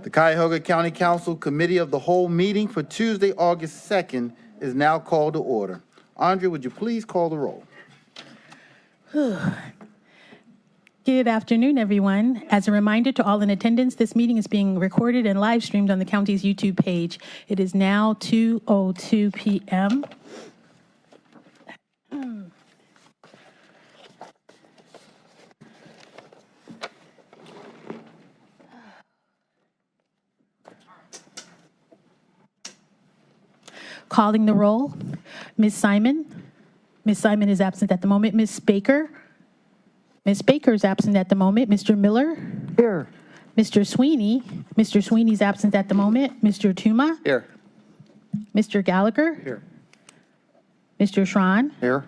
The Cuyahoga County Council Committee of the Whole meeting for Tuesday, August 2nd is now called to order. Andrea, would you please call the roll? Good afternoon, everyone. As a reminder to all in attendance, this meeting is being recorded and live streamed on the county's YouTube page. It is now 2:02 p.m. Calling the roll, Ms. Simon. Ms. Simon is absent at the moment. Ms. Baker. Ms. Baker is absent at the moment. Mr. Miller. Here. Mr. Sweeney. Mr. Sweeney is absent at the moment. Mr. Tuma. Here. Mr. Gallagher. Here. Mr. Schron. Here.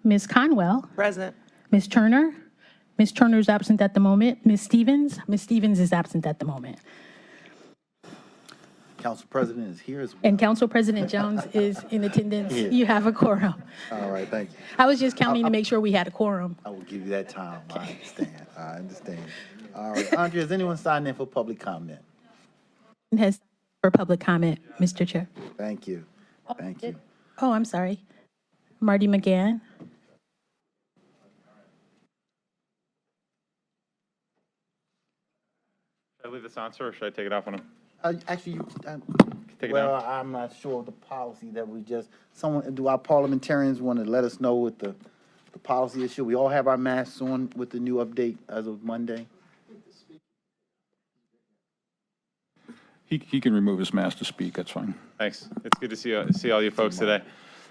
Ms. Conwell. Present. Ms. Turner. Ms. Turner is absent at the moment. Ms. Stevens. Ms. Stevens is absent at the moment. Council President is here as well. And Council President Jones is in attendance. Here. You have a quorum. All right, thank you. I was just counting to make sure we had a quorum. I will give you that time. I understand. All right, Andrea, has anyone signed in for public comment? Has for public comment, Mr. Chair. Thank you. Thank you. Oh, I'm sorry. Marty McGann. Should I leave this on, sir, or should I take it off on him? Actually, Take it well, down. I'm not sure of the policy that we just, do our parliamentarians want to let us know what the policy is? Should we all have our masks on with the new update as of Monday? He can remove his mask to speak, that's fine. Thanks. It's good to see all you folks today.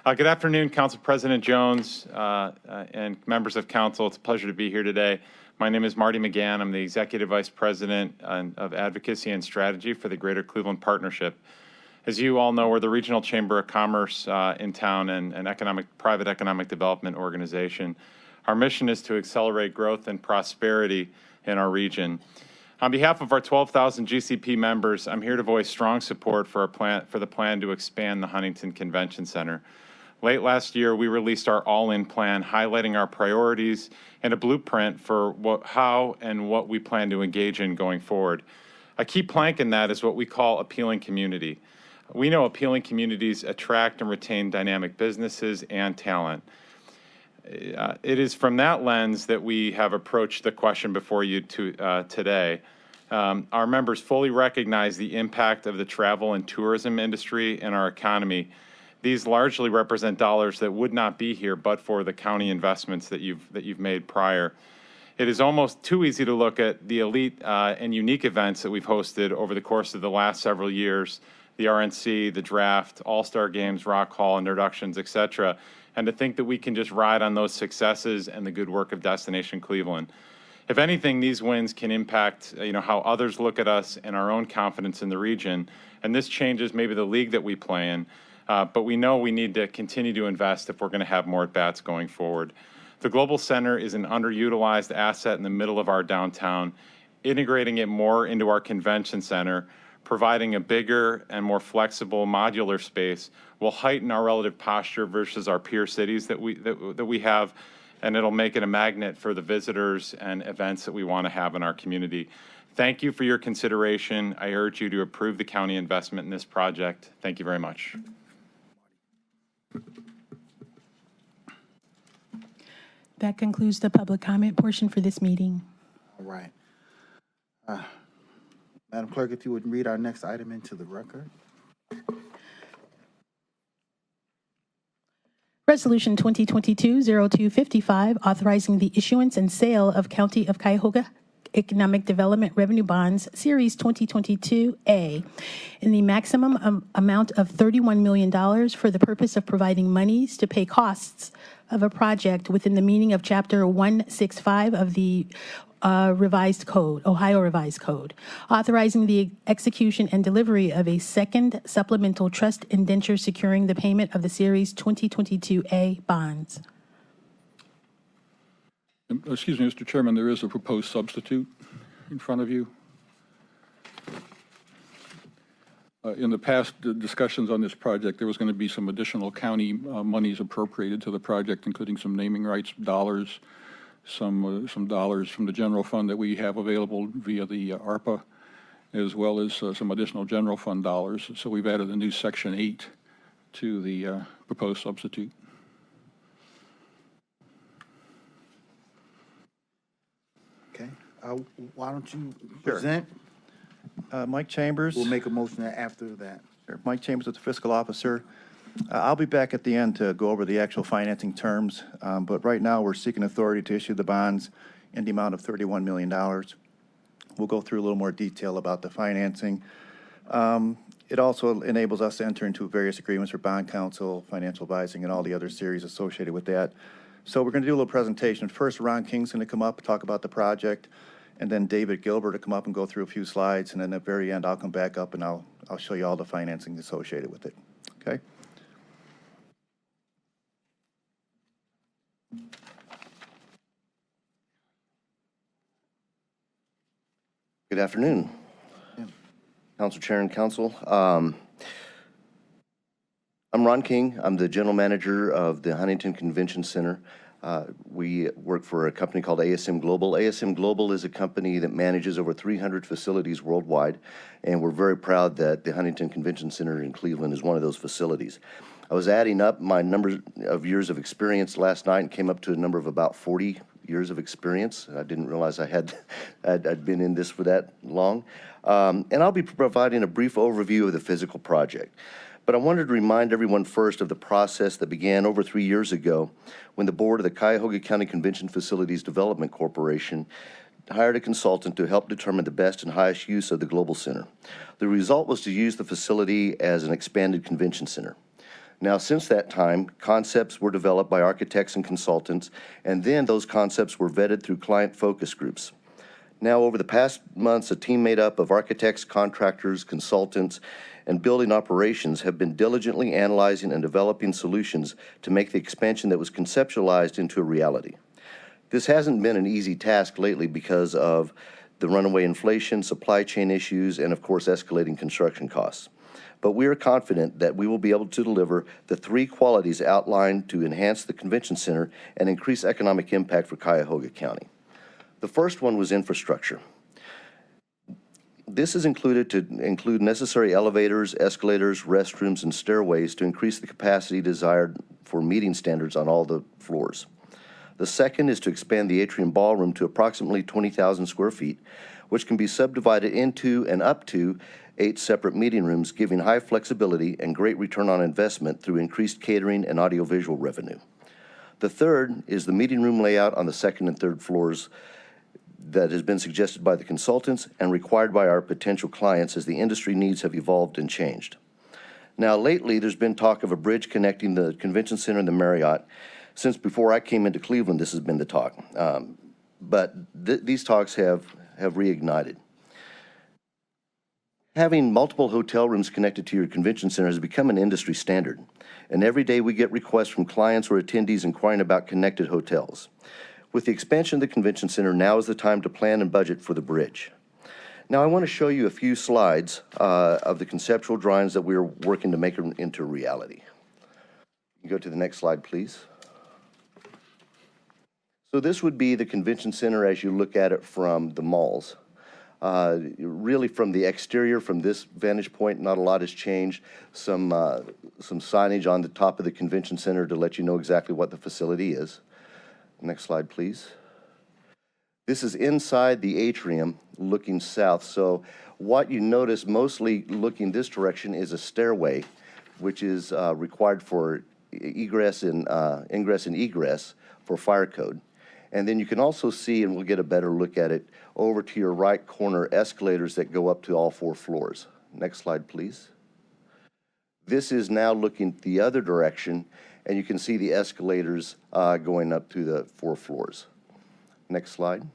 Good afternoon, Council President Jones and members of council. It's a pleasure to be here today. My name is Marty McGann. I'm the Executive Vice President of Advocacy and Strategy for the Greater Cleveland Partnership. As you all know, we're the Regional Chamber of Commerce in town and an private economic development organization. Our mission is to accelerate growth and prosperity in our region. On behalf of our 12,000 GCP members, I'm here to voice strong support for the plan to expand the Huntington Convention Center. Late last year, we released our all-in plan, highlighting our priorities and a blueprint for how and what we plan to engage in going forward. A key plank in that is what we call appealing community. We know appealing communities attract and retain dynamic businesses and talent. It is from that lens that we have approached the question before you today. Our members fully recognize the impact of the travel and tourism industry in our economy. These largely represent dollars that would not be here but for the county investments that you've made prior. It is almost too easy to look at the elite and unique events that we've hosted over the course of the last several years, the RNC, the draft, All-Star Games, Rock Hall, introductions, et cetera, and to think that we can just ride on those successes and the good work of Destination Cleveland. If anything, these wins can impact how others look at us and our own confidence in the region, and this changes maybe the league that we play in. But we know we need to continue to invest if we're going to have more at-bats going forward. The Global Center is an underutilized asset in the middle of our downtown. Integrating it more into our convention center, providing a bigger and more flexible modular space will heighten our relative posture versus our peer cities that we have, and it'll make it a magnet for the visitors and events that we want to have in our community. Thank you for your consideration. I urge you to approve the county investment in this project. Thank you very much. That concludes the public comment portion for this meeting. All right. Madam Clerk, if you would read our next item into the record. Resolution 2022-0255, authorizing the issuance and sale of County of Cuyahoga Economic Development Revenue Bonds, Series 2022A, in the maximum amount of $31 million for the purpose of providing monies to pay costs of a project within the meaning of Chapter 165 of the Ohio Revised Code, authorizing the execution and delivery of a second supplemental trust indenture securing the payment of the Series 2022A bonds. Excuse me, Mr. Chairman, there is a proposed substitute in front of you. In the past discussions on this project, there was going to be some additional county monies appropriated to the project, including some naming rights dollars, some dollars from the general fund that we have available via the ARPA, as well as some additional general fund dollars. So we've added a new Section 8 to the proposed substitute. Okay, why don't you present? Mike Chambers. We'll make a motion after that. Mike Chambers with the Fiscal Officer. I'll be back at the end to go over the actual financing terms, but right now we're seeking authority to issue the bonds in the amount of $31 million. We'll go through a little more detail about the financing. It also enables us to enter into various agreements for bond counsel, financial advising, and all the other series associated with that. So we're going to do a little presentation. First, Ron King's going to come up, talk about the project, and then David Gilbert to come up and go through a few slides, and then at the very end, I'll come back up and I'll show you all the financing associated with it. Okay? Good afternoon, Council Chair and Council. I'm Ron King. I'm the General Manager of the Huntington Convention Center. We work for a company called ASM Global. ASM Global is a company that manages over 300 facilities worldwide, and we're very proud that the Huntington Convention Center in Cleveland is one of those facilities. I was adding up my number of years of experience last night and came up to a number of about 40 years of experience. I didn't realize I'd been in this for that long. And I'll be providing a brief overview of the physical project. But I wanted to remind everyone first of the process that began over 3 years ago when the board of the Cuyahoga County Convention Facilities Development Corporation hired a consultant to help determine the best and highest use of the Global Center. The result was to use the facility as an expanded convention center. Now, since that time, concepts were developed by architects and consultants, and then those concepts were vetted through client focus groups. Now, over the past months, a team made up of architects, contractors, consultants, and building operations have been diligently analyzing and developing solutions to make the expansion that was conceptualized into a reality. This hasn't been an easy task lately because of the runaway inflation, supply chain issues, and of course, escalating construction costs. But we are confident that we will be able to deliver the 3 qualities outlined to enhance the convention center and increase economic impact for Cuyahoga County. The first one was infrastructure. This is included to include necessary elevators, escalators, restrooms, and stairways to increase the capacity desired for meeting standards on all the floors. The second is to expand the atrium ballroom to approximately 20,000 square feet, which can be subdivided into and up to 8 separate meeting rooms, giving high flexibility and great return on investment through increased catering and audiovisual revenue. The third is the meeting room layout on the 2nd and 3rd floors that has been suggested by the consultants and required by our potential clients as the industry needs have evolved and changed. Now, lately, there's been talk of a bridge connecting the convention center and the Marriott. Since before I came into Cleveland, this has been the talk. But these talks have reignited. Having multiple hotel rooms connected to your convention center has become an industry standard. And every day we get requests from clients or attendees inquiring about connected hotels. With the expansion of the convention center, now is the time to plan and budget for the bridge. Now I want to show you a few slides of the conceptual drawings that we are working to make into reality. You go to the next slide, please. So this would be the convention center as you look at it from the malls. Really from the exterior, from this vantage point, not a lot has changed. Some signage on the top of the convention center to let you know exactly what the facility is. Next slide, please. This is inside the atrium looking south. So what you notice mostly looking this direction is a stairway, which is required for ingress and egress for fire code. And then you can also see, and we'll get a better look at it, over to your right corner, escalators that go up to all 4 floors. Next slide, please. This is now looking the other direction, and you can see the escalators going up to the 4 floors. Next slide.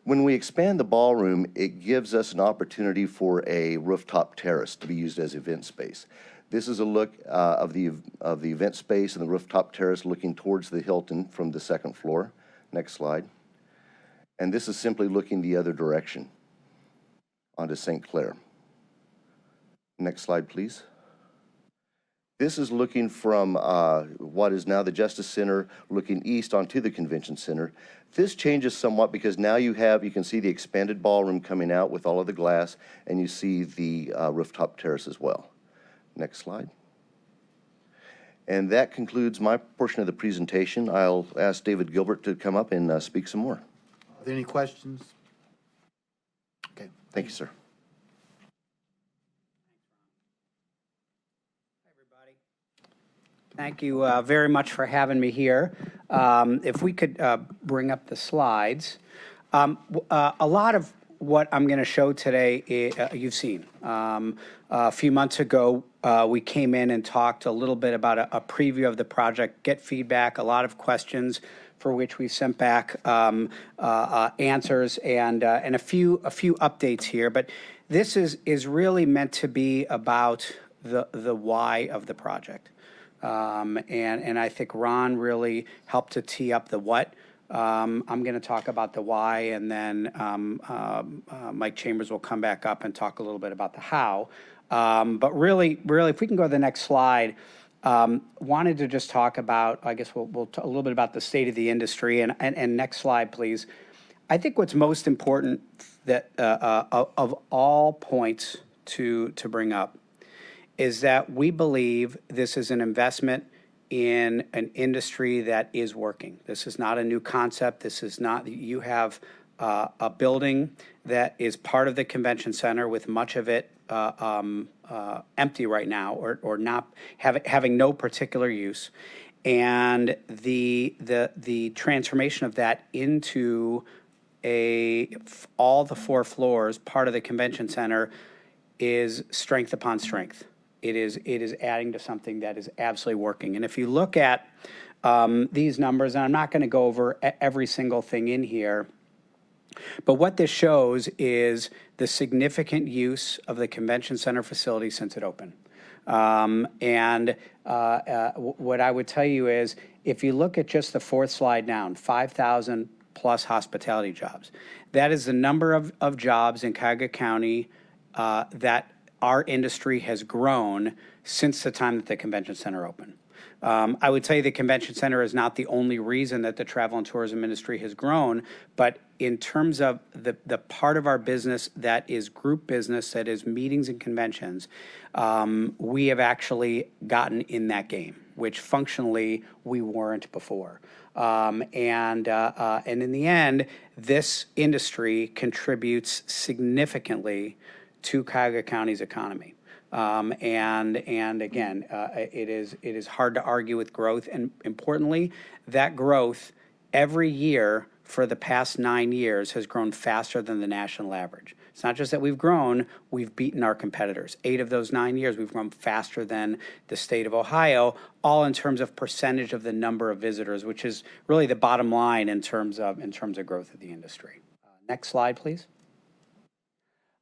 When we expand the ballroom, it gives us an opportunity for a rooftop terrace to be used as event space. This is a look of the event space and the rooftop terrace looking towards the Hilton from the 2nd floor. Next slide. And this is simply looking the other direction onto St. Clair. Next slide, please. This is looking from what is now the Justice Center, looking east onto the Convention Center. This changes somewhat because now you can see the expanded ballroom coming out with all of the glass, and you see the rooftop terrace as well. Next slide. And that concludes my portion of the presentation. I'll ask David Gilbert to come up and speak some more. Are there any questions? Okay. Thank you, sir. Thank you very much for having me here. If we could bring up the slides. A lot of what I'm going to show today, you've seen. A few months ago, we came in and talked a little bit about a preview of the project, get feedback, a lot of questions for which we sent back answers and a few updates here. But this is really meant to be about the why of the project. And I think Ron really helped to tee up the what. I'm going to talk about the why, and then Mike Chambers will come back up and talk a little bit about the how. But really, if we can go to the next slide, wanted to just talk about, I guess we'll talk a little bit about the state of the industry. And next slide, please. I think what's most important that of all points to bring up is that we believe this is an investment in an industry that is working. This is not a new concept. This is not, you have a building that is part of the convention center with much of it empty right now or not having no particular use. And the transformation of that into all the 4 floors, part of the convention center, is strength upon strength. It is adding to something that is absolutely working. And if you look at these numbers, and I'm not going to go over every single thing in here, but what this shows is the significant use of the convention center facility since it opened. What I would tell you is, if you look at just the 4th slide down, 5,000 plus hospitality jobs, that is the number of jobs in Cuyahoga County that our industry has grown since the time that the convention center opened. I would tell you the convention center is not the only reason that the travel and tourism industry has grown, but in terms of the part of our business that is group business, that is meetings and conventions, we have actually gotten in that game, which functionally we weren't before. And in the end, this industry contributes significantly to Cuyahoga County's economy. And again, it is hard to argue with growth. And importantly, that growth every year for the past 9 years has grown faster than the national average. It's not just that we've grown, we've beaten our competitors. 8 of those 9 years, we've grown faster than the state of Ohio, all in terms of percentage of the number of visitors, which is really the bottom line in terms of growth of the industry. Next slide, please.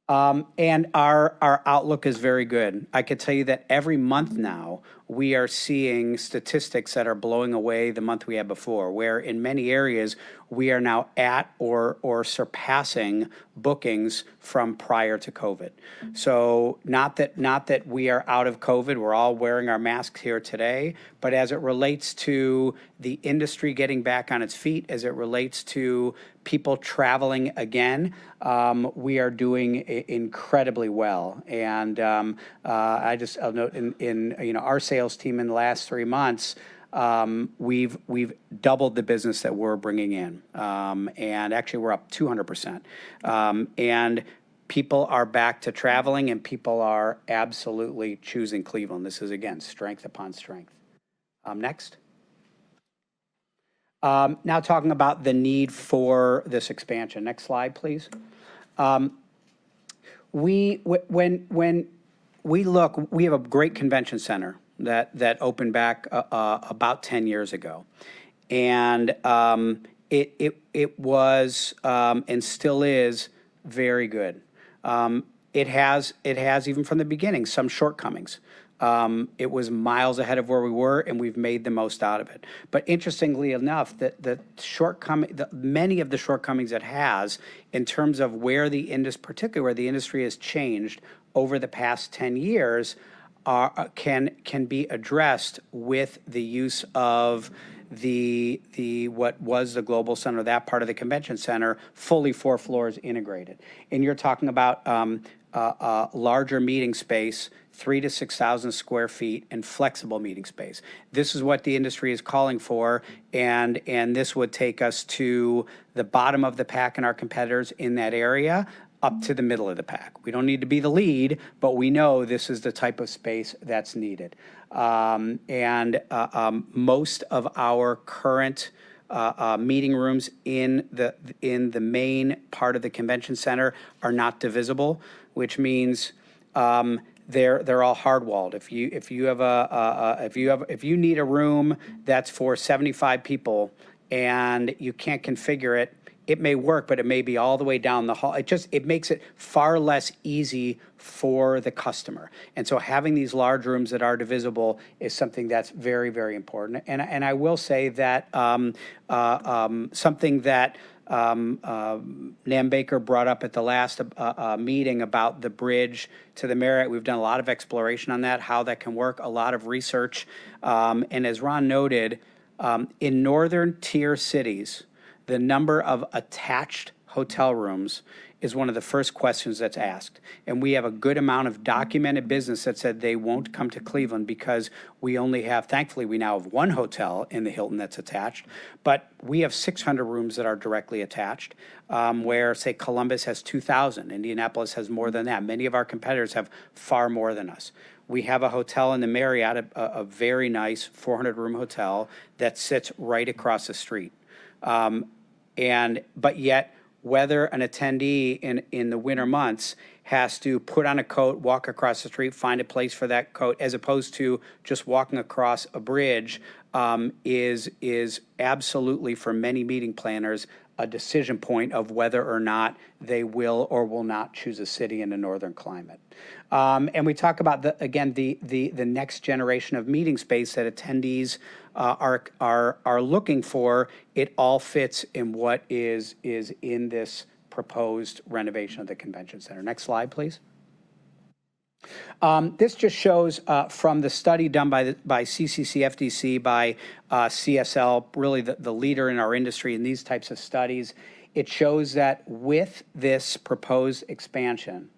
And our outlook is very good. I could tell you that every month now, we are seeing statistics that are blowing away the month we had before, where in many areas, we are now at or surpassing bookings from prior to COVID. So not that we are out of COVID, we're all wearing our masks here today, but as it relates to the industry getting back on its feet, as it relates to people traveling again, we are doing incredibly well. And I'll note in our sales team in the last 3 months, we've doubled the business that we're bringing in, and actually we're up 200%. And people are back to traveling, and people are absolutely choosing Cleveland. This is again strength upon strength. Next. Now talking about the need for this expansion. Next slide, please. When we look, we have a great convention center that opened back about 10 years ago, and it was and still is very good. It has even from the beginning some shortcomings. It was miles ahead of where we were, and we've made the most out of it. But interestingly enough, many of the shortcomings it has in terms of where the industry, particularly where the industry has changed over the past 10 years, can be addressed with the use of the what was the Global Center, that part of the convention center, fully 4 floors integrated. And you're talking about larger meeting space, 3,000 to 6,000 square feet, and flexible meeting space. This is what the industry is calling for, and this would take us to the bottom of the pack in our competitors in that area, up to the middle of the pack. We don't need to be the lead, but we know this is the type of space that's needed. Most of our current meeting rooms in the main part of the convention center are not divisible, which means they're all hard-walled. If you need a room that's for 75 people and you can't configure it, it may work, but it may be all the way down the hall. It makes it far less easy for the customer. And so having these large rooms that are divisible is something that's very, very important. And I will say that something that Nam Baker brought up at the last meeting about the bridge to the Marriott. We've done a lot of exploration on that, how that can work, a lot of research. And as Ron noted, in northern tier cities, the number of attached hotel rooms is one of the first questions that's asked. And we have a good amount of documented business that said they won't come to Cleveland because we only have, thankfully, we now have 1 hotel in the Hilton that's attached, but we have 600 rooms that are directly attached, where, say, Columbus has 2,000, Indianapolis has more than that. Many of our competitors have far more than us. We have a hotel in the Marriott, a very nice 400-room hotel that sits right across the street. But yet, whether an attendee in the winter months has to put on a coat, walk across the street, find a place for that coat, as opposed to just walking across a bridge, is absolutely, for many meeting planners, a decision point of whether or not they will or will not choose a city in a northern climate. And we talk about the next generation of meeting space that attendees are looking for. It all fits in what is in this proposed renovation of the convention center. Next slide, please. This just shows from the study done by CCCFDC, by CSL, really the leader in our industry in these types of studies. It shows that with this proposed expansion,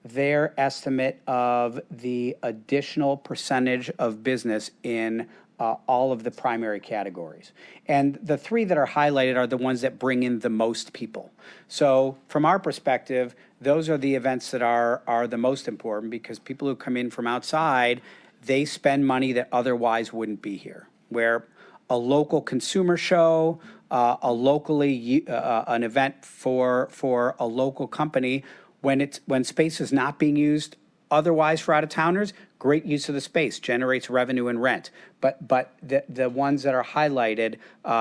their estimate of the additional percentage of business in all of the primary categories. And the 3 that are highlighted are the ones that bring in the most people. So from our perspective, those are the events that are the most important, because people who come in from outside, they spend money that otherwise wouldn't be here. Where a local consumer show, an event for a local company, when space is not being used otherwise for out-of-towners, great use of the space, generates revenue and rent. But the ones that are highlighted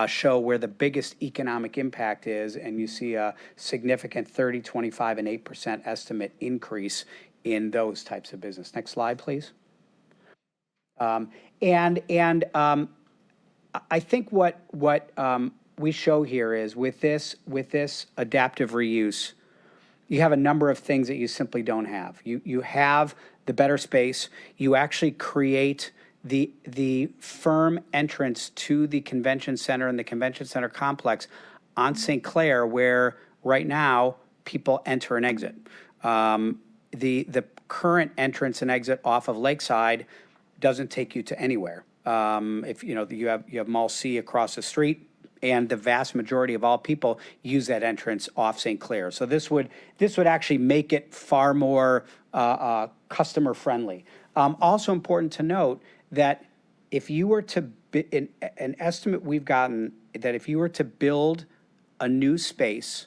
show where the biggest economic impact is, and you see a significant 30, 25, and 8% estimate increase in those types of business. Next slide, please. I think what we show here is with this adaptive reuse, you have a number of things that you simply don't have. You have the better space. You actually create the firm entrance to the convention center and the convention center complex on St. Clair, where right now people enter and exit. The current entrance and exit off of Lakeside doesn't take you to anywhere. If you have Mall C across the street, and the vast majority of all people use that entrance off St. Clair. So this would actually make it far more customer friendly. Also important to note that if you were to an estimate we've gotten, that if you were to build a new space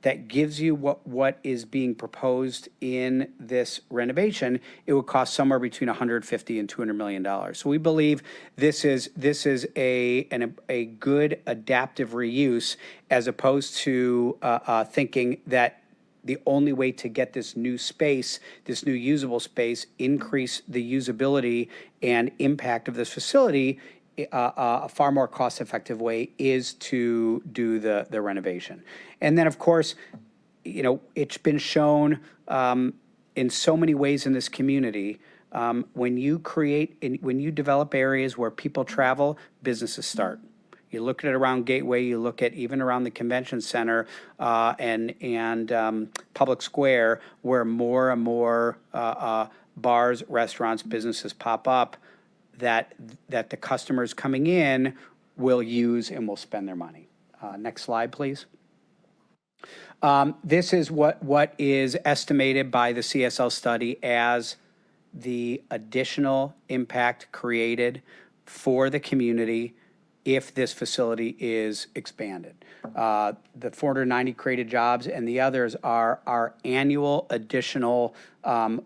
that gives you what is being proposed in this renovation, it would cost somewhere between $150 and $200 million. So we believe this is a good adaptive reuse, as opposed to thinking that the only way to get this new space, this new usable space, increase the usability and impact of this facility, a far more cost-effective way is to do the renovation. And then, of course, it's been shown in so many ways in this community when you develop areas where people travel, businesses start. You look at it around Gateway, you look at even around the convention center and Public Square, where more and more bars, restaurants, businesses pop up that the customers coming in will use and will spend their money. Next slide, please. This is what is estimated by the CSL study as the additional impact created for the community if this facility is expanded. The 490 created jobs and the others are our annual additional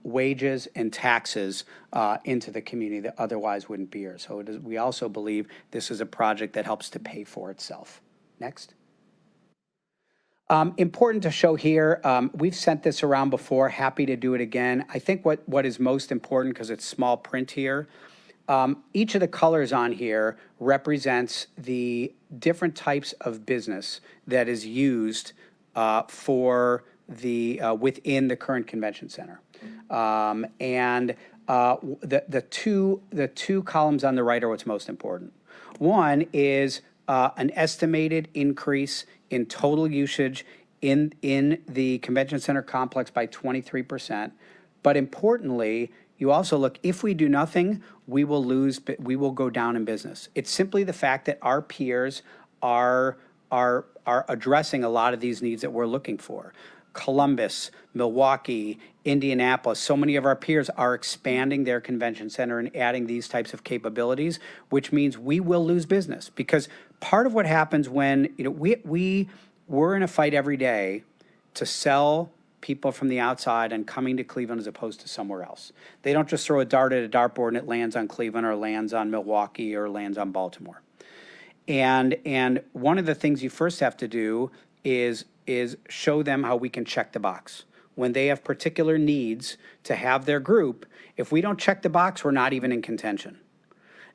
wages and taxes into the community that otherwise wouldn't be here. So we also believe this is a project that helps to pay for itself. Next. Important to show here, we've sent this around before, happy to do it again. I think what is most important, because it's small print here, each of the colors on here represents the different types of business that is used for within the current convention center. The two columns on the right are what's most important. One is an estimated increase in total usage in the convention center complex by 23%. But importantly, you also look, if we do nothing, we will go down in business. It's simply the fact that our peers are addressing a lot of these needs that we're looking for. Columbus, Milwaukee, Indianapolis, so many of our peers are expanding their convention center and adding these types of capabilities, which means we will lose business. Because part of what happens when, we're in a fight every day to sell people from the outside and coming to Cleveland as opposed to somewhere else. They don't just throw a dart at a dartboard and it lands on Cleveland or lands on Milwaukee or lands on Baltimore. And one of the things you first have to do is show them how we can check the box. When they have particular needs to have their group, if we don't check the box, we're not even in contention.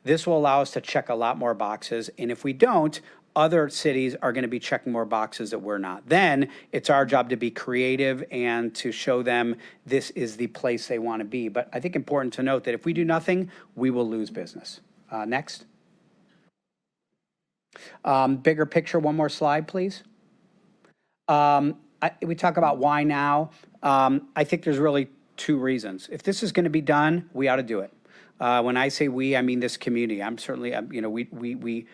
This will allow us to check a lot more boxes, and if we don't, other cities are going to be checking more boxes that we're not. Then it's our job to be creative and to show them this is the place they want to be. But I think important to note that if we do nothing, we will lose business. Next. Bigger picture, one more slide, please. We talk about why now. I think there's really two reasons. If this is going to be done, we ought to do it. When I say we, I mean this community. I'm certainly, we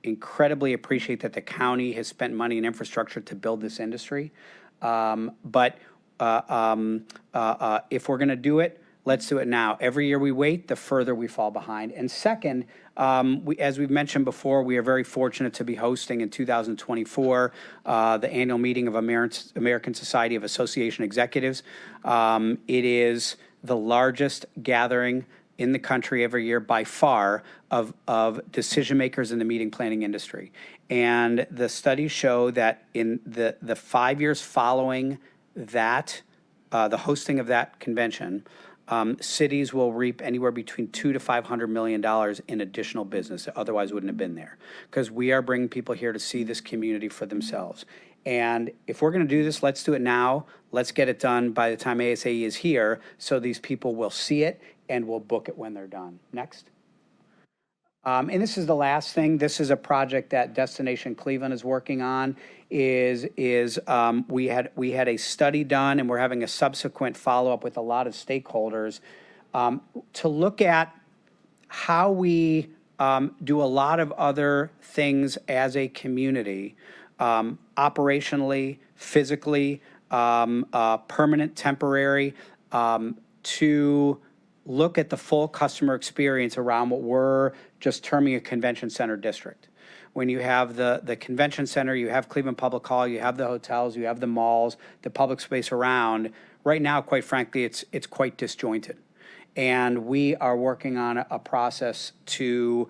incredibly appreciate that the county has spent money and infrastructure to build this industry. But if we're going to do it, let's do it now. Every year we wait, the further we fall behind. And second, as we've mentioned before, we are very fortunate to be hosting in 2024 the annual meeting of American Society of Association Executives. It is the largest gathering in the country every year by far of decision makers in the meeting planning industry. And the studies show that in the 5 years following that, the hosting of that convention, cities will reap anywhere between $200 to $500 million in additional business that otherwise wouldn't have been there, because we are bringing people here to see this community for themselves. And if we're going to do this, let's do it now. Let's get it done by the time ASAE is here, so these people will see it and will book it when they're done. Next. And this is the last thing. This is a project that Destination Cleveland is working on. We had a study done, and we're having a subsequent follow-up with a lot of stakeholders to look at how we do a lot of other things as a community, operationally, physically, permanent, temporary, to look at the full customer experience around what we're just terming a convention center district. When you have the convention center, you have Cleveland Public Hall, you have the hotels, you have the malls, the public space around. Right now, quite frankly, it's quite disjointed. And we are working on a process to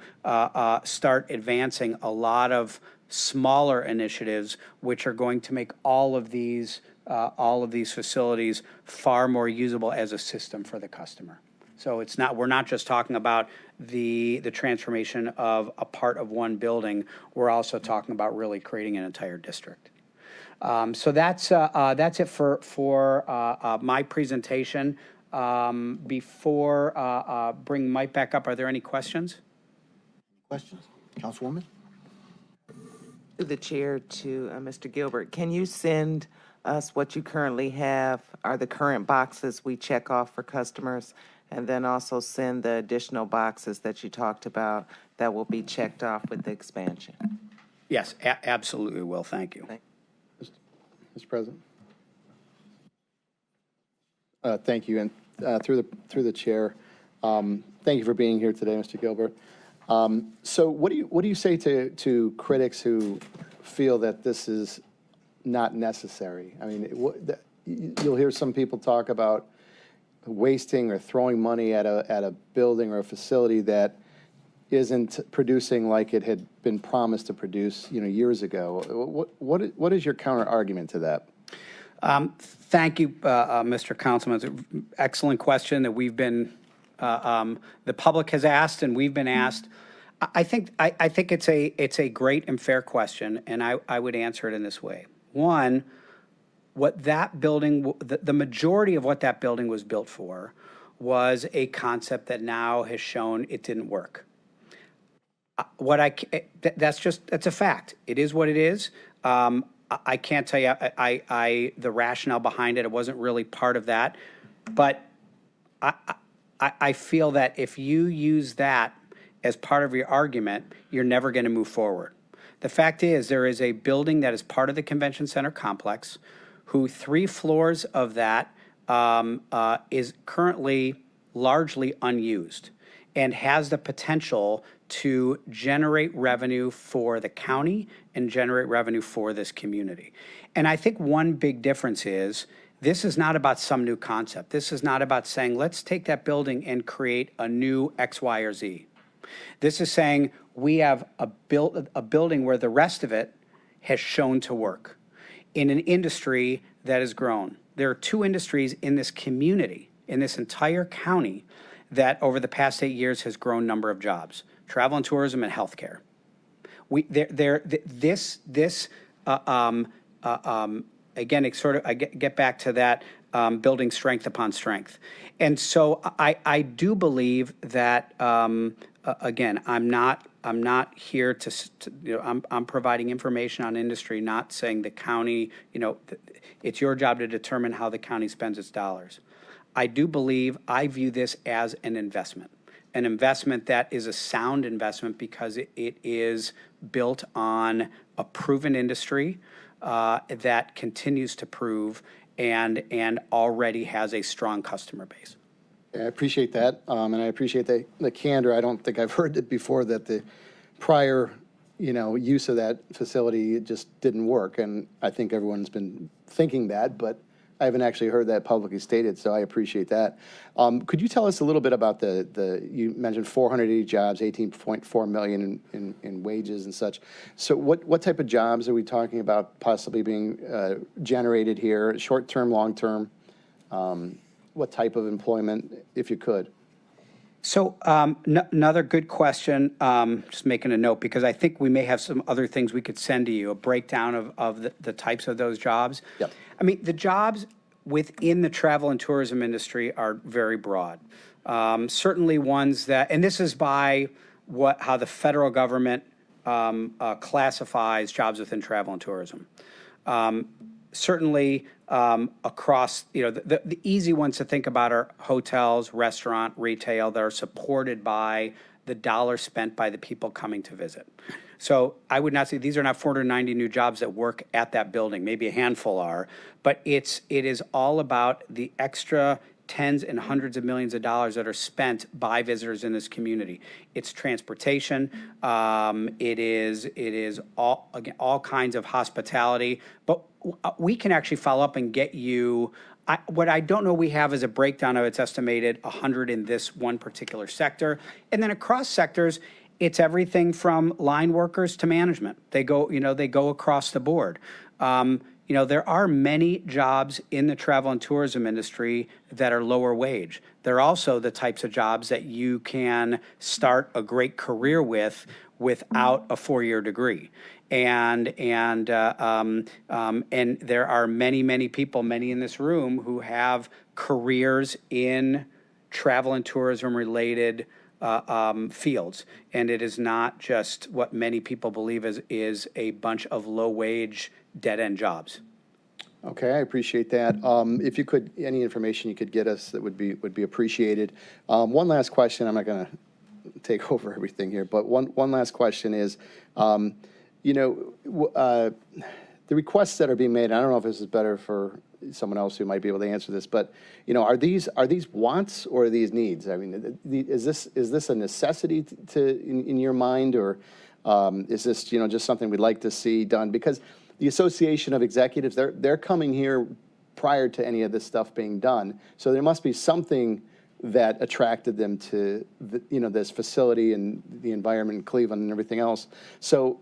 start advancing a lot of smaller initiatives, which are going to make all of these facilities far more usable as a system for the customer. So we're not just talking about the transformation of a part of one building. We're also talking about really creating an entire district. So that's it for my presentation. Before bring Mike back up, are there any questions? Questions? Councilwoman? To the chair, to Mr. Gilbert, can you send us what you currently have, are the current boxes we check off for customers, and then also send the additional boxes that you talked about that will be checked off with the expansion? Yes, absolutely will. Thank you. Mr. President. Thank you, and through the chair, thank you for being here today, Mr. Gilbert. So what do you say to critics who feel that this is not necessary? I mean, you'll hear some people talk about wasting or throwing money at a building or a facility that isn't producing like it had been promised to produce, years ago. What is your counter argument to that? Thank you, Mr. Councilman. It's an excellent question that we've been, the public has asked and we've been asked. I think it's a great and fair question, and I would answer it in this way. One, what that building, the majority of what that building was built for was a concept that now has shown it didn't work. That's a fact. It is what it is. I can't tell you the rationale behind it. It wasn't really part of that, but I feel that if you use that as part of your argument, you're never going to move forward. The fact is, there is a building that is part of the convention center complex, who 3 floors of that is currently largely unused and has the potential to generate revenue for the county and generate revenue for this community. And I think one big difference is, this is not about some new concept. This is not about saying, let's take that building and create a new X, Y, or Z. This is saying we have a building where the rest of it has shown to work in an industry that has grown. There are 2 industries in this community, in this entire county, that over the past 8 years has grown number of jobs: travel and tourism and healthcare. Again, I get back to that building strength upon strength. And so I do believe that, again, I'm not here I'm providing information on industry, not saying the county, it's your job to determine how the county spends its dollars. I view this as an investment that is a sound investment because it is built on a proven industry that continues to prove and already has a strong customer base. I appreciate that, and I appreciate the candor. I don't think I've heard it before that the prior, use of that facility just didn't work, and I think everyone's been thinking that, but I haven't actually heard that publicly stated, so I appreciate that. Could you tell us a little bit about you mentioned 480 jobs, 18.4 million in wages and such. So what type of jobs are we talking about possibly being generated here, short-term, long-term? What type of employment, if you could? So another good question, just making a note, because I think we may have some other things we could send to you, a breakdown of the types of those jobs. Yep. I mean, the jobs within the travel and tourism industry are very broad. Certainly ones that, and this is by how the federal government classifies jobs within travel and tourism. Certainly across, the easy ones to think about are hotels, restaurant, retail that are supported by the dollar spent by the people coming to visit. So I would not say these are not 490 new jobs that work at that building. Maybe a handful are, but it is all about the extra tens and hundreds of millions of dollars that are spent by visitors in this community. It's transportation. It is all kinds of hospitality. But we can actually follow up and get you. What I don't know we have is a breakdown of it's estimated 100 in this one particular sector, and then across sectors, it's everything from line workers to management. They go across the board. There are many jobs in the travel and tourism industry that are lower wage. They're also the types of jobs that you can start a great career with without a 4-year degree. And there are many people, many in this room, who have careers in travel and tourism related fields. And it is not just what many people believe is a bunch of low wage, dead end jobs. Okay, I appreciate that. If you could, any information you could get us, that would be appreciated. One last question. I'm not going to take over everything here, but one last question is, the requests that are being made. I don't know if this is better for someone else who might be able to answer this, but are these wants or are these needs? I mean, is this a necessity in your mind, or is this just something we'd like to see done? Because the Association of Executives, they're coming here prior to any of this stuff being done, so there must be something that attracted them to this facility and the environment in Cleveland and everything else. So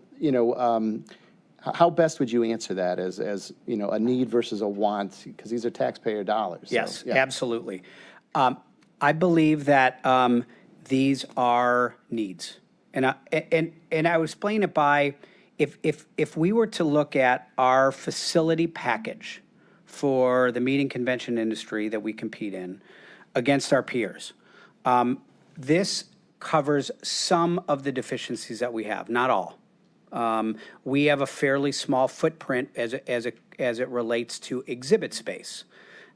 how best would you answer that as a need versus a want? Because these are taxpayer dollars. Yes, so, yeah. Absolutely. I believe that these are needs, and I would explain it by if we were to look at our facility package for the meeting convention industry that we compete in against our peers, this covers some of the deficiencies that we have, not all. We have a fairly small footprint as it relates to exhibit space.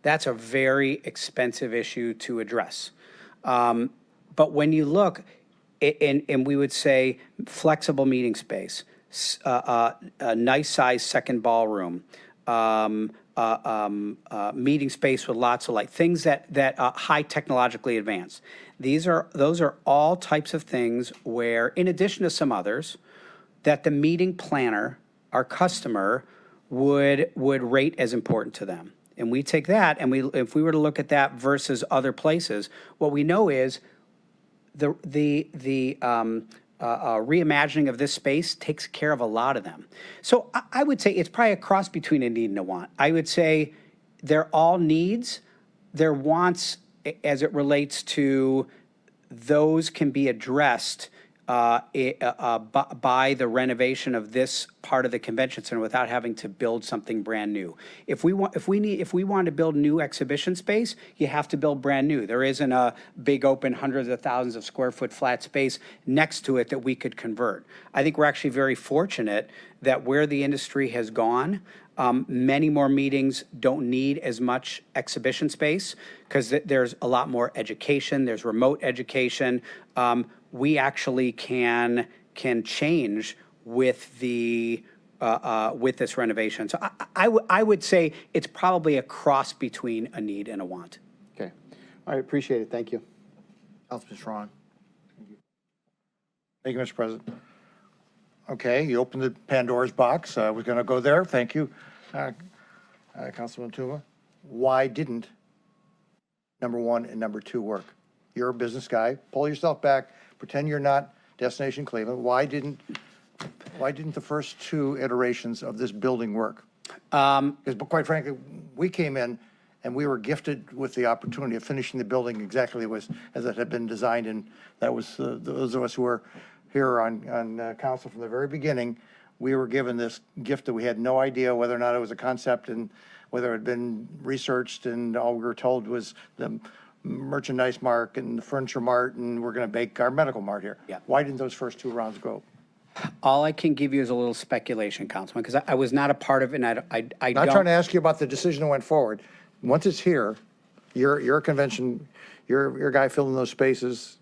That's a very expensive issue to address. But when you look, and we would say flexible meeting space, a nice size second ballroom, meeting space with lots of light, things that high technologically advanced. Those are all types of things where, in addition to some others, that the meeting planner, our customer, would rate as important to them. And we take that, and if we were to look at that versus other places, what we know is the reimagining of this space takes care of a lot of them. So I would say it's probably a cross between a need and a want. I would say they're all needs. Their wants, as it relates to those, can be addressed by the renovation of this part of the convention center without having to build something brand new. If we want to build new exhibition space, you have to build brand new. There isn't a big open hundreds of thousands of square foot flat space next to it that we could convert. I think we're actually very fortunate that where the industry has gone, many more meetings don't need as much exhibition space because there's a lot more education. There's remote education. We actually can change with the with this renovation. So I would say it's probably a cross between a need and a want. Okay. All right. Appreciate it. Thank you. Councilman Strawn. Thank you, Mr. President. Okay, you opened the Pandora's box. We're going to go there. Thank you, Councilman Tuma. Why didn't number 1 and number 2 work? You're a business guy. Pull yourself back. Pretend you're not Destination Cleveland. Why didn't the first 2 iterations of this building work? Because quite frankly, we came in and we were gifted with the opportunity of finishing the building exactly as it had been designed, and that was those of us who were here on council from the very beginning. We were given this gift that we had no idea whether or not it was a concept and whether it had been researched, and all we were told was the merchandise mark and the furniture mart, and we're going to make our medical mart here. Yeah. Why didn't those first 2 rounds go? All I can give you is a little speculation, Councilman, because I was not a part of it, and I I'm don't. not trying to ask you about the decision that went forward. Once it's here, you're a convention, you're a guy filling those spaces.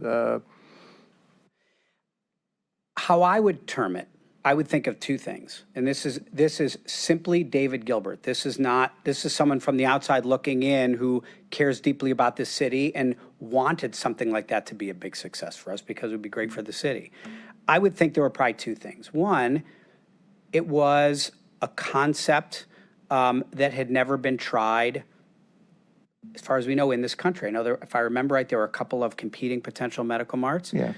How I would term it, I would think of 2 things, and this is simply David Gilbert. This is someone from the outside looking in who cares deeply about this city and wanted something like that to be a big success for us because it would be great for the city. I would think there were probably 2 things. One, it was a concept that had never been tried, as far as we know, in this country. I know if I remember right, there were a couple of competing potential medical marts. Yeah.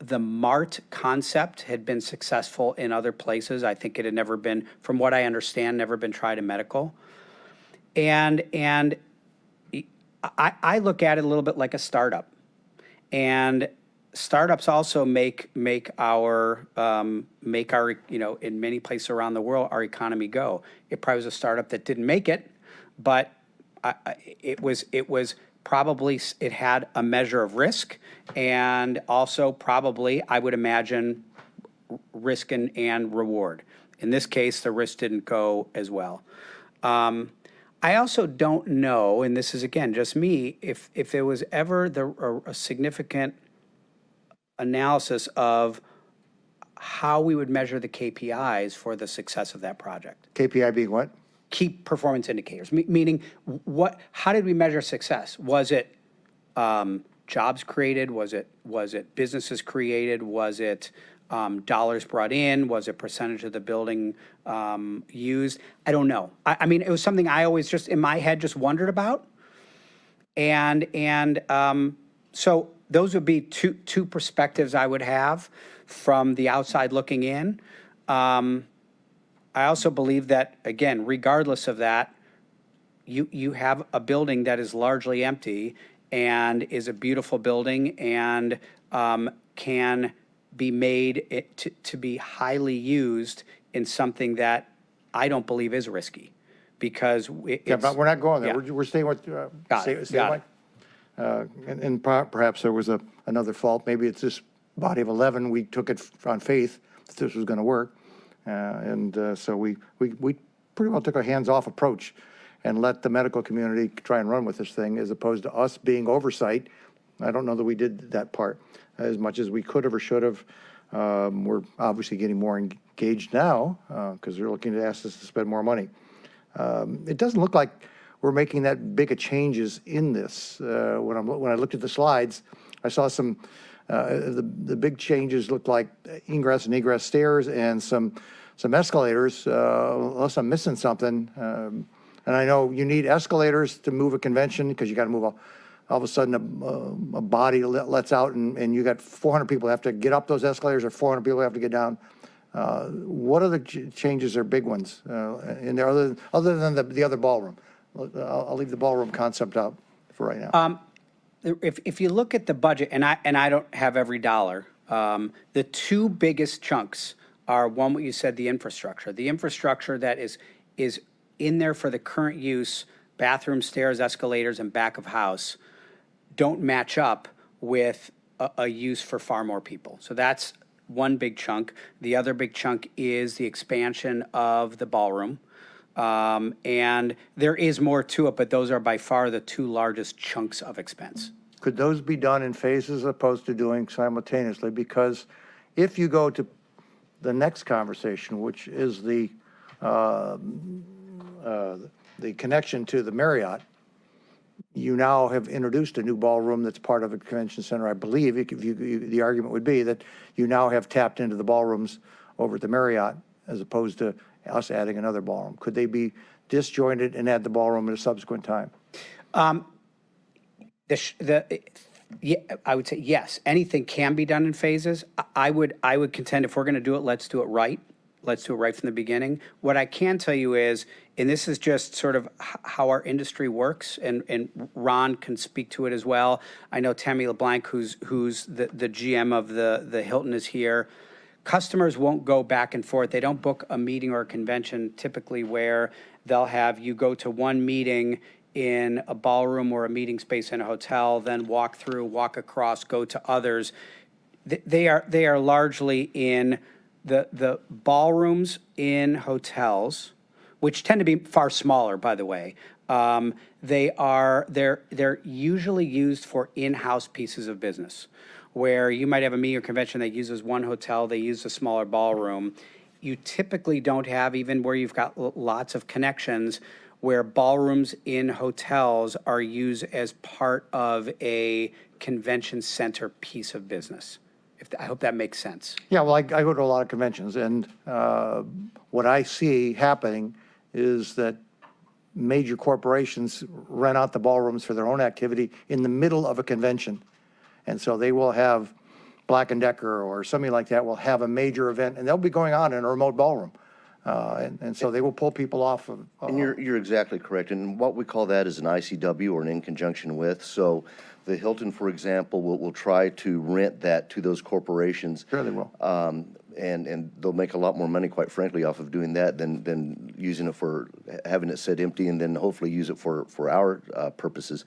The mart concept had been successful in other places. I think it had never been, from what I understand, never been tried in medical. And I look at it a little bit like a startup. And startups also make our in many places around the world, our economy go. It probably was a startup that didn't make it, but it was probably, it had a measure of risk, and also probably, I would imagine, risk and reward. In this case, the risk didn't go as well. I also don't know, and this is again just me, if there was ever a significant analysis of how we would measure the KPIs for the success of that project. KPI being what? Key performance indicators, meaning how did we measure success? Was it jobs created? Was it businesses created? Was it dollars brought in? Was it percentage of the building used? I don't know. I mean, it was something I always just in my head just wondered about. And so those would be two perspectives I would have from the outside looking in. I also believe that, again, regardless of that, you have a building that is largely empty and is a beautiful building and can be made to be highly used in something that I don't believe is risky, because Yeah, but we're not going there. Yeah. We're staying with, Got it. and perhaps there was another fault. Maybe it's this body of 11, we took it on faith that this was going to work. So we pretty well took a hands-off approach and let the medical community try and run with this thing, as opposed to us being oversight. I don't know that we did that part as much as we could have or should have. We're obviously getting more engaged now because they're looking to ask us to spend more money. It doesn't look like we're making that big of changes in this. When I looked at the slides, I saw some, the big changes looked like ingress and egress stairs and some escalators, unless I'm missing something. And I know you need escalators to move a convention because you got to move all of a sudden a body lets out and you got 400 people have to get up those escalators or 400 people have to get down. What other changes are big ones in there other than the other ballroom? I'll leave the ballroom concept out for right now. If you look at the budget, and I don't have every dollar, the two biggest chunks are, one, what you said, the infrastructure. The infrastructure that is in there for the current use, bathroom, stairs, escalators, and back of house, don't match up with a use for far more people. So that's one big chunk. The other big chunk is the expansion of the ballroom. And there is more to it, but those are by far the two largest chunks of expense. Could those be done in phases as opposed to doing simultaneously? Because if you go to the next conversation, which is the connection to the Marriott, you now have introduced a new ballroom that's part of a convention center. I believe the argument would be that you now have tapped into the ballrooms over at the Marriott as opposed to us adding another ballroom. Could they be disjointed and add the ballroom at a subsequent time? Yeah, I would say yes. Anything can be done in phases. I would contend if we're going to do it, let's do it right. Let's do it right from the beginning. What I can tell you is, and this is just sort of how our industry works, and Ron can speak to it as well. I know Tammy LeBlanc, who's the GM of the Hilton, is here. Customers won't go back and forth. They don't book a meeting or a convention typically where they'll have you go to one meeting in a ballroom or a meeting space in a hotel, then walk through, walk across, go to others. They are largely in the ballrooms in hotels, which tend to be far smaller, by the way. They're usually used for in-house pieces of business, where you might have a meeting or convention that uses one hotel, they use a smaller ballroom. You typically don't have, even where you've got lots of connections, where ballrooms in hotels are used as part of a convention center piece of business. I hope that makes sense. Yeah, well, I go to a lot of conventions, and what I see happening is that major corporations rent out the ballrooms for their own activity in the middle of a convention. And so they will have Black & Decker or something like that will have a major event, and they'll be going on in a remote ballroom. And so they will pull people off of. And you're exactly correct. And what we call that is an ICW, or an in conjunction with. So the Hilton, for example, will try to rent that to those corporations. Sure they will. And they'll make a lot more money, quite frankly, off of doing that than using it for, having it sit empty and then hopefully use it for our purposes.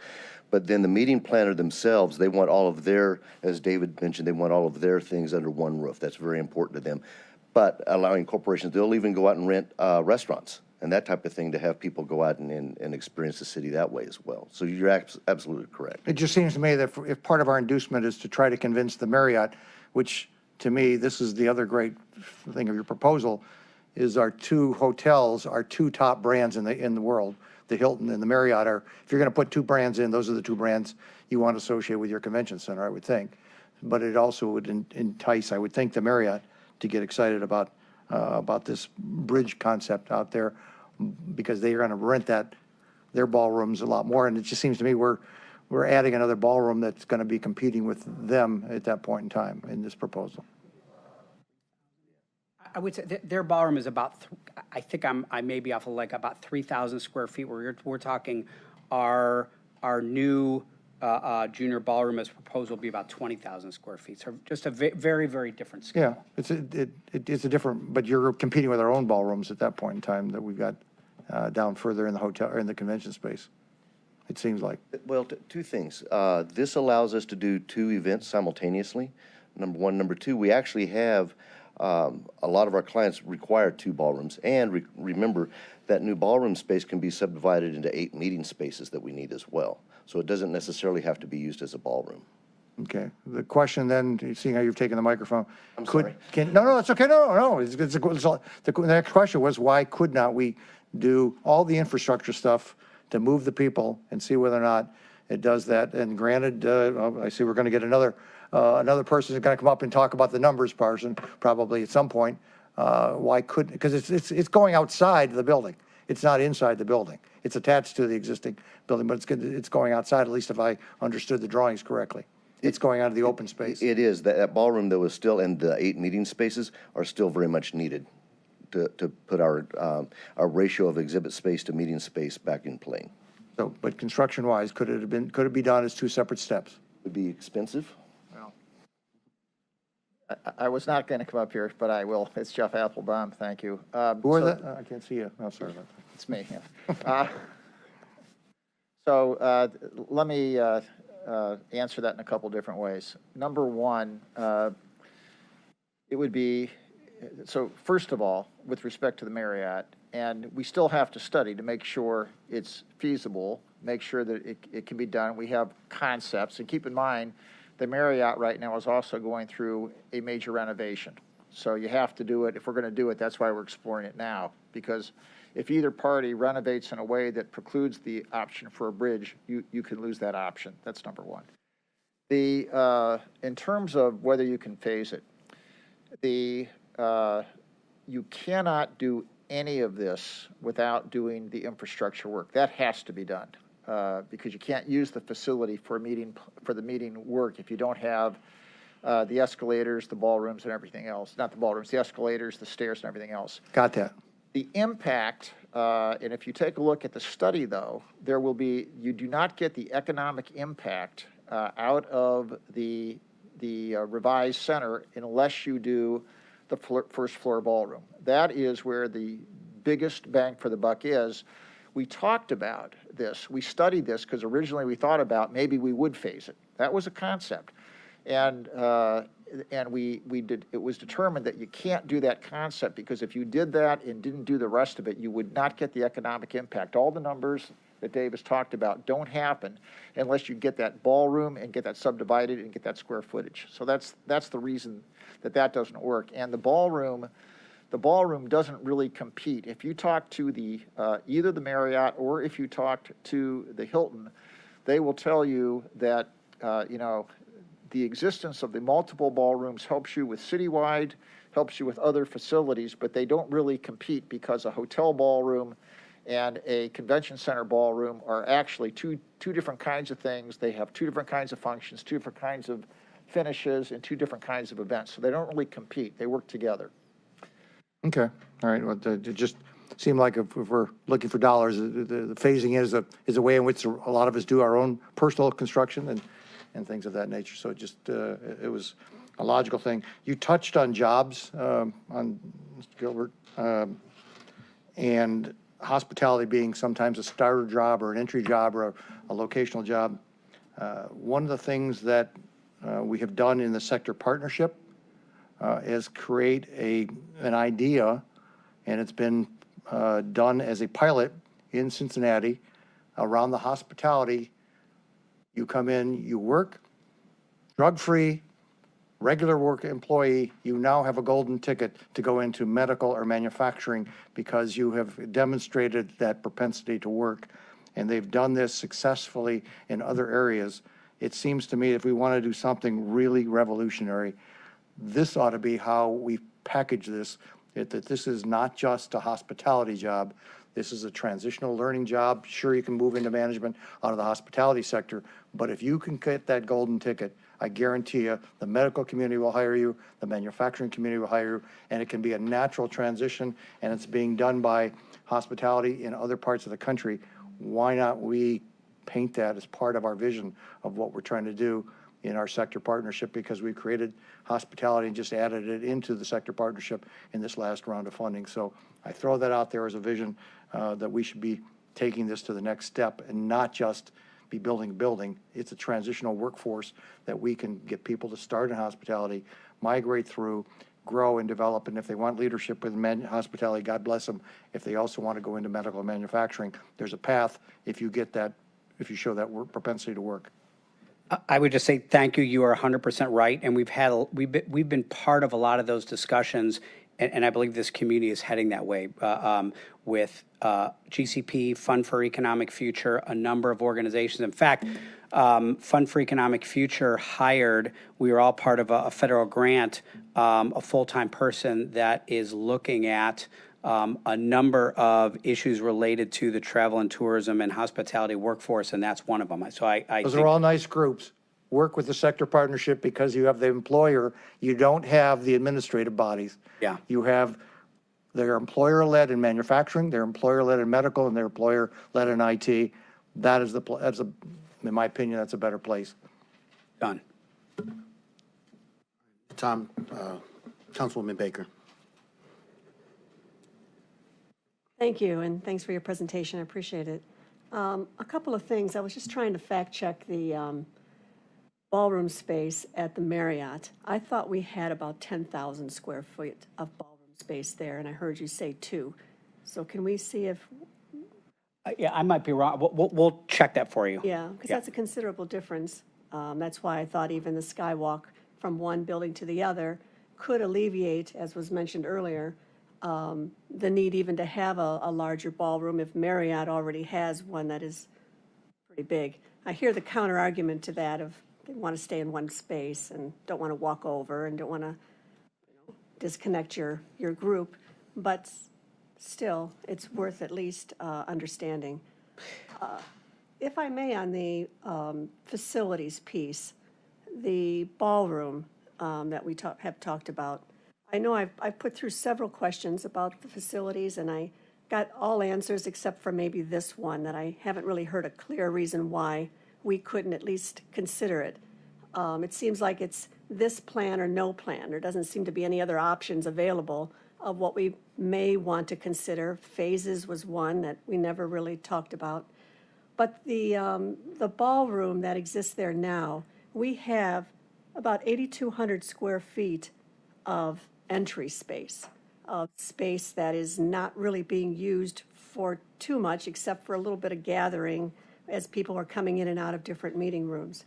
But then the meeting planner themselves, they want all of their, as David mentioned, they want all of their things under one roof. That's very important to them. But allowing corporations, they'll even go out and rent restaurants and that type of thing to have people go out and experience the city that way as well. So you're absolutely correct. It just seems to me that if part of our inducement is to try to convince the Marriott, which to me, this is the other great thing of your proposal, is our two hotels, our two top brands in the world, the Hilton and the Marriott are, if you're going to put two brands in, those are the two brands you want to associate with your convention center, I would think. But it also would entice, I would think, the Marriott to get excited about this bridge concept out there, because they are going to rent their ballrooms a lot more. And it just seems to me we're adding another ballroom that's going to be competing with them at that point in time in this proposal. I would say their ballroom is about, I think I may be off of like about 3,000 square feet. We're talking our new junior ballroom as proposed will be about 20,000 square feet. So just a very, very different scale. Yeah, it's a different, but you're competing with our own ballrooms at that point in time that we've got down further in the hotel or in the convention space. It seems like. Well, two things. This allows us to do two events simultaneously, number one. Number two, we actually have a lot of our clients require two ballrooms. And remember, that new ballroom space can be subdivided into 8 meeting spaces that we need as well. So it doesn't necessarily have to be used as a ballroom. Okay. The question then, seeing how you've taken the microphone. I'm sorry. No, it's okay. No. The next question was, why could not we do all the infrastructure stuff to move the people and see whether or not it does that? And granted, I see we're going to get another person who's going to come up and talk about the numbers person probably at some point. Why couldn't, because it's going outside the building. It's not inside the building. It's attached to the existing building, but it's going outside, at least if I understood the drawings correctly. It's going out of the open space. It is. That ballroom, though, is still, and the 8 meeting spaces are still very much needed to put our ratio of exhibit space to meeting space back in play. So, but construction-wise, could it be done as 2 separate steps? Would be expensive. I was not going to come up here, but I will. It's Jeff Applebaum. Thank you. Who are that? I can't see you. Oh, sorry about that. It's me. Yeah. Let me answer that in a couple different ways. Number one, it would be, so first of all, with respect to the Marriott, and we still have to study to make sure it's feasible, make sure that it can be done. We have concepts, and keep in mind, the Marriott right now is also going through a major renovation. So you have to do it. If we're going to do it, that's why we're exploring it now. Because if either party renovates in a way that precludes the option for a bridge, you can lose that option. That's number one. In terms of whether you can phase it, you cannot do any of this without doing the infrastructure work. That has to be done. Because you can't use the facility for the meeting work if you don't have the escalators, the ballrooms, and everything else. Not the ballrooms, the escalators, the stairs, and everything else. Got that. The impact, and if you take a look at the study, though, you do not get the economic impact out of the revised center unless you do the first floor ballroom. That is where the biggest bang for the buck is. We talked about this. We studied this because originally we thought about maybe we would phase it. That was a concept. And it was determined that you can't do that concept because if you did that and didn't do the rest of it, you would not get the economic impact. All the numbers that Dave has talked about don't happen unless you get that ballroom and get that subdivided and get that square footage. So that's the reason that doesn't work. And the ballroom doesn't really compete. If you talk to either the Marriott or if you talked to the Hilton, they will tell you that the existence of the multiple ballrooms helps you with citywide, helps you with other facilities, but they don't really compete because a hotel ballroom and a convention center ballroom are actually two different kinds of things. They have 2 different kinds of functions, 2 different kinds of finishes, and 2 different kinds of events. So they don't really compete. They work together. Okay, all right, well, it just seemed like if we're looking for dollars, the phasing is a way in which a lot of us do our own personal construction and things of that nature, so it just, it was a logical thing. You touched on jobs, on Mr. Gilbert, and hospitality being sometimes a starter job or an entry job or a locational job. One of the things that we have done in the sector partnership is create an idea, and it's been done as a pilot in Cincinnati around the hospitality. You come in, you work, drug-free, regular work employee, you now have a golden ticket to go into medical or manufacturing because you have demonstrated that propensity to work. And they've done this successfully in other areas. It seems to me if we want to do something really revolutionary, this ought to be how we package this, that this is not just a hospitality job. This is a transitional learning job. Sure, you can move into management out of the hospitality sector, but if you can get that golden ticket, I guarantee you, the medical community will hire you, the manufacturing community will hire you, and it can be a natural transition, and it's being done by hospitality in other parts of the country. Why not we paint that as part of our vision of what we're trying to do in our sector partnership, because we created hospitality and just added it into the sector partnership in this last round of funding. So I throw that out there as a vision that we should be taking this to the next step and not just be building a building. It's a transitional workforce that we can get people to start in hospitality, migrate through, grow and develop, and if they want leadership within hospitality, God bless them. If they also want to go into medical and manufacturing, there's a path if you get that, if you show that propensity to work. I would just say thank you. You are 100% right, and we've been part of a lot of those discussions, and I believe this community is heading that way with GCP, Fund for Economic Future, a number of organizations. In fact, Fund for Economic Future hired. We were all part of a federal grant, a full-time person that is looking at a number of issues related to the travel and tourism and hospitality workforce, and that's one of them. So Those are all nice groups. Work with the sector partnership because you have the employer. You don't have the administrative bodies. Yeah. You have their employer-led in manufacturing, their employer-led in medical, and their employer-led in IT. That is in my opinion, that's a better place. Done. Tom, Councilwoman Baker. Thank you, and thanks for your presentation. I appreciate it. A couple of things. I was just trying to fact check the ballroom space at the Marriott. I thought we had about 10,000 square feet of ballroom space there, and I heard you say 2. So can we see if... Yeah, I might be wrong. We'll check that for you. Yeah, because that's a considerable difference. That's why I thought even the skywalk from one building to the other could alleviate, as was mentioned earlier, the need even to have a larger ballroom if Marriott already has one that is pretty big. I hear the counter argument to that of they want to stay in one space and don't want to walk over and don't want to disconnect your group, but still, it's worth at least understanding. If I may, on the facilities piece, the ballroom that we have talked about, I know I've put through several questions about the facilities, and I got all answers except for maybe this one that I haven't really heard a clear reason why we couldn't at least consider it. It seems like it's this plan or no plan. There doesn't seem to be any other options available of what we may want to consider. Phases was one that we never really talked about. But the ballroom that exists there now, we have about 8,200 square feet of entry space, of space that is not really being used for too much except for a little bit of gathering as people are coming in and out of different meeting rooms.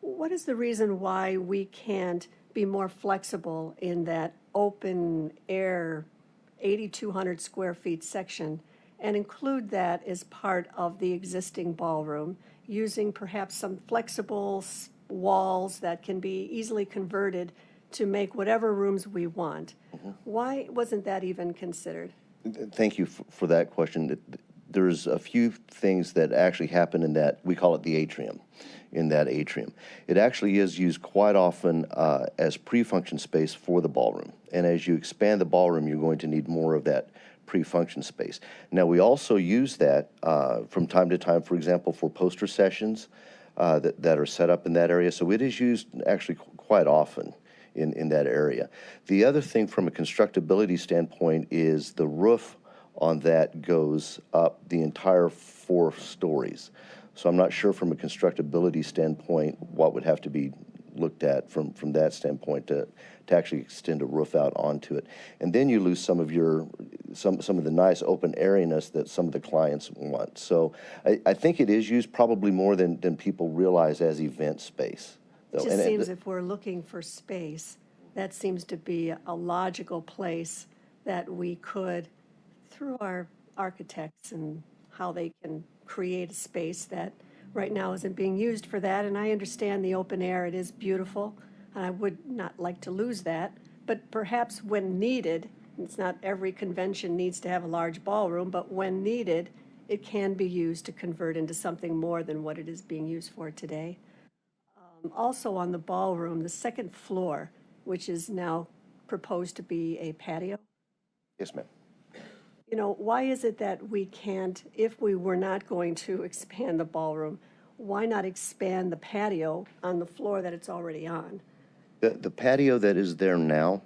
What is the reason why we can't be more flexible in that open air 8,200 square feet section and include that as part of the existing ballroom, using perhaps some flexible walls that can be easily converted to make whatever rooms we want? Mm-hmm. Why wasn't that even considered? Thank you for that question. There's a few things that actually happen in that, we call it the atrium. in that atrium. It actually is used quite often as pre-function space for the ballroom. And as you expand the ballroom, you're going to need more of that pre-function space. Now, we also use that from time to time, for example, for poster sessions that are set up in that area. So it is used actually quite often in that area. The other thing from a constructability standpoint is the roof on that goes up the entire 4 stories. So I'm not sure from a constructability standpoint what would have to be looked at from that standpoint to actually extend a roof out onto it. And then you lose some of the nice open airiness that some of the clients want. So I think it is used probably more than people realize as event space. It just seems if we're looking for space, that seems to be a logical place that we could, through our architects and how they can create a space that right now isn't being used for that. And I understand the open air, it is beautiful, and I would not like to lose that. But perhaps when needed, it's not every convention needs to have a large ballroom, but when needed, it can be used to convert into something more than what it is being used for today. Also on the ballroom, the second floor, which is now proposed to be a patio. Yes, ma'am. You know, why is it that we can't, if we were not going to expand the ballroom, why not expand the patio on the floor that it's already on? The patio that is there now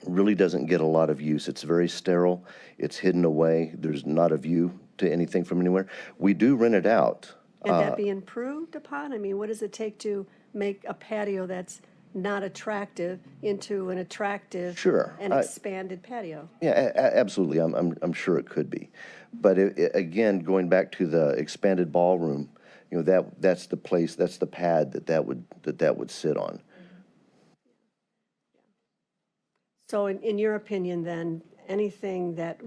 really doesn't get a lot of use. It's very sterile. It's hidden away. There's not a view to anything from anywhere. We do rent it out. Can that be improved upon? I mean, what does it take to make a patio that's not attractive into an attractive and expanded patio? Yeah, absolutely. I'm sure it could be. But again, going back to the expanded ballroom, you know, that's the place, that's the pad that would sit on. So in your opinion, then, anything that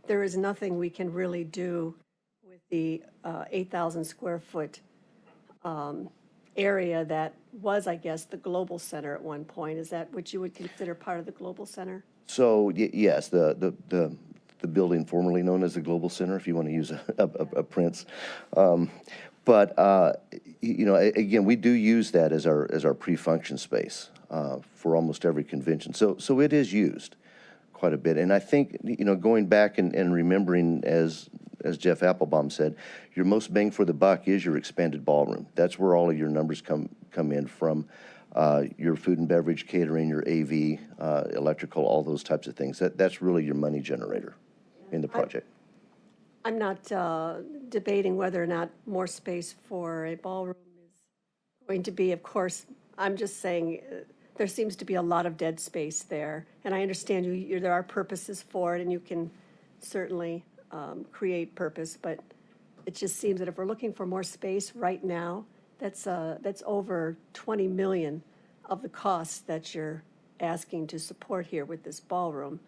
there is nothing we can really do with the 8,000 square foot area that was, I guess, the Global Center at one point. Is that what you would consider part of the Global Center? So yes, the building formerly known as the Global Center, if you want to use a Prince. But you know, again, we do use that as our pre-function space for almost every convention. So it is used quite a bit. And I think, you know, going back and remembering, as Jeff Applebaum said, your most bang for the buck is your expanded ballroom. That's where all of your numbers come in from. Your food and beverage, catering, your AV, electrical, all those types of things. That's really your money generator in the project. I'm not debating whether or not more space for a ballroom is going to be, of course. I'm just saying there seems to be a lot of dead space there. And I understand there are purposes for it, and you can certainly create purpose, but it just seems that if we're looking for more space right now, that's over 20 million of the costs that you're asking to support here with this ballroom.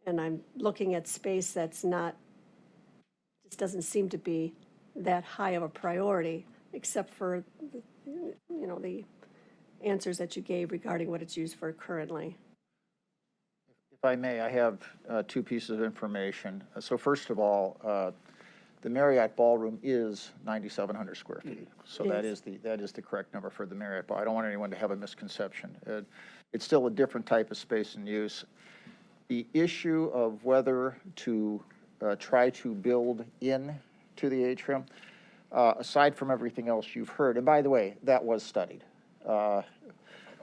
And I'm looking at space that's not, just doesn't seem to be that high of a priority, except for the answers that you gave regarding what it's used for currently. If I may, I have 2 pieces of information. So first of all, the Marriott Ballroom is 9,700 square feet. So that is the correct number for the Marriott Ball. I don't want anyone to have a misconception. It's still a different type of space and use. The issue of whether to try to build into the atrium, aside from everything else you've heard, and by the way, that was studied.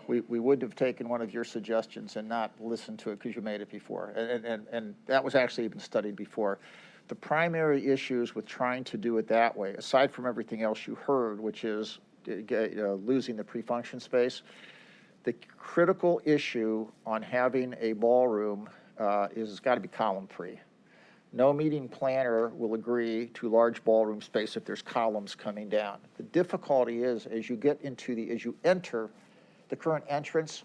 We would have taken one of your suggestions and not listened to it because you made it before. And that was actually even studied before. The primary issues with trying to do it that way, aside from everything else you heard, which is losing the pre-function space, the critical issue on having a ballroom is it's got to be column-free. No meeting planner will agree to large ballroom space if there's columns coming down. The difficulty is as you enter the current entrance,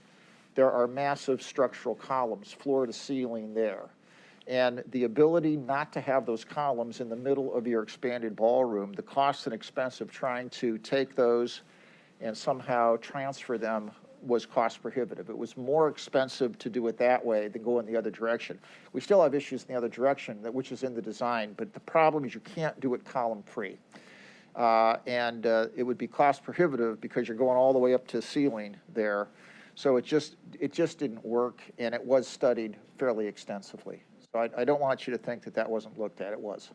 there are massive structural columns, floor to ceiling there. And the ability not to have those columns in the middle of your expanded ballroom, the cost and expense of trying to take those and somehow transfer them was cost prohibitive. It was more expensive to do it that way than go in the other direction. We still have issues in the other direction, which is in the design, but the problem is you can't do it column free. And it would be cost prohibitive because you're going all the way up to ceiling there. So it just didn't work, and it was studied fairly extensively. So I don't want you to think that that wasn't looked at. It was.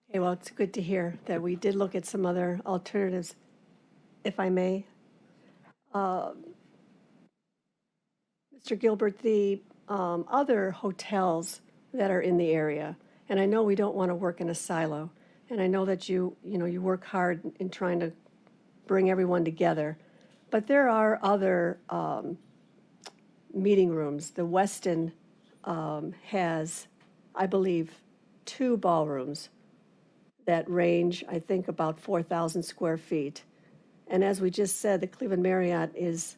Okay, well, it's good to hear that we did look at some other alternatives, if I may. Mr. Gilbert, the other hotels that are in the area, and I know we don't want to work in a silo, and I know that you work hard in trying to bring everyone together, but there are other meeting rooms. The Westin has, I believe, 2 ballrooms that range, I think, about 4,000 square feet. And as we just said, the Cleveland Marriott is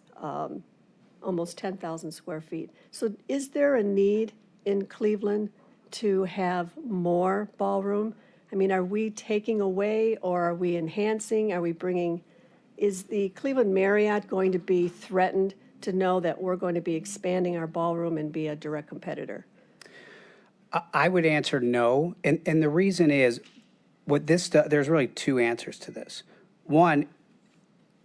almost 10,000 square feet. So is there a need in Cleveland to have more ballroom? I mean, are we taking away or are we enhancing? Are we bringing, is the Cleveland Marriott going to be threatened to know that we're going to be expanding our ballroom and be a direct competitor? I would answer no. And the reason is, there's really 2 answers to this. One,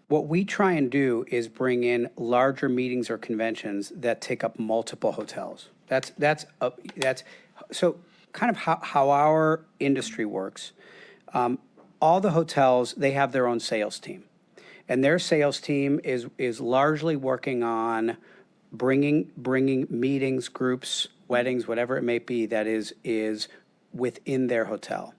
what we try and do is bring in larger meetings or conventions that take up multiple hotels. That's so kind of how our industry works. All the hotels, they have their own sales team, and their sales team is largely working on bringing meetings, groups, weddings, whatever it may be, that is within their hotel.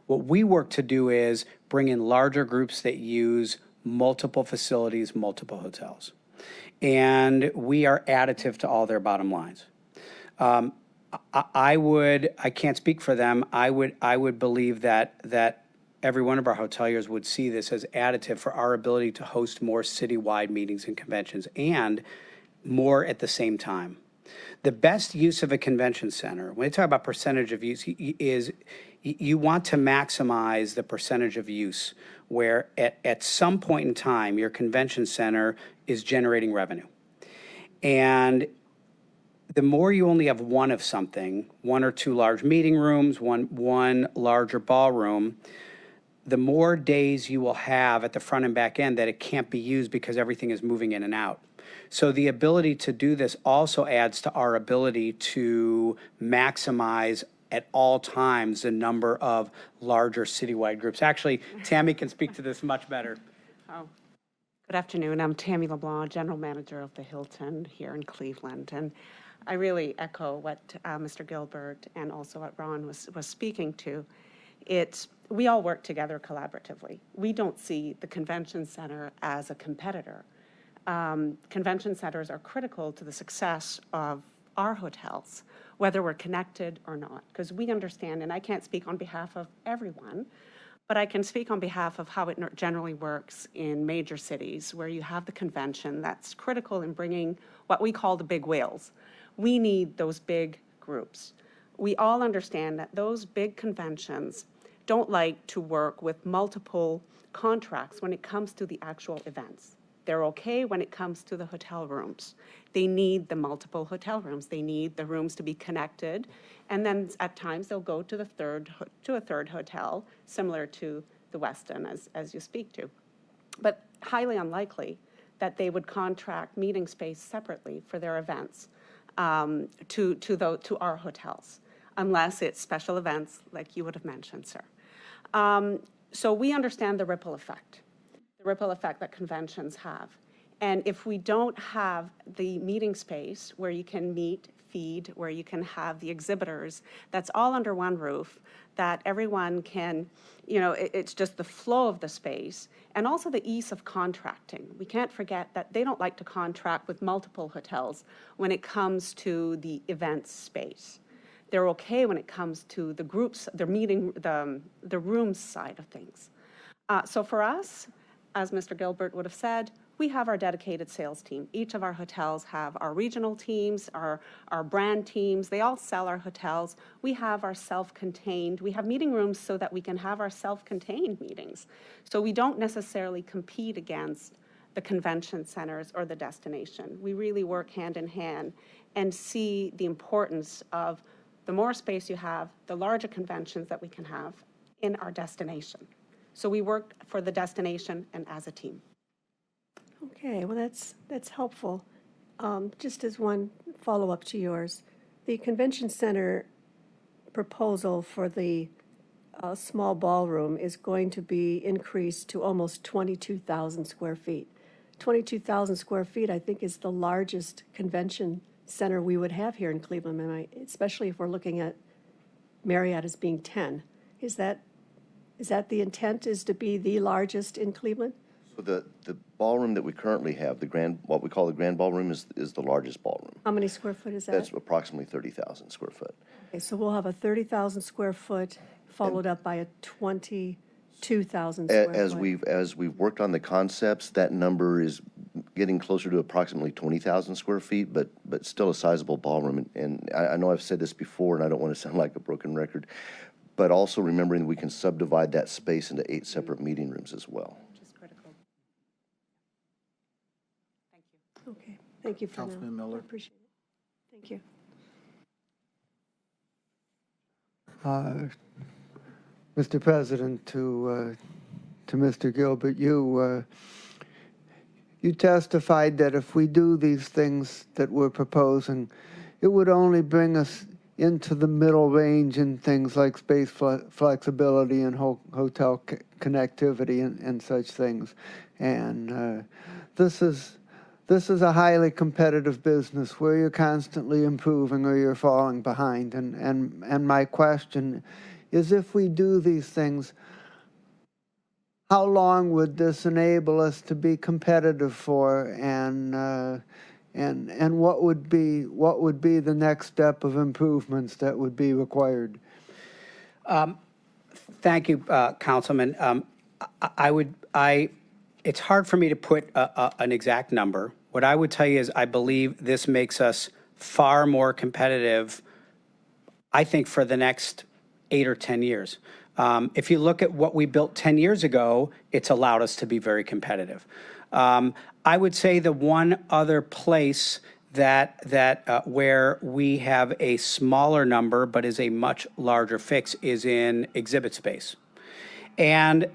What we work to do is bring in larger groups that use multiple facilities, multiple hotels. And we are additive to all their bottom lines. I can't speak for them. I would believe that every one of our hoteliers would see this as additive for our ability to host more citywide meetings and conventions, and more at the same time. The best use of a convention center, when they talk about percentage of use, is you want to maximize the percentage of use where at some point in time, your convention center is generating revenue. And the more you only have one of something, 1 or 2 large meeting rooms, one larger ballroom, the more days you will have at the front and back end that it can't be used because everything is moving in and out. So the ability to do this also adds to our ability to maximize at all times the number of larger citywide groups. Actually, Tammy can speak to this much better. Oh. Good afternoon. I'm Tammy LeBlanc, General Manager of the Hilton here in Cleveland. And I really echo what Mr. Gilbert and also what Ron was speaking to. We all work together collaboratively. We don't see the convention center as a competitor. Convention centers are critical to the success of our hotels, whether we're connected or not, because we understand, and I can't speak on behalf of everyone, but I can speak on behalf of how it generally works in major cities where you have the convention that's critical in bringing what we call the big whales. We need those big groups. We all understand that those big conventions don't like to work with multiple contracts when it comes to the actual events. They're okay when it comes to the hotel rooms. They need the multiple hotel rooms. They need the rooms to be connected. And then at times they'll go to a third hotel, similar to the Westin as you speak to. But highly unlikely that they would contract meeting space separately for their events to our hotels, unless it's special events like you would have mentioned, sir. So we understand the ripple effect that conventions have. And if we don't have the meeting space where you can meet, feed, where you can have the exhibitors, that's all under one roof, that everyone can, it's just the flow of the space, and also the ease of contracting. We can't forget that they don't like to contract with multiple hotels when it comes to the events space. They're okay when it comes to the groups, the meeting, the rooms side of things. So for us, as Mr. Gilbert would have said, we have our dedicated sales team. Each of our hotels have our regional teams, our brand teams. They all sell our hotels. We have our self-contained. We have meeting rooms so that we can have our self-contained meetings. So we don't necessarily compete against the convention centers or the destination. We really work hand in hand and see the importance of the more space you have, the larger conventions that we can have, in our destination. So we worked for the destination and as a team. Okay, well, that's helpful. Just as one follow-up to yours, the convention center proposal for the small ballroom is going to be increased to almost 22,000 square feet. 22,000 square feet, I think, is the largest convention center we would have here in Cleveland, especially if we're looking at Marriott as being 10. Is that the intent, is to be the largest in Cleveland? So the ballroom that we currently have, what we call the grand ballroom, is the largest ballroom. How many square foot is that? That's approximately 30,000 square foot. Okay, so we'll have a 30,000 square foot followed up by a 22,000 square foot. As we've worked on the concepts, that number is getting closer to approximately 20,000 square feet, but still a sizable ballroom. And I know I've said this before, and I don't want to sound like a broken record, but also remembering we can subdivide that space into 8 separate meeting rooms as well. Okay, thank you for now. Councilman Miller. I appreciate it. Thank you. Mr. President, to Mr. Gilbert, you testified that if we do these things that we're proposing, it would only bring us into the middle range in things like space flexibility and hotel connectivity and such things. And this is a highly competitive business where you're constantly improving or you're falling behind. And my question is, if we do these things, how long would this enable us to be competitive for, and what would be the next step of improvements that would be required? Thank you, Councilman. It's hard for me to put an exact number. What I would tell you is I believe this makes us far more competitive, I think, for the next 8 or 10 years. If you look at what we built 10 years ago, it's allowed us to be very competitive. I would say the one other place that where we have a smaller number but is a much larger fix is in exhibit space. And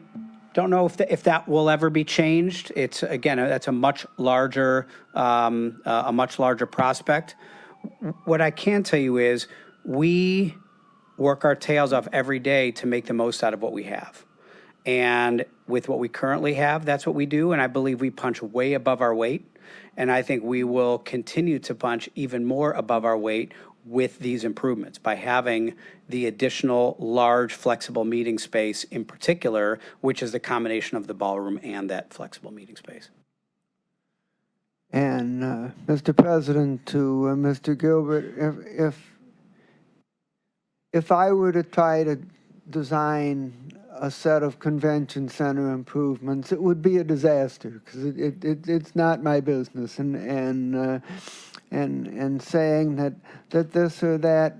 don't know if that will ever be changed. It's, again, that's a much larger prospect. What I can tell you is we work our tails off every day to make the most out of what we have. And with what we currently have, that's what we do. And I believe we punch way above our weight. And I think we will continue to punch even more above our weight with these improvements by having the additional large flexible meeting space in particular, which is the combination of the ballroom and that flexible meeting space. And Mr. President, to Mr. Gilbert, if I were to try to design a set of convention center improvements, it would be a disaster because it's not my business, and saying that this or that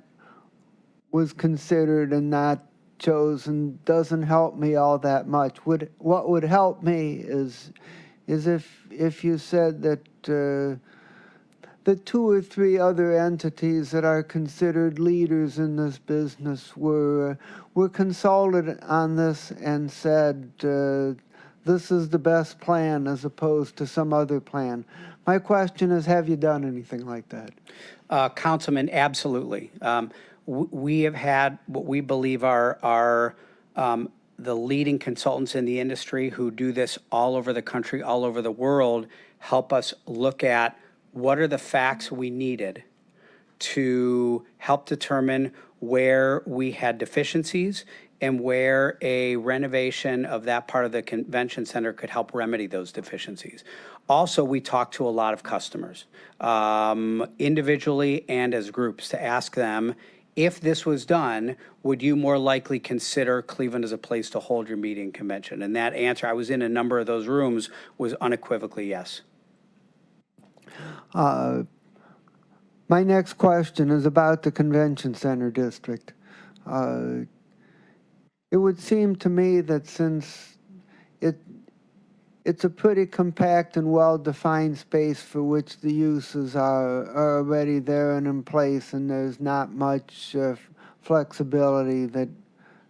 was considered and not chosen doesn't help me all that much. What would help me is if you said that the 2 or 3 other entities that are considered leaders in this business were consulted on this and said this is the best plan as opposed to some other plan. My question is, have you done anything like that? Councilman, absolutely. We have had what we believe are the leading consultants in the industry who do this all over the country, all over the world, help us look at what are the facts we needed to help determine where we had deficiencies and where a renovation of that part of the convention center could help remedy those deficiencies. Also, we talked to a lot of customers, individually and as groups, to ask them, if this was done, would you more likely consider Cleveland as a place to hold your meeting convention? And that answer, I was in a number of those rooms, was unequivocally yes. My next question is about the convention center district. It would seem to me that since it's a pretty compact and well-defined space for which the uses are already there and in place, and there's not much flexibility,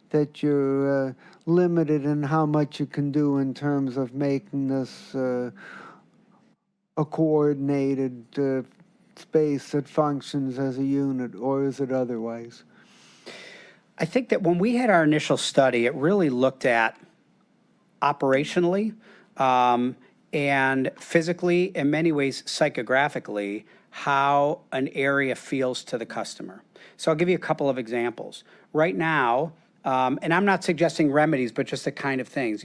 that you're limited in how much you can do in terms of making this a coordinated space that functions as a unit, or is it otherwise? I think that when we had our initial study, it really looked at operationally and physically, in many ways psychographically, how an area feels to the customer. So I'll give you a couple of examples. Right now, and I'm not suggesting remedies, but just the kind of things.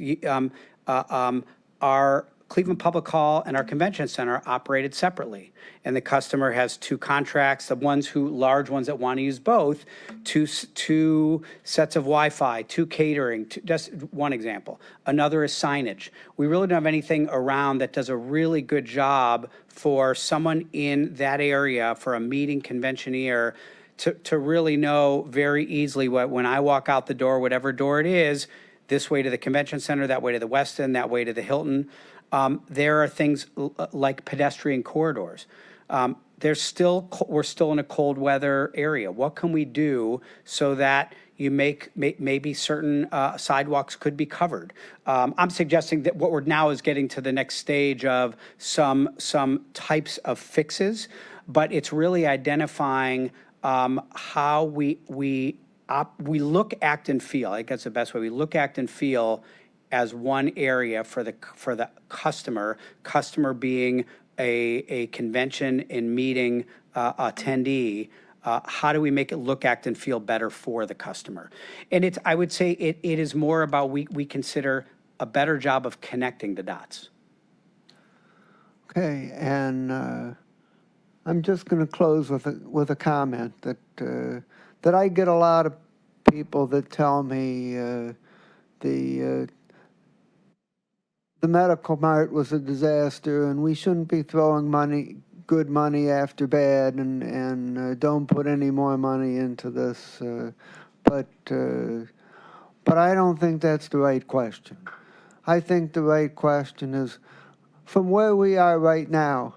Our Cleveland Public Hall and our convention center operated separately, and the customer has two contracts, the large ones that want to use both, two sets of Wi-Fi, two catering, just one example. Another is signage. We really don't have anything around that does a really good job for someone in that area, for a meeting conventioneer, to really know very easily when I walk out the door, whatever door it is, this way to the convention center, that way to the Westin, that way to the Hilton. There are things like pedestrian corridors. We're still in a cold weather area. What can we do so that you maybe certain sidewalks could be covered? I'm suggesting that what we're now is getting to the next stage of some types of fixes, but it's really identifying how we look, act, and feel. I think that's the best way. We look, act, and feel as one area for the customer being a convention and meeting attendee. How do we make it look, act, and feel better for the customer? And I would say it is more about we consider a better job of connecting the dots. Okay, and I'm just going to close with a comment that I get a lot of people that tell me the medical mart was a disaster and we shouldn't be throwing good money after bad, and don't put any more money into this. But I don't think that's the right question. I think the right question is, from where we are right now,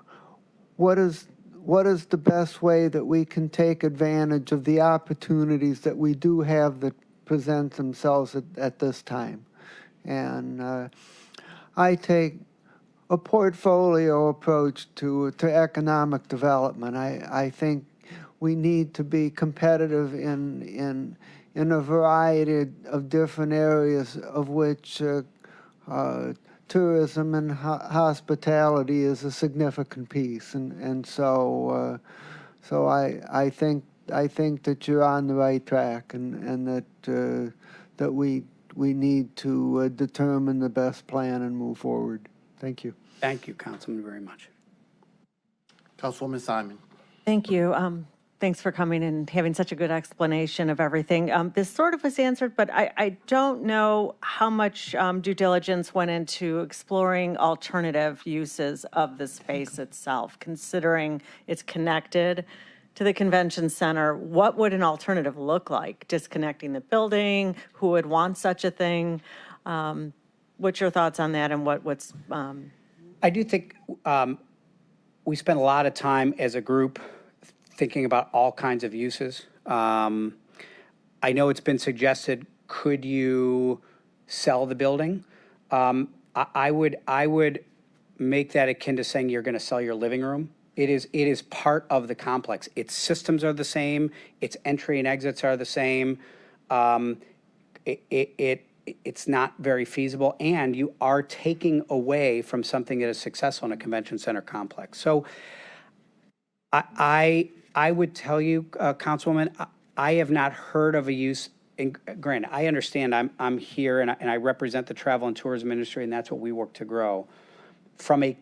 what is the best way that we can take advantage of the opportunities that we do have that present themselves at this time? And I take a portfolio approach to economic development. I think we need to be competitive in a variety of different areas, of which tourism and hospitality is a significant piece, and so I think that you're on the right track, and that we need to determine the best plan and move forward. Thank you. Thank you, Councilman, very much. Councilwoman Simon. Thank you. Thanks for coming and having such a good explanation of everything. This sort of was answered, but I don't know how much due diligence went into exploring alternative uses of the space itself, considering it's connected to the convention center. What would an alternative look like? Disconnecting the building? Who would want such a thing? What's your thoughts on that, and what's... I do think we spent a lot of time as a group thinking about all kinds of uses. I know it's been suggested, could you sell the building? I would make that akin to saying you're going to sell your living room. It is part of the complex. Its systems are the same. Its entry and exits are the same. It's not very feasible, and you are taking away from something that is successful in a convention center complex. So I would tell you, Councilwoman, I have not heard of a use. And granted, I understand I'm here and I represent the travel and tourism industry, and that's what we work to grow. From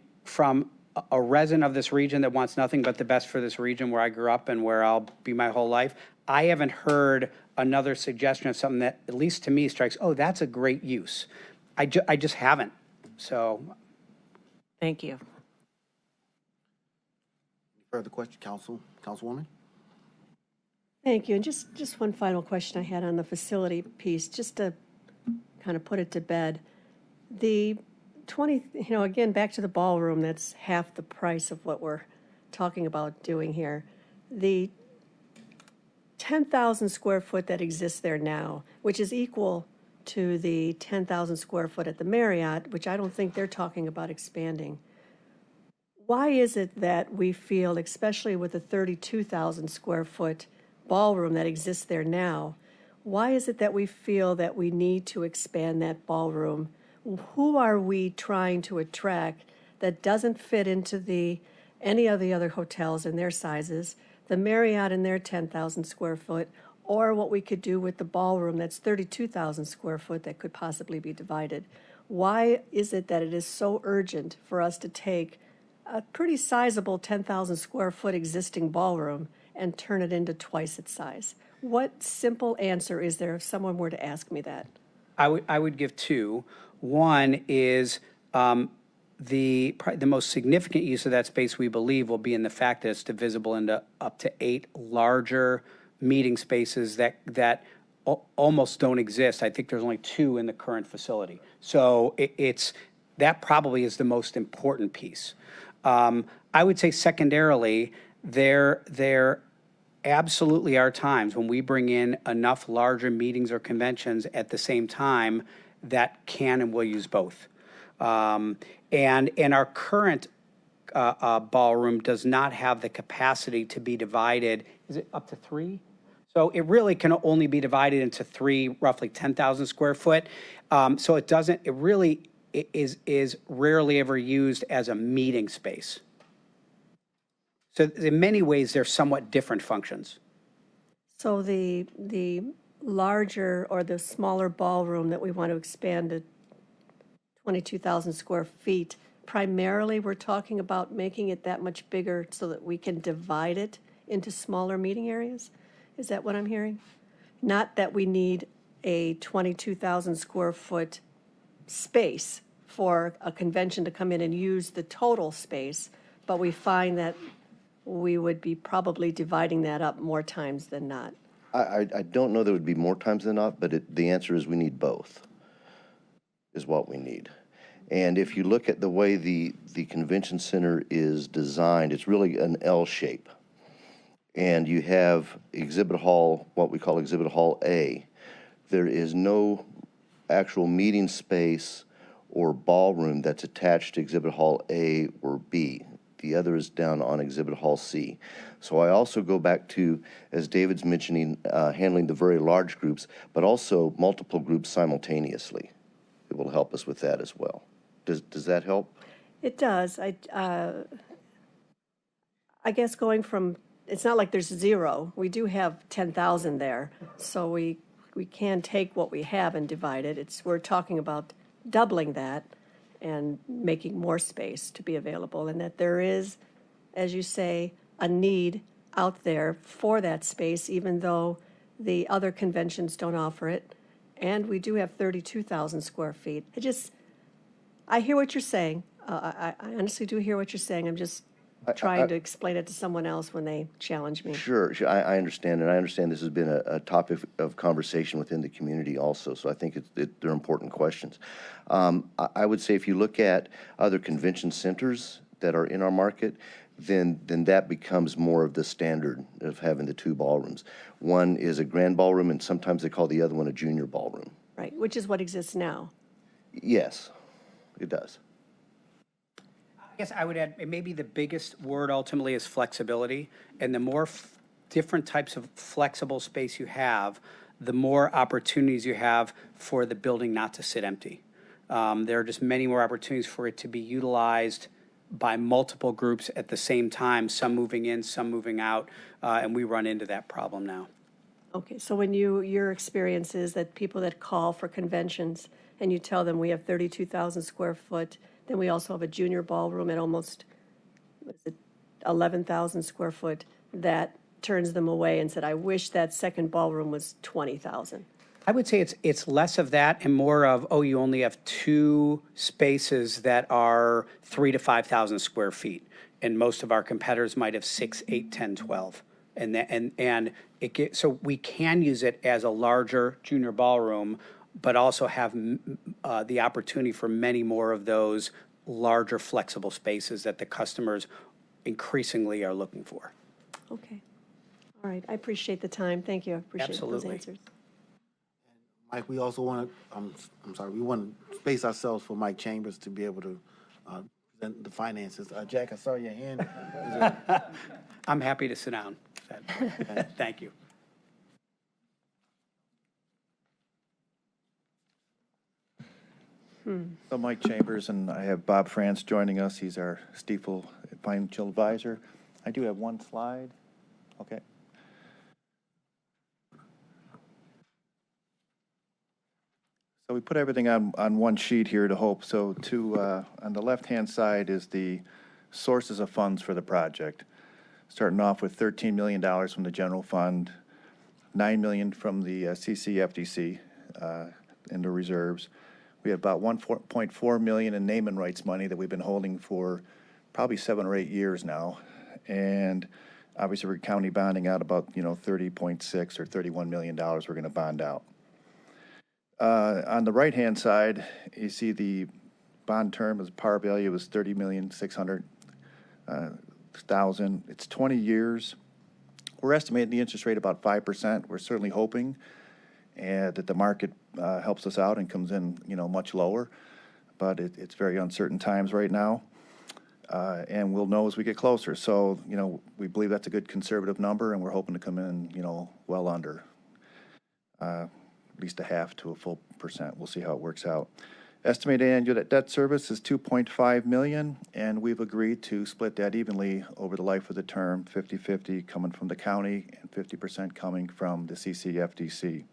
a resident of this region that wants nothing but the best for this region where I grew up and where I'll be my whole life, I haven't heard another suggestion of something that, at least to me, strikes, oh, that's a great use. I just haven't. So. Thank you. Further question, Councilwoman? Thank you. And just one final question I had on the facility piece, just to kind of put it to bed. The 20, again, back to the ballroom, that's half the price of what we're talking about doing here. The 10,000 square foot that exists there now, which is equal to the 10,000 square foot at the Marriott, which I don't think they're talking about expanding. Why is it that we feel, especially with the 32,000 square foot ballroom that exists there now, why is it that we feel that we need to expand that ballroom? Who are we trying to attract that doesn't fit into any of the other hotels in their sizes, the Marriott in their 10,000 square foot, or what we could do with the ballroom that's 32,000 square foot that could possibly be divided? Why is it that it is so urgent for us to take a pretty sizable 10,000 square foot existing ballroom and turn it into twice its size? What simple answer is there if someone were to ask me that? I would give two. One is the most significant use of that space, we believe, will be in the fact that it's divisible into up to 8 larger meeting spaces that almost don't exist. I think there's only 2 in the current facility. So that probably is the most important piece. I would say secondarily, there absolutely are times when we bring in enough larger meetings or conventions at the same time that can and will use both. And our current ballroom does not have the capacity to be divided. Is it up to 3? So it really can only be divided into 3, roughly 10,000 square foot. So it really is rarely ever used as a meeting space. So in many ways, they're somewhat different functions. So the larger or the smaller ballroom that we want to expand to 22,000 square feet, primarily we're talking about making it that much bigger so that we can divide it into smaller meeting areas? Is that what I'm hearing? Not that we need a 22,000 square foot space for a convention to come in and use the total space, but we find that we would be probably dividing that up more times than not. I don't know there would be more times than not, but the answer is we need both, is what we need. And if you look at the way the convention center is designed, it's really an L shape. And you have exhibit hall, what we call exhibit hall A. There is no actual meeting space or ballroom that's attached to exhibit hall A or B. The other is down on exhibit hall C. So I also go back to, as David's mentioning, handling the very large groups, but also multiple groups simultaneously. It will help us with that as well. Does that help? It does. I guess going from, it's not like there's 0. We do have 10,000 there, so we can take what we have and divide it. We're talking about doubling that and making more space to be available, and that there is, as you say, a need out there for that space, even though the other conventions don't offer it. And we do have 32,000 square feet. I hear what you're saying. I honestly do hear what you're saying. I'm just trying to explain it to someone else when they challenge me. Sure. I understand, and I understand this has been a topic of conversation within the community also, so I think they're important questions. I would say if you look at other convention centers that are in our market, then that becomes more of the standard of having the 2 ballrooms. One is a grand ballroom, and sometimes they call the other one a junior ballroom. Right, which is what exists now. Yes, it does. I guess I would add, maybe the biggest word ultimately is flexibility. And the more different types of flexible space you have, the more opportunities you have for the building not to sit empty. There are just many more opportunities for it to be utilized by multiple groups at the same time, some moving in, some moving out, and we run into that problem now. Okay, so when your experience is that people that call for conventions and you tell them we have 32,000 square foot, then we also have a junior ballroom at almost 11,000 square foot, that turns them away and said, I wish that second ballroom was 20,000. I would say it's less of that and more of, you only have 2 spaces that are 3,000 to 5,000 square feet. And most of our competitors might have 6, 8, 10, 12. So we can use it as a larger junior ballroom, but also have the opportunity for many more of those larger flexible spaces that the customers increasingly are looking for. Okay. All right, I appreciate the time. Thank you. I appreciate those Absolutely. answers. Mike, we also want to, I'm sorry, we want to space ourselves for Mike Chambers to be able to present the finances. Jack, I saw your hand. Is there- I'm happy to sit down. Thank you. So Mike Chambers, and I have Bob France joining us. He's our Stiefel financial advisor. I do have one slide. Okay. So we put everything on one sheet here to hope. So on the left-hand side is the sources of funds for the project. Starting off with $13 million from the general fund, $9 million from the CCFDC in the reserves. We have about $1.4 million in name and rights money that we've been holding for probably 7 or 8 years now. And obviously, we're county bonding out about, 30.6 or $31 million we're going to bond out. On the right-hand side, you see the bond term as par value was $30,600,000. It's 20 years. We're estimating the interest rate about 5%. We're certainly hoping that the market helps us out and comes in, much lower. But it's very uncertain times right now. And we'll know as we get closer. So, we believe that's a good conservative number, and we're hoping to come in, well under. At least a half to a full percent. We'll see how it works out. Estimated annual debt service is $2.5 million, and we've agreed to split that evenly over the life of the term, 50-50 coming from the county and 50% coming from the CCFDC.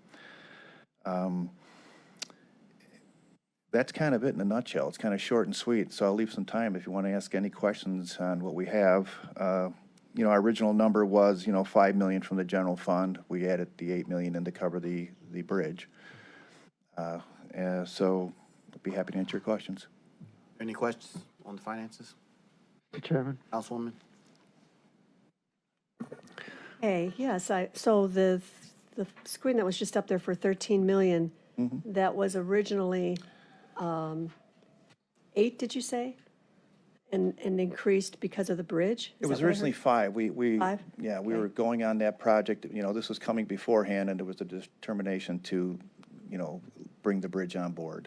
That's kind of it in a nutshell. It's kind of short and sweet, so I'll leave some time if you want to ask any questions on what we have. Our original number was, $5 million from the general fund. We added the $8 million in to cover the bridge. So I'd be happy to answer your questions. Any questions on the finances? Mr. Chairman. Councilwoman? Hey, yes, so the screen that was just up there for 13 million, that was originally 8, did you say? And increased because of the bridge? It was originally 5. We 5? Yeah, we were going on that project. This was coming beforehand, and there was a determination to, bring the bridge on board.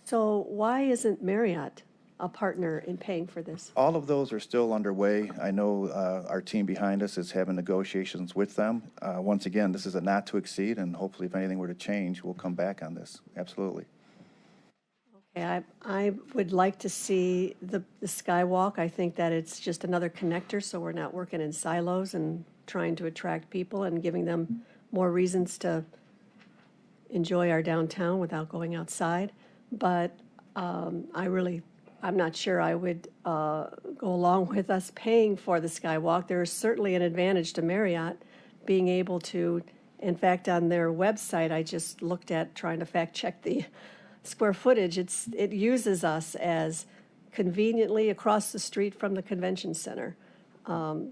So why isn't Marriott a partner in paying for this? All of those are still underway. I know our team behind us is having negotiations with them. Once again, this is a not to exceed, and hopefully if anything were to change, we'll come back on this. Absolutely. Okay, I would like to see the skywalk. I think that it's just another connector, so we're not working in silos and trying to attract people and giving them more reasons to enjoy our downtown without going outside. But I'm not sure I would go along with us paying for the skywalk. There is certainly an advantage to Marriott being able to, in fact, on their website, I just looked at trying to fact check the square footage. It uses us as conveniently across the street from the convention center.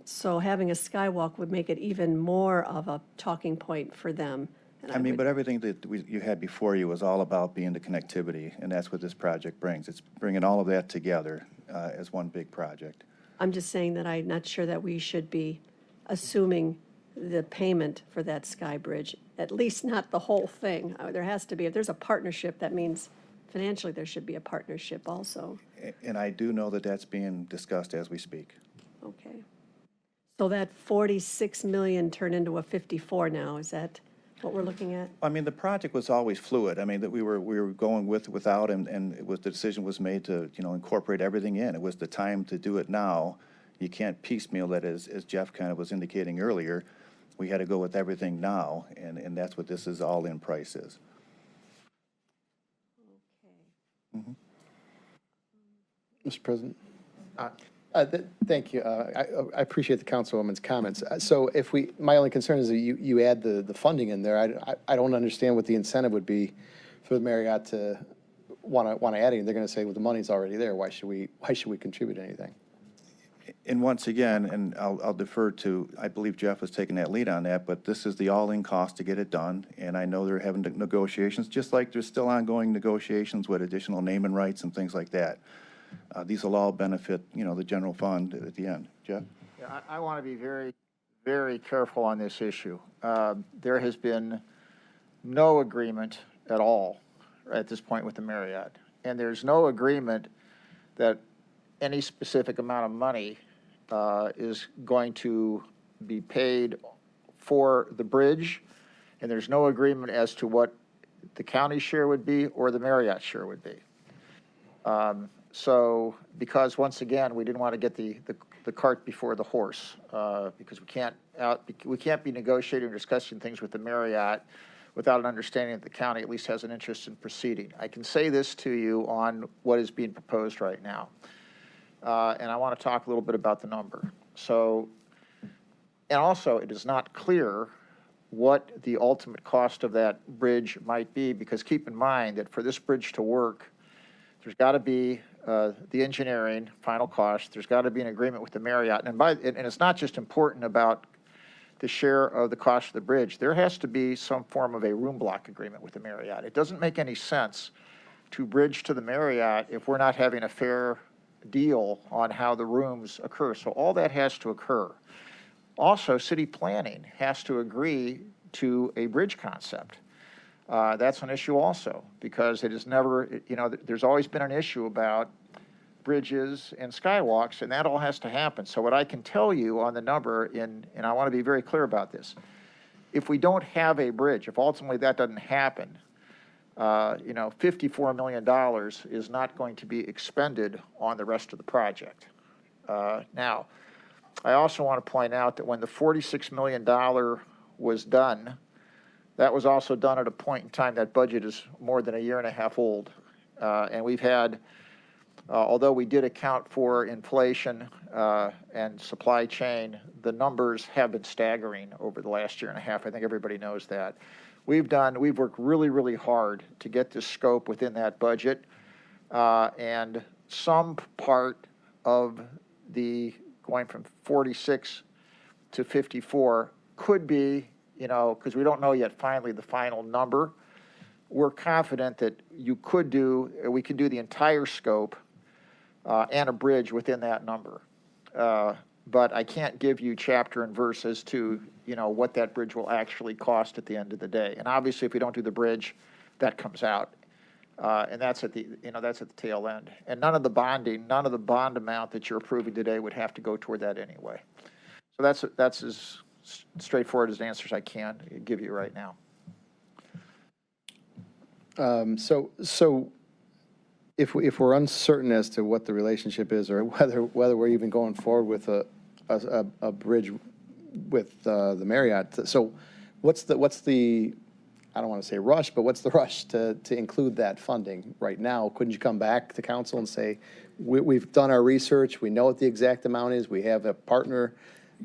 So having a skywalk would make it even more of a talking point for them. And but everything that you had before you was all about being the connectivity, and that's what this project brings. It's bringing all of that together as one big project. I'm just saying that I'm not sure that we should be assuming the payment for that sky bridge, at least not the whole thing. There has to be, if there's a partnership, that means financially there should be a partnership also. And I do know that that's being discussed as we speak. Okay. So that 46 million turned into a 54 now, is that what we're looking at? The project was always fluid. That we were going without, and it was, the decision was made to, incorporate everything in. It was the time to do it now. You can't piecemeal that, as Jeff kind of was indicating earlier. We had to go with everything now, and that's what this is all in price is. Okay. Mr. President? Thank you. I appreciate the councilwoman's comments. So my only concern is that you add the funding in there. I don't understand what the incentive would be for the Marriott to want to add it. They're going to say, well, the money's already there. Why should we contribute anything? And once again, and I'll defer to, I believe Jeff was taking that lead on that, but this is the all-in cost to get it done. And I know they're having negotiations, just like there's still ongoing negotiations with additional name and rights and things like that. These will all benefit, the general fund at the end. Jeff? Yeah, I want to be very, very careful on this issue. There has been no agreement at all at this point with the Marriott. And there's no agreement that any specific amount of money is going to be paid for the bridge. And there's no agreement as to what the county share would be or the Marriott share would be. So, because once again, we didn't want to get the cart before the horse, because we can't be negotiating or discussing things with the Marriott without an understanding that the county at least has an interest in proceeding. I can say this to you on what is being proposed right now, and I want to talk a little bit about the number. So, and also, it is not clear what the ultimate cost of that bridge might be, because keep in mind that for this bridge to work, there's got to be the engineering final cost. There's got to be an agreement with the Marriott, and it's not just important about the share of the cost of the bridge. There has to be some form of a room block agreement with the Marriott. It doesn't make any sense to bridge to the Marriott if we're not having a fair deal on how the rooms occur. So all that has to occur. Also, city planning has to agree to a bridge concept. That's an issue also, because it is never, there's always been an issue about bridges and skywalks, and that all has to happen. So what I can tell you on the number, and I want to be very clear about this, if we don't have a bridge, if ultimately that doesn't happen, $54 million is not going to be expended on the rest of the project. Now, I also want to point out that when the $46 million was done, that was also done at a point in time that budget is more than a year and a half old. And we've had, although we did account for inflation and supply chain, the numbers have been staggering over the last year and a half. I think everybody knows that. We've worked really, really hard to get this scope within that budget. And some part of the going from 46 to 54 could be, because we don't know yet finally the final number. We're confident that we could do the entire scope and a bridge within that number. But I can't give you chapter and verse as to, what that bridge will actually cost at the end of the day. And obviously, if we don't do the bridge, that comes out. And that's at the tail end. And none of the bond amount that you're approving today would have to go toward that anyway. So that's as straightforward as answers I can give you right now. So if we're uncertain as to what the relationship is, or whether we're even going forward with a bridge with the Marriott, so what's the I don't want to say rush, but what's the rush to include that funding right now? Couldn't you come back to council and say, we've done our research, we know what the exact amount is, we have a partner?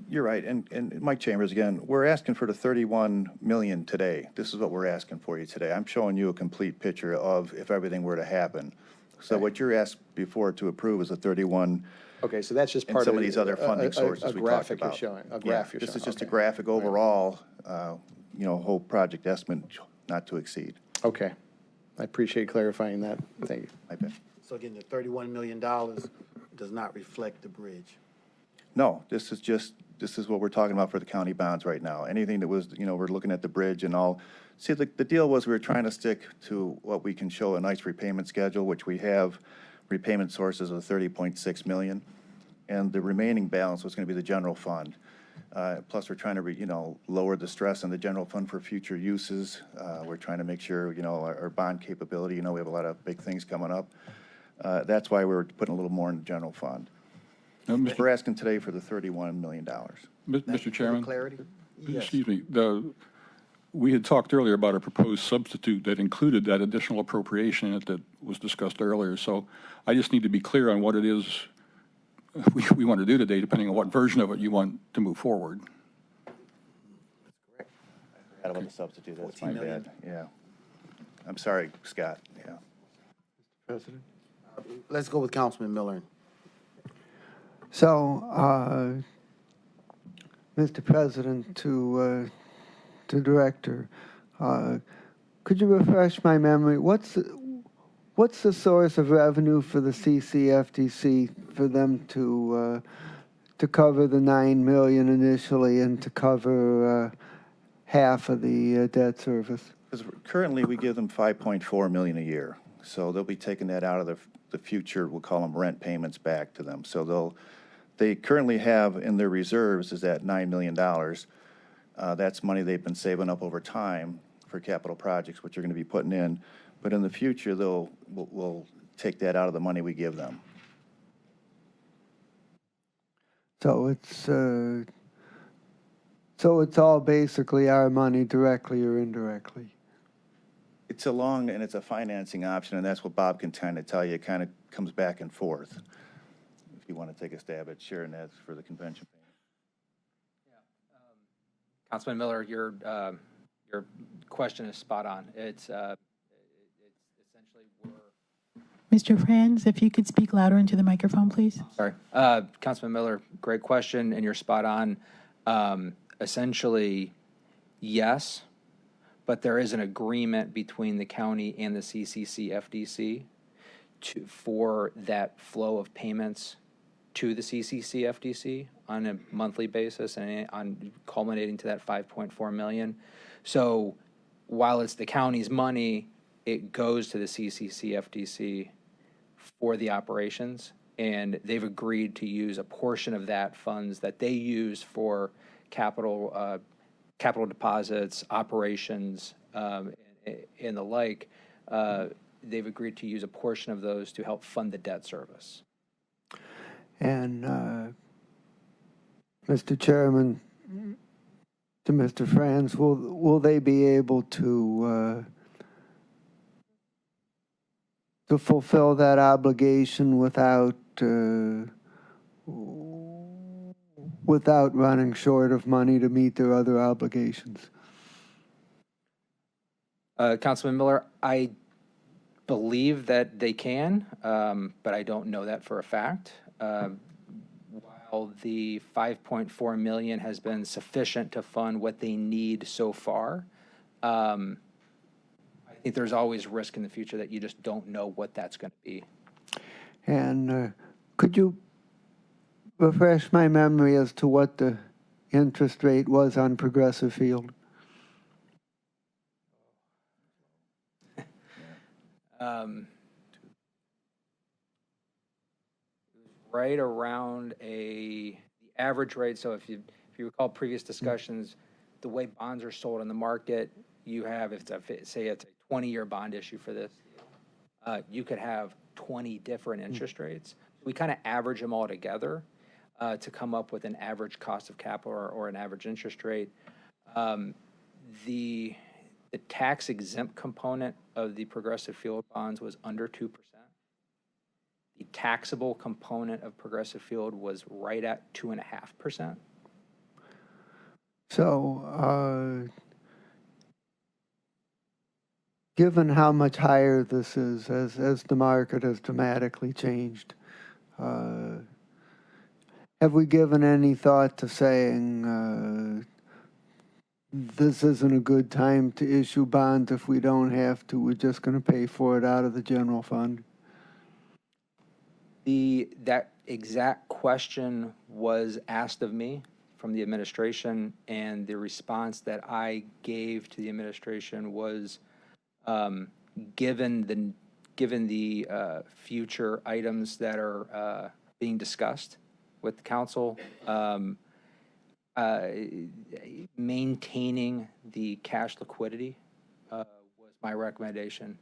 You're right, and Mike Chambers, again, we're asking for the 31 million today. This is what we're asking for you today. I'm showing you a complete picture of if everything were to happen. So what you're asked before to approve is the 31. Okay, so that's just and part some of of these other funding sources we talked about. A graph you're showing. This is just a graphic overall, whole project estimate not to exceed. Okay, I appreciate clarifying that. Thank you. I bet. So again, the $31 million does not reflect the bridge. No, this is what we're talking about for the county bonds right now. Anything that was, we're looking at the bridge and all. See, the deal was we were trying to stick to what we can show a nice repayment schedule, which we have repayment sources of 30.6 million. And the remaining balance was going to be the general fund. Plus, we're trying to, lower the stress on the general fund for future uses. We're trying to make sure, our bond capability, we have a lot of big things coming up. That's why we're putting a little more in the general fund. We're asking today for the $31 million. Mr. Chairman? Clarity? Yes. Excuse me. We had talked earlier about a proposed substitute that included that additional appropriation in it that was discussed earlier. So I just need to be clear on what it is we want to do today, depending on what version of it you want to move forward. I forgot about the substitute. That's my bad. Yeah. I'm sorry, Scott. Yeah. President? Let's go with Councilman Miller. So, Mr. President, to Director, could you refresh my memory? What's the source of revenue for the CCFTC for them to to cover the 9 million initially and to cover half of the debt service? Because currently, we give them 5.4 million a year. So they'll be taking that out of the future, we'll call them rent payments back to them. So they currently have in their reserves is that $9 million. That's money they've been saving up over time for capital projects, which are going to be putting in. But in the future, we'll take that out of the money we give them. So it's all basically our money directly or indirectly. It's it's a financing option, and that's what Bob can kind of tell you. It kind of comes back and forth. If you want to take a stab at sharing that for the convention. Councilman Miller, your question is spot on. It's essentially Mr. Franz, if you could speak louder into the microphone, please. sorry, Councilman Miller, great question, and you're spot on. Essentially, yes, but there is an agreement between the county and the CCC FDC for that flow of payments to the CCC FDC on a monthly basis and on culminating to that 5.4 million. So while it's the county's money, it goes to the CCC FDC for the operations, and they've agreed to use a portion of that funds that they use for capital deposits, operations, and the like. They've agreed to use a portion of those to help fund the debt service. And Mr. Chairman, to Mr. Franz, will they be able to fulfill that obligation without running short of money to meet their other obligations? Councilman Miller, I believe that they can, but I don't know that for a fact. While the 5.4 million has been sufficient to fund what they need so far, I think there's always risk in the future that you just don't know what that's going to be. And could you refresh my memory as to what the interest rate was on Progressive Field? Right around the average rate. So if you recall previous discussions, the way bonds are sold in the market, you have, say it's a 20-year bond issue for this, you could have 20 different interest rates. We kind of average them all together to come up with an average cost of capital or an average interest rate. The tax-exempt component of the Progressive Field bonds was under 2%. The taxable component of Progressive Field was right at 2.5%. So, given how much higher this is, as the market has dramatically changed, have we given any thought to saying this isn't a good time to issue bonds if we don't have to, we're just going to pay for it out of the general fund? That exact question was asked of me from the administration, and the response that I gave to the administration was, given the future items that are being discussed with the council, maintaining the cash liquidity was my recommendation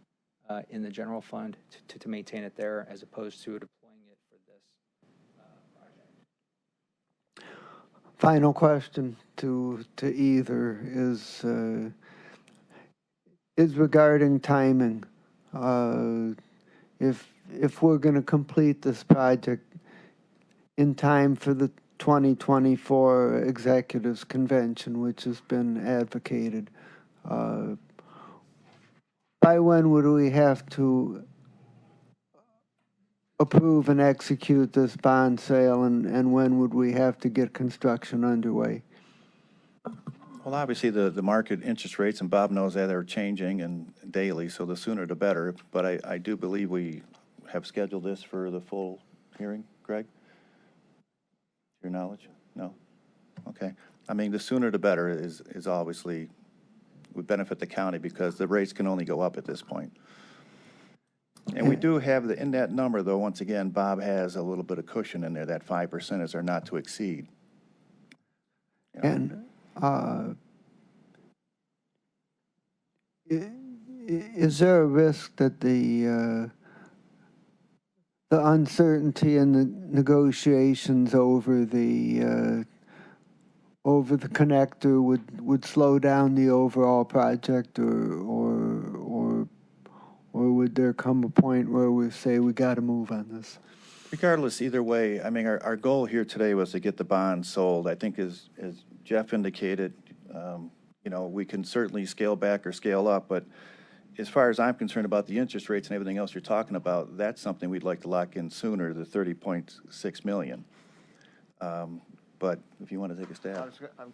in the general fund to maintain it there as opposed to deploying it for this project. Final question to either is regarding timing. If we're going to complete this project in time for the 2024 Executives Convention, which has been advocated, by when would we have to approve and execute this bond sale, and when would we have to get construction underway? Well, obviously, the market interest rates, and Bob knows that, are changing and daily, so the sooner the better. But I do believe we have scheduled this for the full hearing, Greg? your knowledge? No? Okay. I mean, the sooner the better is obviously, would benefit the county because the rates can only go up at this point. And we do have in that number, though, once again, Bob has a little bit of cushion in there, that 5% is our not to exceed. You know? And is there a risk that the uncertainty in the negotiations over the connector would slow down the overall project, or would there come a point where we say we got to move on this? Regardless, either way, I mean, our goal here today was to get the bond sold. I think as Jeff indicated, you know, we can certainly scale back or scale up, but as far as I'm concerned about the interest rates and everything else you're talking about, that's something we'd like to lock in sooner, the $30.6 million. But if you want to take a stab. I'm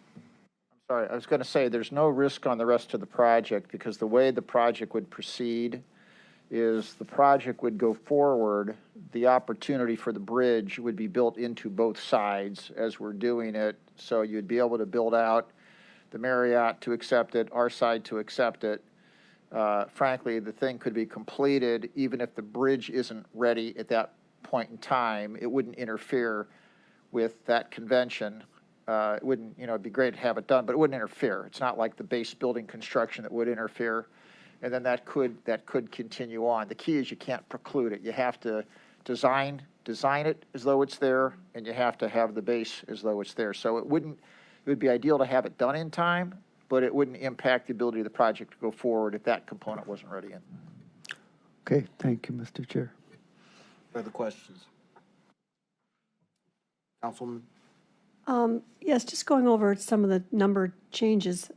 sorry, I was going to say there's no risk on the rest of the project because the way the project would proceed is the project would go forward. The opportunity for the bridge would be built into both sides as we're doing it. So you'd be able to build out the Marriott to accept it, our side to accept it. Frankly, the thing could be completed even if the bridge isn't ready at that point in time. It wouldn't interfere with that convention. It wouldn't, you know, it'd be great to have it done, but it wouldn't interfere. It's not like the base building construction that would interfere. And then that could continue on. The key is you can't preclude it. You have to design it as though it's there, and you have to have the base as though it's there. So it would be ideal to have it done in time, but it wouldn't impact the ability of the project to go forward if that component wasn't ready in. Okay, thank you, Mr. Chair. Further questions? Councilman? Yes, just going over some of the number changes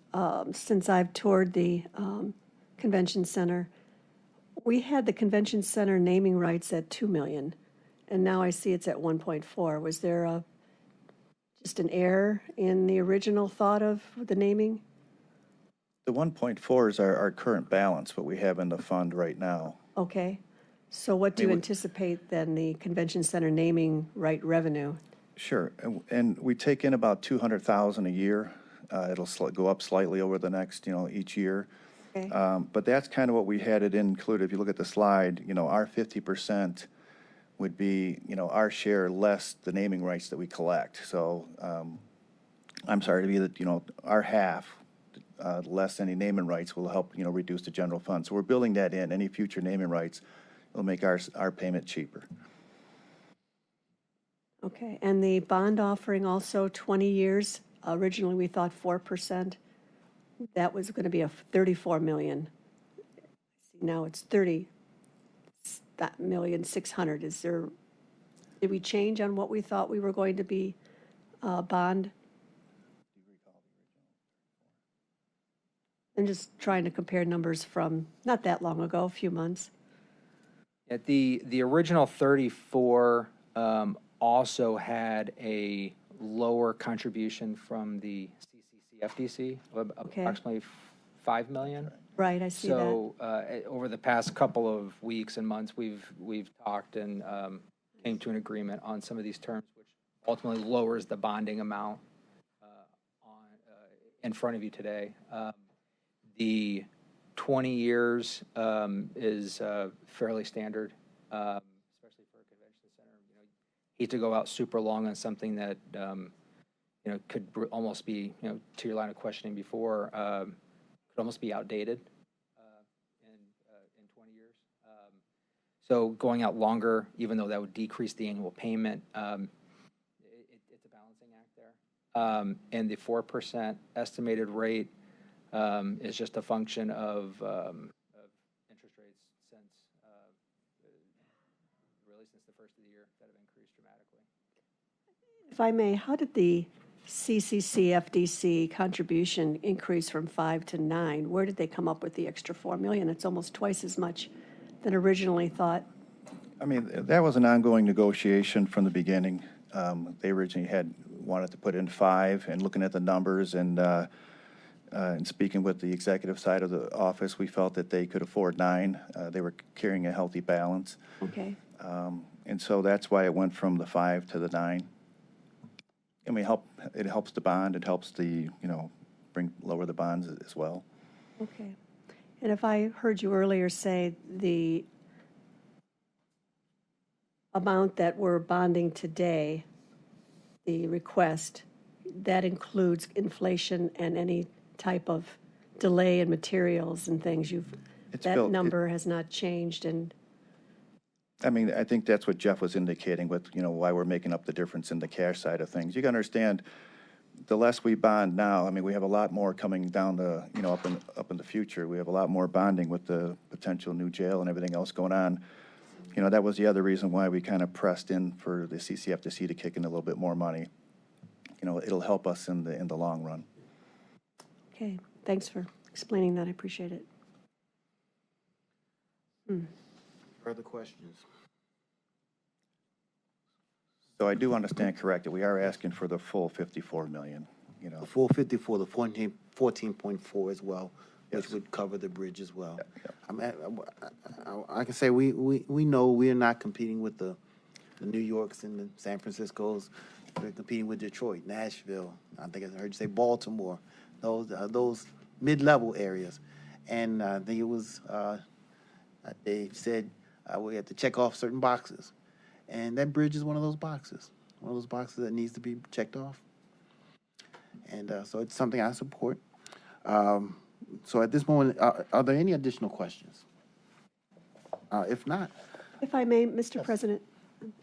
since I've toured the convention center. We had the convention center naming rights at 2 million, and now I see it's at 1.4. Was there just an error in the original thought of the naming? The 1.4 is our current balance, what we have in the fund right now. Okay. So what do you anticipate then the convention center naming right revenue? Sure, and we take in about 200,000 a year. It'll go up slightly over the next, you know, each year. Okay. But that's kind of what we had it included. If you look at the slide, you know, our 50% would be, you know, our share less the naming rights that we collect. So, I'm sorry, to be that, you know, our half less any naming rights will help, you know, reduce the general fund. So we're building that in. Any future naming rights will make our payment cheaper. Okay, and the bond offering also 20 years. Originally, we thought 4%. That was going to be a 34 million. Now it's 30,600,000. Did we change on what we thought we were going to be bond? I'm just trying to compare numbers from not that long ago, a few months. At the original 34 also had a lower contribution from the CCC-FDC of approximately 5 million. Right, I see that. So over the past couple of weeks and months, we've talked and came to an agreement on some of these terms, which ultimately lowers the bonding amount in front of you today. The 20 years is fairly standard, especially for a convention center. You know, hate to go out super long on something that you know could almost be, you know, to your line of questioning before, could almost be outdated in 20 years. So going out longer, even though that would decrease the annual payment, it's a balancing act there. And the 4% estimated rate is just a function of interest rates since really since the first of the year that have increased dramatically. If I may, how did the CCC-FDC contribution increase from 5 to 9? Where did they come up with the extra 4 million? It's almost twice as much than originally thought. I mean, that was an ongoing negotiation from the beginning. They originally wanted to put in 5, and looking at the numbers and speaking with the executive side of the office, we felt that they could afford 9. They were carrying a healthy balance. Okay. And so that's why it went from the 5 to the 9. I mean, it helps the bond, it helps the, lower the bonds as well. Okay. And if I heard you earlier say the amount that we're bonding today, the request, that includes inflation and any type of delay in materials and things, that number has not changed, and I mean, I think that's what Jeff was indicating with, why we're making up the difference in the cash side of things. You can understand, the less we bond now, I mean, we have a lot more coming down the, up in the future. We have a lot more bonding with the potential new jail and everything else going on. That was the other reason why we kind of pressed in for the CCFTC to kick in a little bit more money. It'll help us in the long run. okay, thanks for explaining that, I appreciate it. Further questions? So I do understand correct that we are asking for the full 54 million, The full 54, the 14.4 as well, which Yes. would cover the bridge as well. Yeah. I can say we know we are not competing with the New Yorks and the San Franciscos. We're competing with Detroit, Nashville. I think I heard you say Baltimore. Those mid-level areas, and I think it was they said we had to check off certain boxes, and that bridge is one of those boxes. One of those boxes that needs to be checked off, and so it's something I support. So at this moment, are there any additional questions? If not, If I may, Mr. President,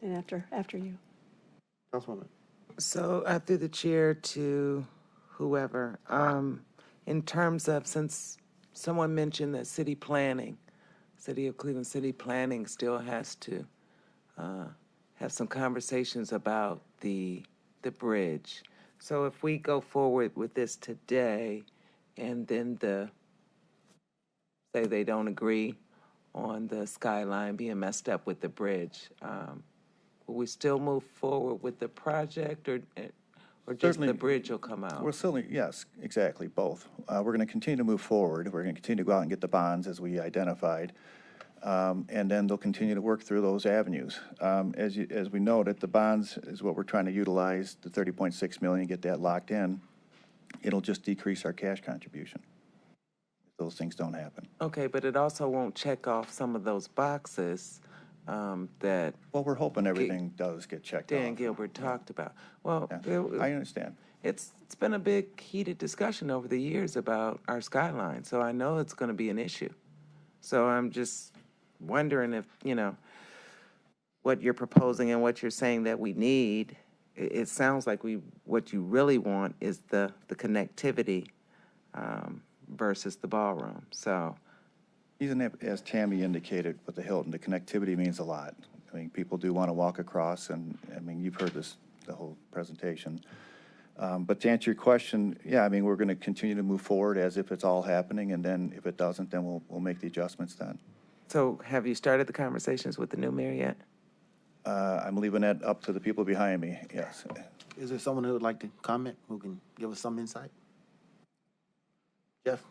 and after you. Councilwoman. So through the chair to whoever, in terms of, since someone mentioned that city planning, City of Cleveland City Planning still has to have some conversations about the bridge. So if we go forward with this today, and then say they don't agree on the skyline being messed up with the bridge, will we still move forward with the project, or just Certainly. the bridge will come out? We're certainly, yes, exactly, both. We're going to continue to move forward. We're going to continue to go out and get the bonds as we identified. And then they'll continue to work through those avenues. As we noted, the bonds is what we're trying to utilize, the 30.6 million, get that locked in. It'll just decrease our cash contribution if those things don't happen. Okay, but it also won't check off some of those boxes that Well, we're hoping everything does get checked off. Dan Gilbert talked about. Well, Yeah, I understand. it's been a big heated discussion over the years about our skyline, so I know it's going to be an issue. So I'm just wondering if, what you're proposing and what you're saying that we need, it sounds like what you really want is the connectivity versus the ballroom. So Even as Tammy indicated with the Hilton, the connectivity means a lot. I mean, people do want to walk across, and I mean, you've heard this, the whole presentation. But to answer your question, yeah, I mean, we're going to continue to move forward as if it's all happening, and then if it doesn't, then we'll make the adjustments then. So have you started the conversations with the new mayor yet? I'm leaving that up to the people behind me, yes. Is there someone who would like to comment, who can give us some insight? Jeff?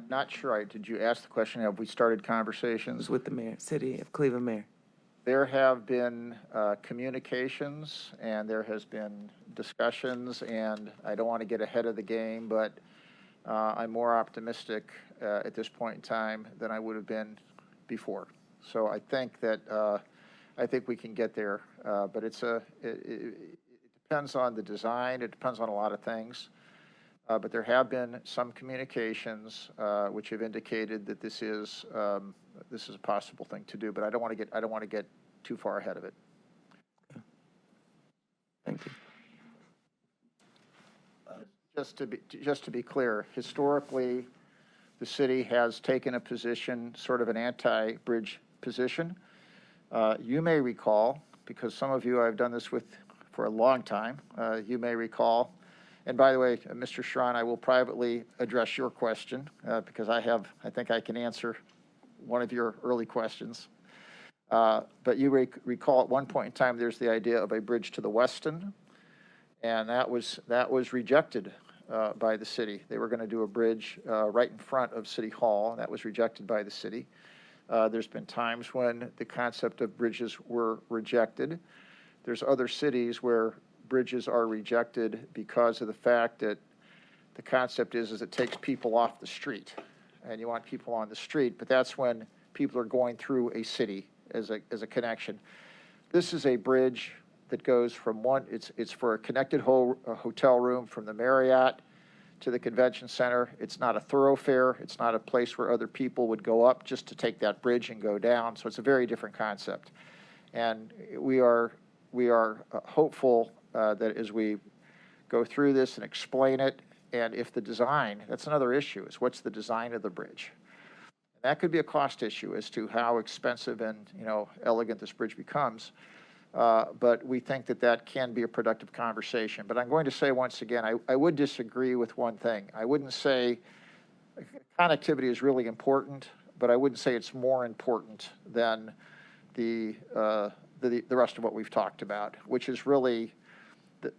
Not sure. Did you ask the question, have we started conversations? With the mayor, City of Cleveland mayor. There have been communications, and there has been discussions, and I don't want to get ahead of the game, but I'm more optimistic at this point in time than I would have been before. So I think that I think we can get there, but it depends on the design. It depends on a lot of things. But there have been some communications which have indicated that this is a possible thing to do. But I don't want to get too far ahead of it. Thank you. Just to be clear, historically, the city has taken a position, sort of an anti-bridge position. You may recall, because some of you I've done this with for a long time, you may recall. And by the way, Mr. Schron, I will privately address your question because I think I can answer one of your early questions. But you recall at one point in time, there's the idea of a bridge to the Weston, and that was rejected by the city. They were going to do a bridge right in front of City Hall, and that was rejected by the city. There's been times when the concept of bridges were rejected. There's other cities where bridges are rejected because of the fact that the concept is it takes people off the street, and you want people on the street, but that's when people are going through a city as a connection. This is a bridge that goes from it's for a connected hotel room from the Marriott to the convention center. It's not a thoroughfare. It's not a place where other people would go up just to take that bridge and go down. So it's a very different concept. And we are hopeful that as we go through this and explain it, and if the design, that's another issue, is what's the design of the bridge? And that could be a cost issue as to how expensive and elegant this bridge becomes. But we think that can be a productive conversation. But I'm going to say once again, I would disagree with one thing. I wouldn't say connectivity is really important, but I wouldn't say it's more important than the rest of what we've talked about, which is really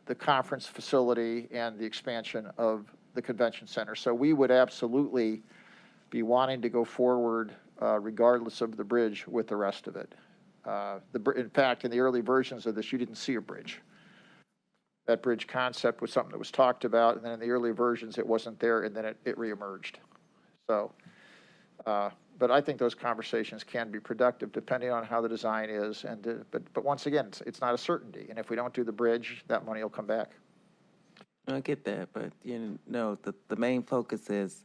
the conference facility and the expansion of the convention center. So we would absolutely be wanting to go forward regardless of the bridge with the rest of it. In fact, in the early versions of this, you didn't see a bridge. That bridge concept was something that was talked about, and then in the early versions, it wasn't there, and then it reemerged. So, but I think those conversations can be productive depending on how the design is. And but once again, it's not a certainty. And if we don't do the bridge, that money will come back. I get that, but the main focus is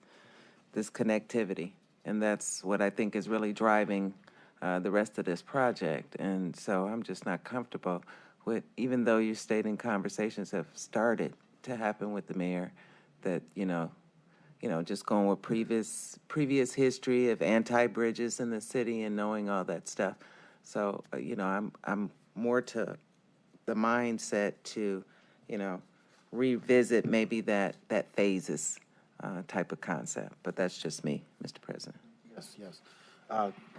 this connectivity, and that's what I think is really driving the rest of this project. And so I'm just not comfortable with, even though you're stating conversations have started to happen with the mayor, that just going with previous history of anti-bridges in the city and knowing all that stuff. So I'm more to the mindset to revisit maybe that phases type of concept. But that's just me, Mr. President. Yes.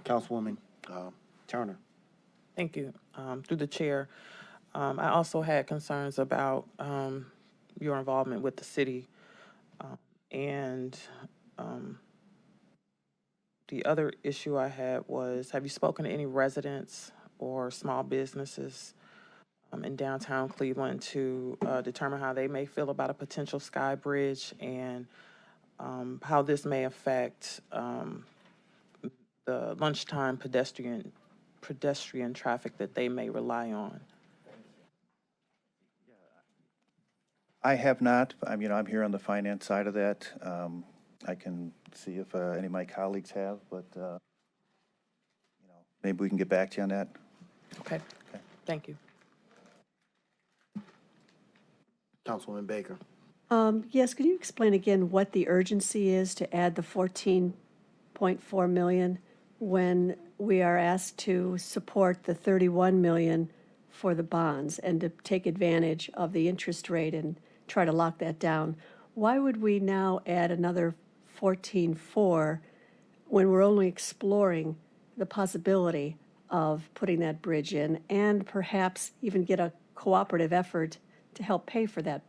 Councilwoman Turner. Thank you. Through the chair, I also had concerns about your involvement with the city. And the other issue I had was, have you spoken to any residents or small businesses in downtown Cleveland to determine how they may feel about a potential sky bridge and how this may affect the lunchtime pedestrian traffic that they may rely on? I have not. I'm here on the finance side of that. I can see if any of my colleagues have, but maybe we can get back to you on that. Okay. Thank you. Councilwoman Baker. Yes, could you explain again what the urgency is to add the 14.4 million when we are asked to support the 31 million for the bonds and to take advantage of the interest rate and try to lock that down? Why would we now add another 14.4 when we're only exploring the possibility of putting that bridge in and perhaps even get a cooperative effort to help pay for that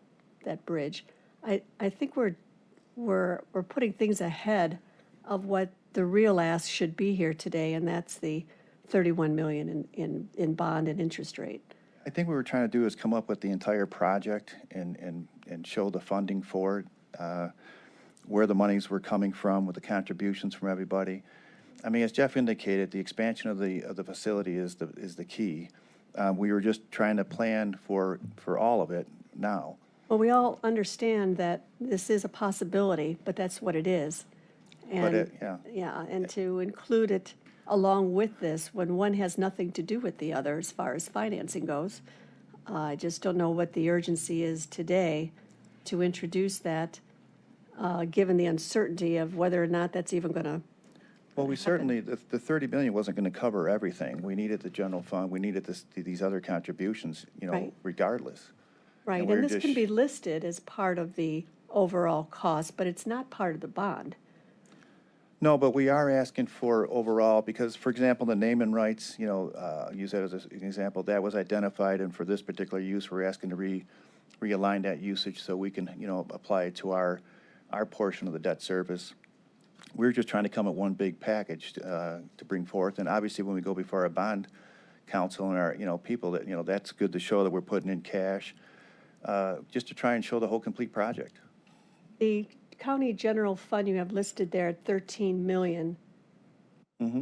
bridge? I think we're putting things ahead of what the real ask should be here today, and that's the 31 million in bond and interest rate. I think what we're trying to do is come up with the entire project and show the funding for it, where the monies were coming from, with the contributions from everybody. I mean, as Jeff indicated, the expansion of the facility is the key. We were just trying to plan for all of it now. Well, we all understand that this is a possibility, but that's what it is. And, and to include it along with this when one has nothing to do with the other as far as financing goes, I just don't know what the urgency is today to introduce that, given the uncertainty of whether or not that's even going to. Well, we certainly, the 30 million wasn't going to cover everything. We needed the general fund. We needed these other contributions, Right. regardless. Right, and this can be listed as part of the overall cost, but it's not part of the bond. No, but we are asking for overall, because, for example, the naming rights, use that as an example, that was identified, and for this particular use, we're asking to realign that usage so we can, apply it to our portion of the debt service. we're just trying to come at one big package to bring forth. And obviously, when we go before our bond council and our, people that, that's good to show that we're putting in cash, just to try and show the whole complete project. The county general fund you have listed there at 13 million,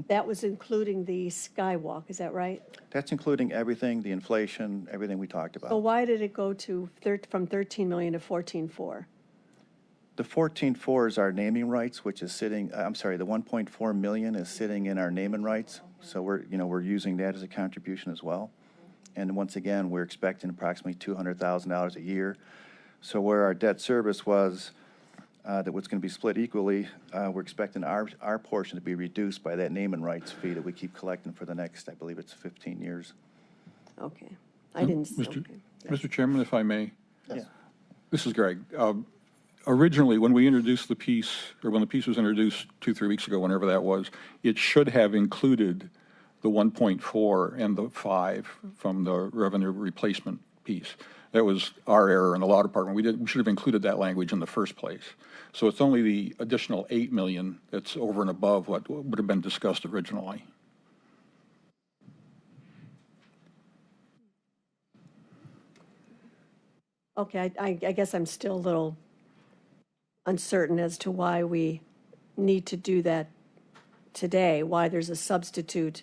that was including the skywalk, is that right? That's including everything, the inflation, everything we talked about. So why did it go to from 13 million to 14.4? The 14.4 is our naming rights, which is sitting, the 1.4 million is sitting in our naming rights. So we're using that as a contribution as well. And once again, we're expecting approximately $200,000 a year. So where our debt service was, that was going to be split equally, we're expecting our portion to be reduced by that naming rights fee that we keep collecting for the next, I believe it's 15 years. Okay. I didn't. Mr. Chairman, if I may. Yes. This is Greg. Originally, when we introduced the piece, or when the piece was introduced 2-3 weeks ago, whenever that was, it should have included the 1.4 and the 5 from the revenue replacement piece. That was our error in the law department. We should have included that language in the first place. So it's only the additional 8 million that's over and above what would have been discussed originally. Okay, I guess I'm still a little uncertain as to why we need to do that today, why there's a substitute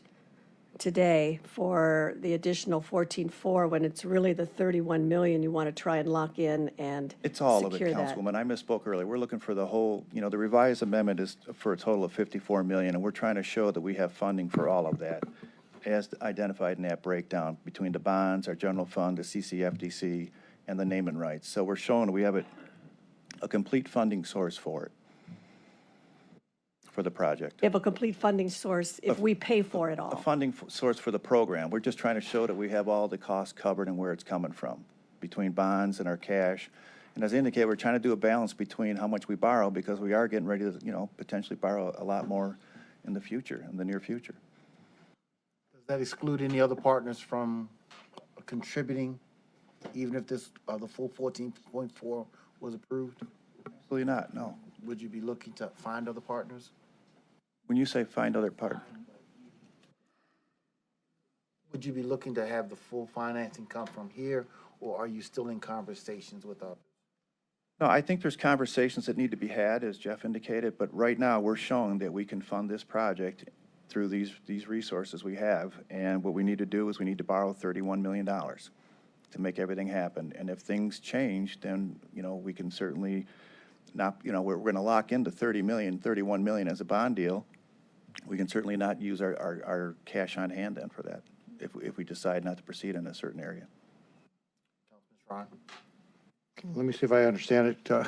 today for the additional 14.4 when it's really the 31 million you want to try and lock in and It's all of it, secure that. Councilwoman. I misspoke earlier. We're looking for the whole, the revised amendment is for a total of 54 million, and we're trying to show that we have funding for all of that, as identified in that breakdown between the bonds, our general fund, the CCFDC, and the naming rights. So we're showing we have a complete funding source for it, for the project. We have a complete funding source if we pay for it A all. funding source for the program. We're just trying to show that we have all the costs covered and where it's coming from, between bonds and our cash. And as I indicated, we're trying to do a balance between how much we borrow, because we are getting ready to, potentially borrow a lot more in the future, in the near future. Does that exclude any other partners from contributing, even if this, the full 14.4 was approved? Absolutely not, no. Would you be looking to find other partners? When you say find other partners, Would you be looking to have the full financing come from here, or are you still in conversations with others? no, I think there's conversations that need to be had, as Jeff indicated, but right now we're showing that we can fund this project through these resources we have. And what we need to do is we need to borrow $31 million to make everything happen. And if things change, then, we can certainly not, we're going to lock into 31 million as a bond deal. We can certainly not use our cash on hand then for that, if we decide not to proceed in a certain area. Ron? Let me see if I understand it.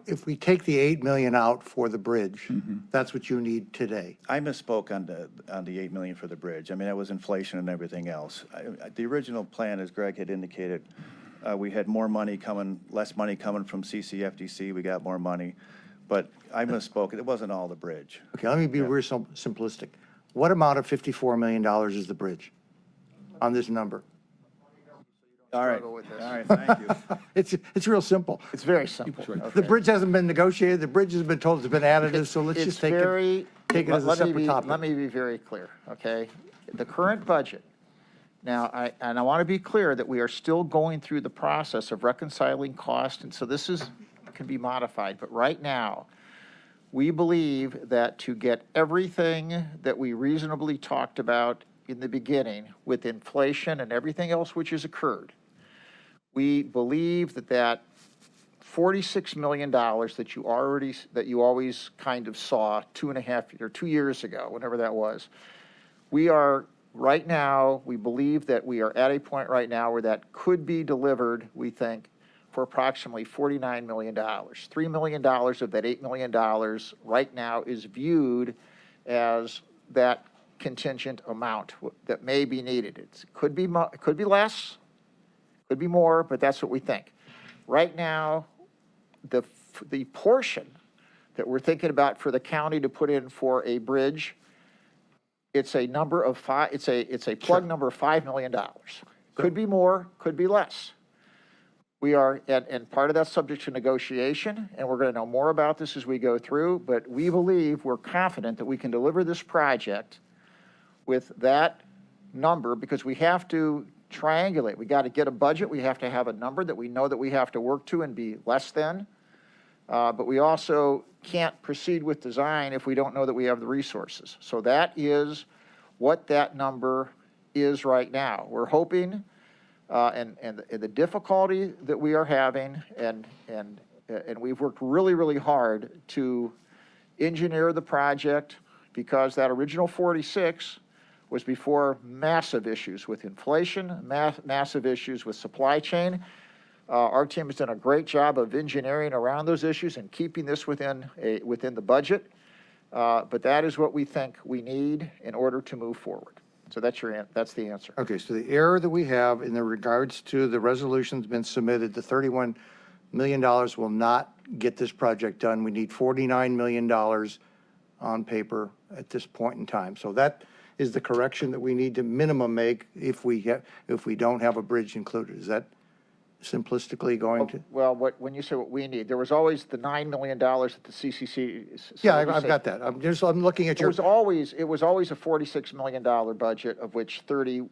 If we take the 8 million out for the bridge, that's what you need today. I misspoke on the 8 million for the bridge. I mean, that was inflation and everything else. The original plan, as Greg had indicated, we had less money coming from CCFDC. We got more money, but I misspoke. It wasn't all the bridge. Okay, let me be real simplistic. What amount of $54 million is the bridge on this number? All right. Struggle with this. All right, thank you. It's real simple. It's very simple. The bridge hasn't been negotiated, the bridge has been told it's been additive, so let's just take it as a separate topic. Let me be very clear, okay? The current budget, now, I want to be clear that we are still going through the process of reconciling cost, and so this can be modified, but right now, we believe that to get everything that we reasonably talked about in the beginning with inflation and everything else which has occurred, we believe that $46 million that you always kind of saw 2 years ago, whenever that was, we are right now, we believe that we are at a point right now where that could be delivered, we think, for approximately $49 million. $3 million of that $8 million right now is viewed as that contingent amount that may be needed. It could be less, could be more, but that's what we think. Right now, the portion that we're thinking about for the county to put in for a bridge, it's a number of it's a plug number of $5 million. Could be more, could be less. We are, and part of that's subject to negotiation, and we're going to know more about this as we go through, but we believe, we're confident that we can deliver this project with that number, because we have to triangulate. We got to get a budget. We have to have a number that we know that we have to work to and be less than. But we also can't proceed with design if we don't know that we have the resources. So that is what that number is right now. We're hoping, and the difficulty that we are having, and we've worked really, really hard to engineer the project, because that original 46 was before massive issues with inflation, massive issues with supply chain. Our team has done a great job of engineering around those issues and keeping this within the budget. But that is what we think we need in order to move forward. So that's the answer. Okay, so the error that we have in the regards to the resolution that's been submitted, the $31 million will not get this project done. We need $49 million on paper at this point in time. So that is the correction that we need to minimum make if we don't have a bridge included. Is that simplistically going to? Well, when you say what we need, there was always the $9 million that the CCC. Yeah, I've got that. I'm looking at your. It was always a $46 million budget, of which $31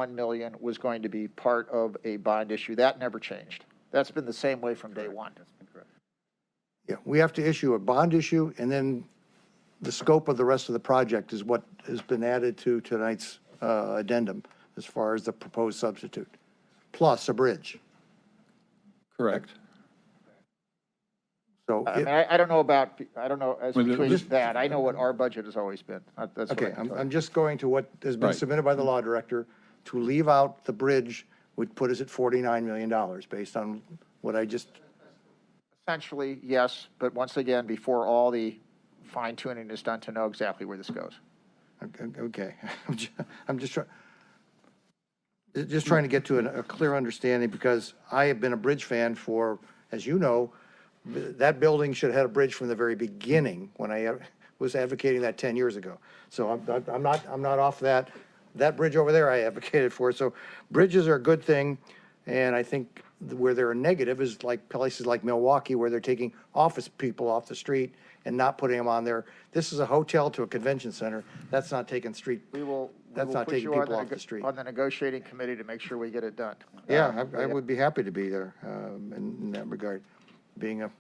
million was going to be part of a bond issue. That never changed. That's been the same way from day one. That's been correct. Yeah, we have to issue a bond issue, and then the scope of the rest of the project is what has been added to tonight's addendum as far as the proposed substitute, plus a bridge. Correct. So I mean, I don't know as between that. I know what our budget has always been. That's okay, what I'm just going to what has been submitted by the law director. To leave out the bridge would put us at $49 million based on what I just. Essentially, yes, but once again, before all the fine tuning is done to know exactly where this goes. Okay, I'm just trying to get to a clear understanding, because I have been a bridge fan for, as you know, that building should have had a bridge from the very beginning when I was advocating that 10 years ago. So I'm not off that. That bridge over there I advocated for. So bridges are a good thing, and I think where they're a negative is like places like Milwaukee, where they're taking office people off the street and not putting them on there. This is a hotel to a convention center. That's not taking street. That's not taking people off the street. On the negotiating committee to make sure we get it done. Yeah, I would be happy to be there in that regard. Being a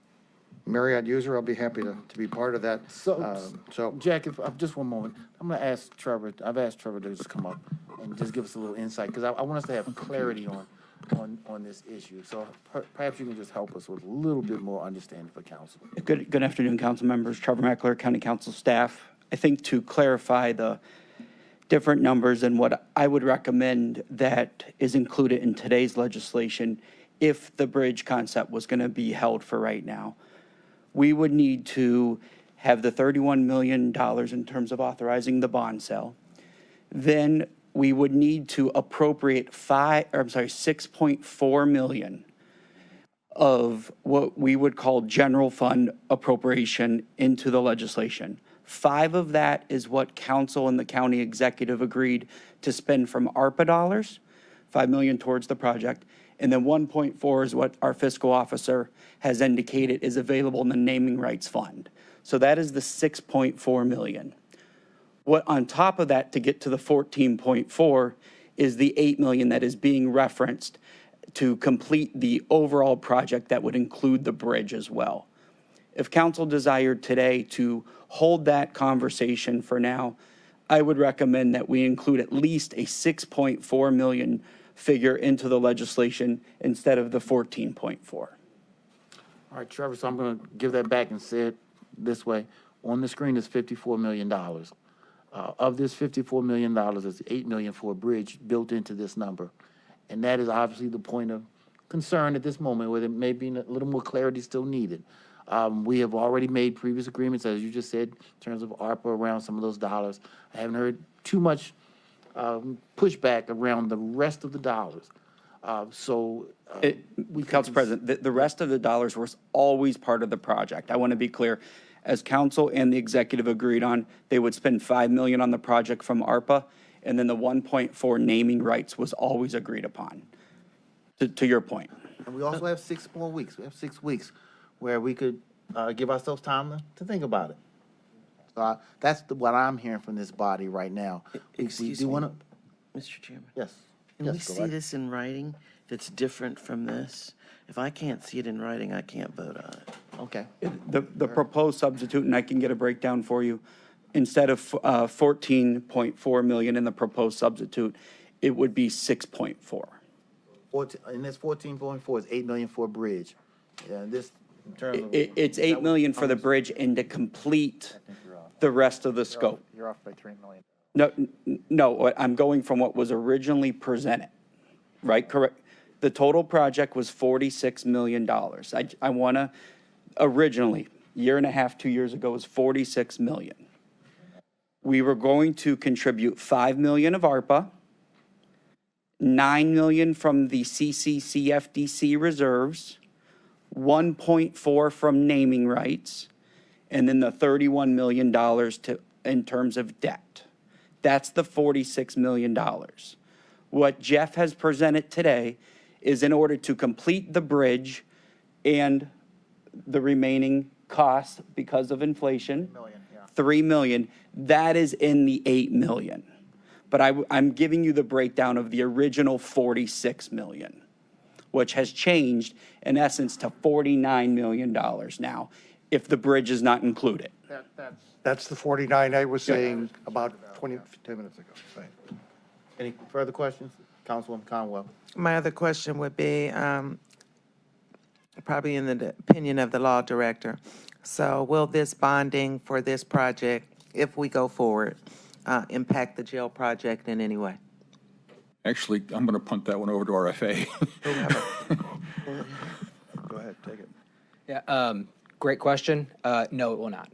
Marriott user, I'll be happy to be part of that. So Jack, if just one moment, I'm going to ask Trevor. I've asked Trevor to just come up and just give us a little insight, because I want us to have clarity on this issue. So perhaps you can just help us with a little bit more understanding for council. Good afternoon, council members. Trevor Meckler, County Council staff. I think to clarify the different numbers and what I would recommend that is included in today's legislation, if the bridge concept was going to be held for right now, we would need to have the $31 million in terms of authorizing the bond sale. Then we would need to appropriate $6.4 million of what we would call general fund appropriation into the legislation. 5 of that is what council and the county executive agreed to spend from ARPA dollars, $5 million towards the project, and then 1.4 is what our fiscal officer has indicated is available in the naming rights fund. So that is the 6.4 million. What on top of that to get to the 14.4 is the 8 million that is being referenced to complete the overall project that would include the bridge as well. If council desired today to hold that conversation for now, I would recommend that we include at least a 6.4 million figure into the legislation instead of the 14.4. All right, Trevor, so I'm going to give that back and say it this way. On the screen is $54 million. Of this $54 million, there's $8 million for a bridge built into this number. And that is obviously the point of concern at this moment, where there may be a little more clarity still needed. We have already made previous agreements, as you just said, in terms of ARPA around some of those dollars. I haven't heard too much pushback around the rest of the dollars. Council President, the rest of the dollars was always part of the project. I want to be clear. As council and the executive agreed on, they would spend $5 million on the project from ARPA, and then the 1.4 naming rights was always agreed upon, to your point. And we also have 6 more weeks. We have 6 weeks where we could give ourselves time to think about it. So that's what I'm hearing from this body right now. Excuse do me, wanna- Mr. Chairman. Yes. Can Yes, we go see right. this in writing that's different from this? If I can't see it in writing, I can't vote on it. Okay. The proposed substitute, and I can get a breakdown for you, instead of 14.4 million in the proposed substitute, it would be 6.4. And this 14.4 is 8 million for a bridge. Yeah, this, in terms of. It's 8 million for the bridge and to complete the rest of the scope. You're off by $3 million. No, I'm going from what was originally presented, right? Correct. The total project was $46 million. I want to, originally, year and a half, 2 years ago, was $46 million. We were going to contribute $5 million of ARPA, $9 million from the CCCFDC reserves, 1.4 from naming rights, and then the $31 million in terms of debt. That's the $46 million. What Jeff has presented today is in order to complete the bridge and the remaining costs because of inflation, $3 million, that is in the $8 million. But I'm giving you the breakdown of the original $46 million, which has changed in essence to $49 million now, if the bridge is not included. That's the 49 I was saying about 10 minutes ago. Right. Any further questions? Councilwoman Conwell. My other question would be, probably in the opinion of the law director. So will this bonding for this project, if we go forward, impact the jail project in any way? Actually, I'm going to punt that one over to RFA. Go ahead, take it. Yeah, great question. No, it will not.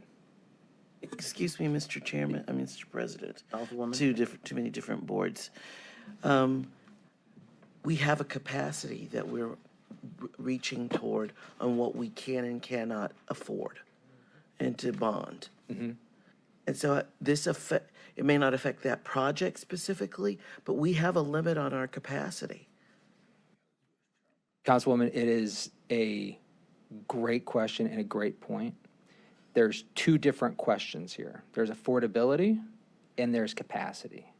Excuse me, Mr. Chairman, Mr. President. Councilwoman. Too many different boards. We have a capacity that we're reaching toward on what we can and cannot afford and to bond. And so it may not affect that project specifically, but we have a limit on our capacity. Councilwoman, it is a great question and a great point. There's two different questions here. There's affordability and there's capacity.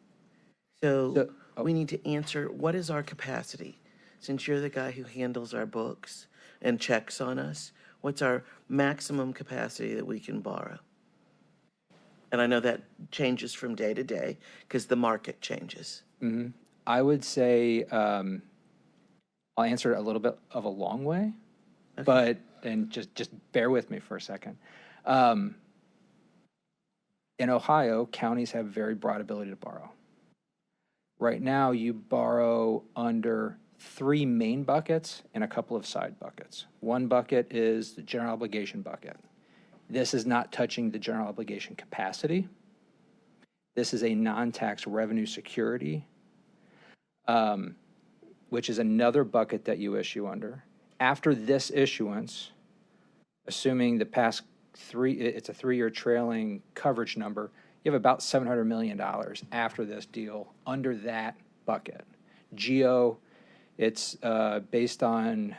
So we need to answer, what is our capacity? Since you're the guy who handles our books and checks on us, what's our maximum capacity that we can borrow? And I know that changes from day to day because the market changes. I would say, I'll answer it a little bit of a long way, but, and just bear with me for a second. In Ohio, counties have very broad ability to borrow. Right now, you borrow under 3 main buckets and a couple of side buckets. One bucket is the general obligation bucket. This is not touching the general obligation capacity. This is a non-tax revenue security, which is another bucket that you issue under. After this issuance, assuming the past it's a 3-year trailing coverage number, you have about $700 million after this deal under that bucket. GEO, it's based on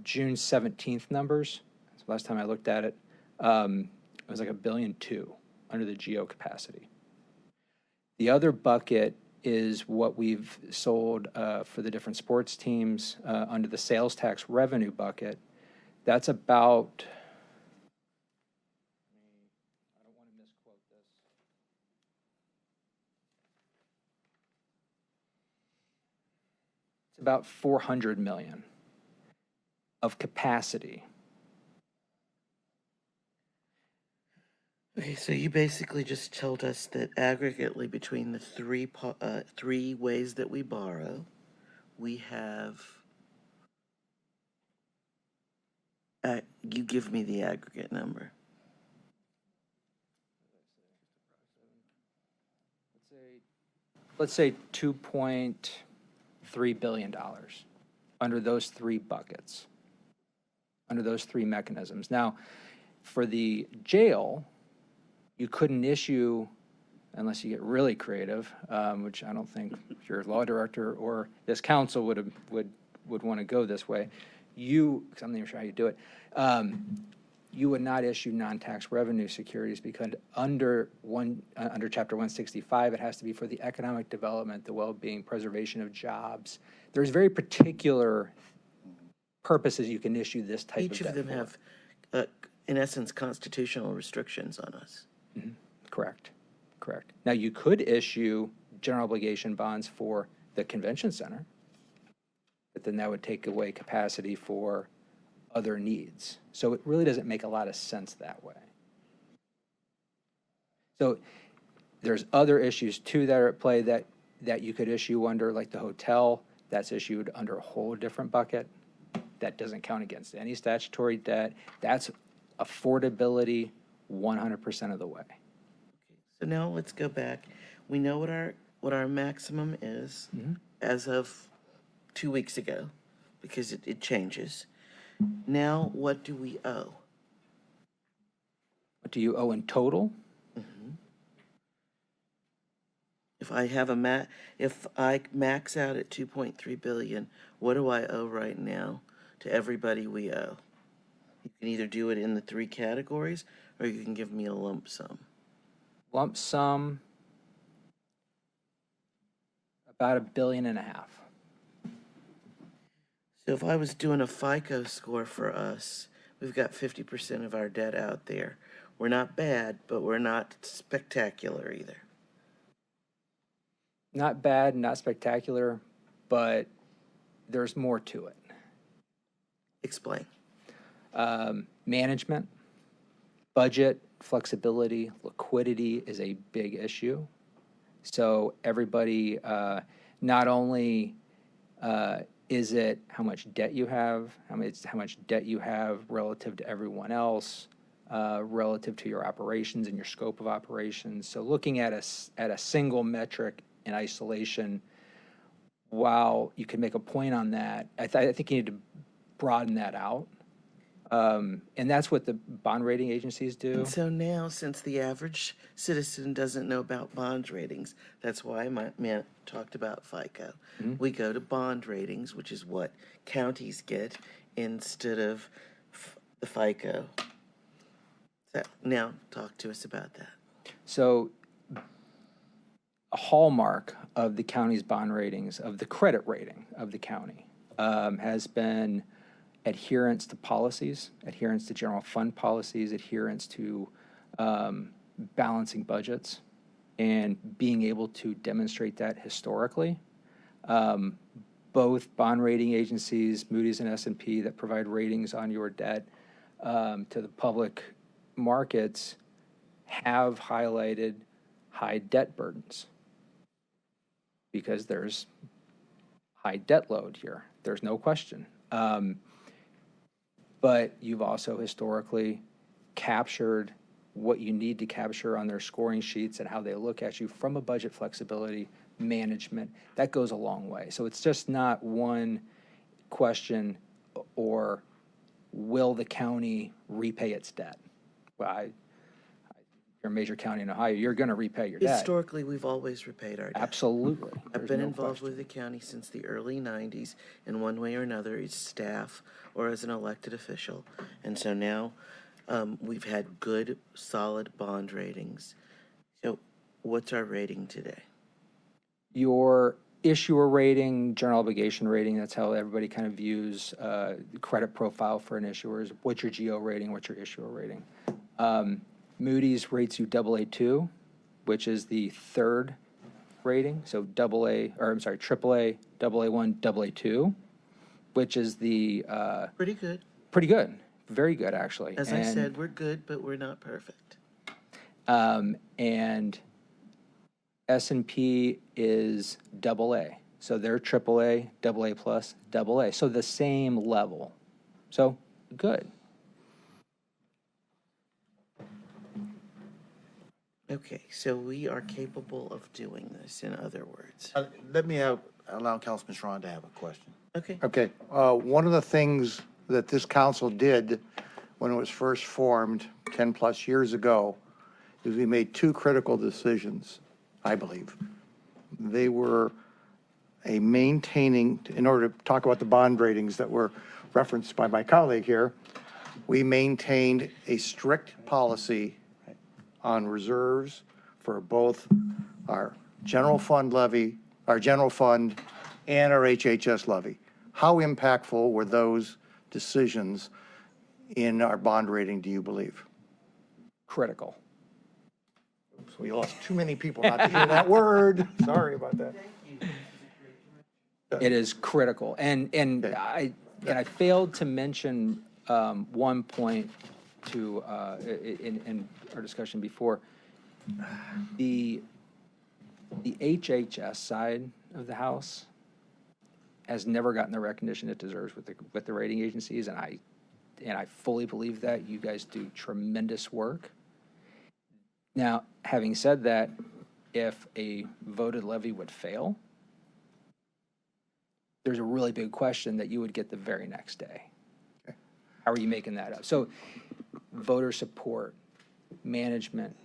June 17th numbers. So last time I looked at it, it was like $1.2 billion under the GEO capacity. The other bucket is what we've sold for the different sports teams under the sales tax revenue bucket. That's about, I don't want to misquote this. It's about $400 million of capacity. Okay, so you basically just told us that aggregately between the three ways that we borrow, we have, you give me the aggregate number. Let's say $2.3 billion under those 3 buckets, under those 3 mechanisms. Now, for the jail, you couldn't issue, unless you get really creative, which I don't think your law director or this council would would want to go this way, because I'm not even sure how you do it, you would not issue non-tax revenue securities because under Chapter 165, it has to be for the economic development, the well-being, preservation of jobs. There's very particular purposes you can issue this type of debt. Each of them have, in essence, constitutional restrictions on us. Mm-hmm. Correct. Now, you could issue general obligation bonds for the convention center, but then that would take away capacity for other needs. So it really doesn't make a lot of sense that way. So there's other issues too that are at play that you could issue under, like the hotel, that's issued under a whole different bucket. That doesn't count against any statutory debt. That's affordability 100% of the way. So now let's go back. We know what our maximum is as of 2 weeks ago, because it changes. Now, what do we owe? What do you owe in total? If I max out at 2.3 billion, what do I owe right now to everybody we owe? You can either do it in the 3 categories, or you can give me a lump sum. Lump sum, about $1.5 billion. So if I was doing a FICO score for us, we've got 50% of our debt out there. We're not bad, but we're not spectacular either. Not bad, not spectacular, but there's more to it. Explain. Management, budget, flexibility, liquidity is a big issue. So everybody, not only is it how much debt you have, how much debt you have relative to everyone else, relative to your operations and your scope of operations. So looking at a single metric in isolation, while you can make a point on that, I think you need to broaden that out. And that's what the bond rating agencies do. And so now, since the average citizen doesn't know about bond ratings, that's why my man talked about FICO. We go to bond ratings, which is what counties get instead of the FICO. So now, talk to us about that. So a hallmark of the county's bond ratings, of the credit rating of the county, has been adherence to policies, adherence to general fund policies, adherence to balancing budgets, and being able to demonstrate that historically. Both bond rating agencies, Moody's and S&P, that provide ratings on your debt to the public markets, have highlighted high debt burdens because there's high debt load here. There's no question. But you've also historically captured what you need to capture on their scoring sheets and how they look at you from a budget flexibility management. That goes a long way. So it's just not one question or will the county repay its debt? Well, you're a major county in Ohio, you're going to repay your debt. Historically, we've always repaid our debt. Absolutely. I've been involved with the county since the early 90s in one way or another, as staff or as an elected official. And so now we've had good, solid bond ratings. So what's our rating today? Your issuer rating, general obligation rating, that's how everybody kind of views credit profile for an issuer. What's your GO rating? What's your issuer rating? Moody's rates you AA2, which is the third rating. So AAA, AA1, AA2, which is the pretty good. Pretty good. Very good, actually. As I said, we're good, but we're not perfect. And S&P is AA. So they're AAA, AA plus, AA. So the same level. So good. Okay, so we are capable of doing this, in other words. Let me allow Councilman Strawn to have a question. Okay. Okay, one of the things that this council did when it was first formed 10-plus years ago is we made 2 critical decisions, I believe. They were in order to talk about the bond ratings that were referenced by my colleague here, we maintained a strict policy on reserves for both our general fund levy, our general fund, and our HHS levy. How impactful were those decisions in our bond rating, do you believe? Critical. We lost too many people not to hear that word. Sorry about that. It is critical. And I failed to mention one point to in our discussion before. The HHS side of the house has never gotten the recognition it deserves with the rating agencies, and I fully believe that. You guys do tremendous work. Now, having said that, if a voted levy would fail, there's a really big question that you would get the very next day. Okay. How are you making that up? So voter support, management,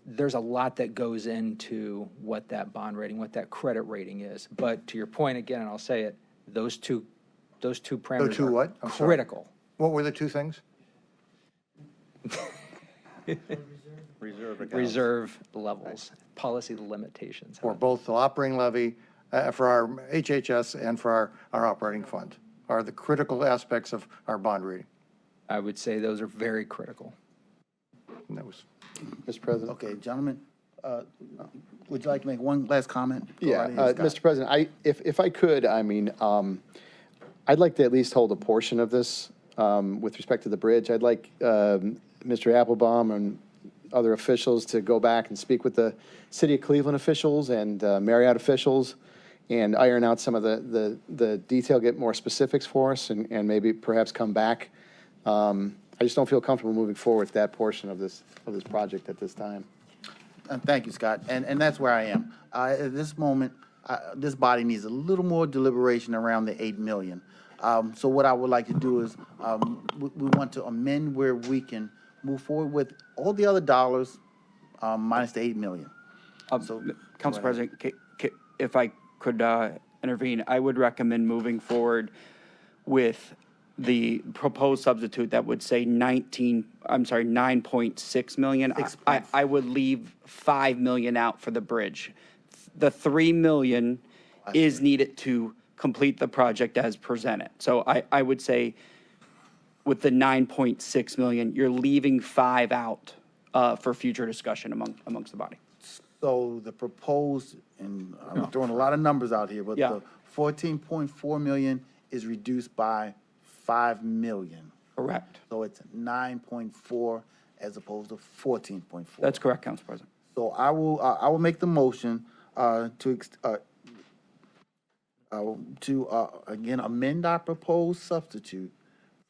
there's a lot that goes into what that bond rating, what that credit rating is. But to your point, again, and I'll say it, those two parameters are what? critical. What were the two things? Reserve levels, policy limitations. For both the operating levy, for our HHS and for our operating fund, are the critical aspects of our bond rating. I would say those are very critical. And that was, Mr. President. Okay, gentlemen, would you like to make one last comment? Yeah, Mr. President, if I could, I mean, I'd like to at least hold a portion of this with respect to the bridge. I'd like Mr. Applebaum and other officials to go back and speak with the City of Cleveland officials and Marriott officials and iron out some of the detail, get more specifics for us, and maybe perhaps come back. I just don't feel comfortable moving forward with that portion of this project at this time. Thank you, Scott. And that's where I am. At this moment, this body needs a little more deliberation around the 8 million. So what I would like to do is we want to amend where we can move forward with all the other dollars minus the 8 million. So, Council President, if I could intervene, I would recommend moving forward with the proposed substitute that would say 9.6 million. I would leave 5 million out for the bridge. The 3 million is needed to complete the project as presented. So I would say with the 9.6 million, you're leaving 5 out for future discussion amongst the body. So the proposed, and I'm throwing a lot of numbers out here, but the 14.4 million is reduced by 5 million. Correct. So it's 9.4 as opposed to 14.4. That's correct, Council President. So I will make the motion to again amend our proposed substitute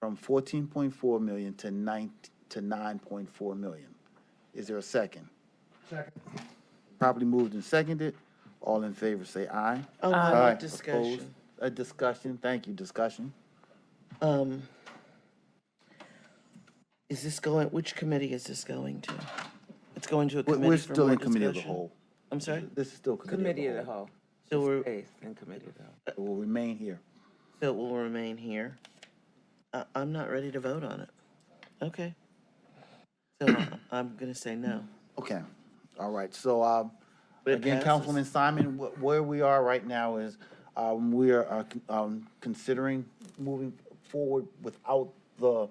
from 14.4 million to 9.4 million. Is there a second? Second. Properly moved and seconded. All in favor say aye. Oh, Aye. discussion. Opposed? A discussion. Thank you. Discussion. Is this going, which committee is this going to? It's going to a committee We're for still more in committee of the discussion? whole. I'm sorry? This is still Committee of the whole. So we're, Eighth and committee of the whole. It will remain here. so it will remain here. I'm not ready to vote on it. Okay. So I'm gonna say no. Okay. All right. So But it again, passes. Councilman Simon, where we are right now is we are considering moving forward without the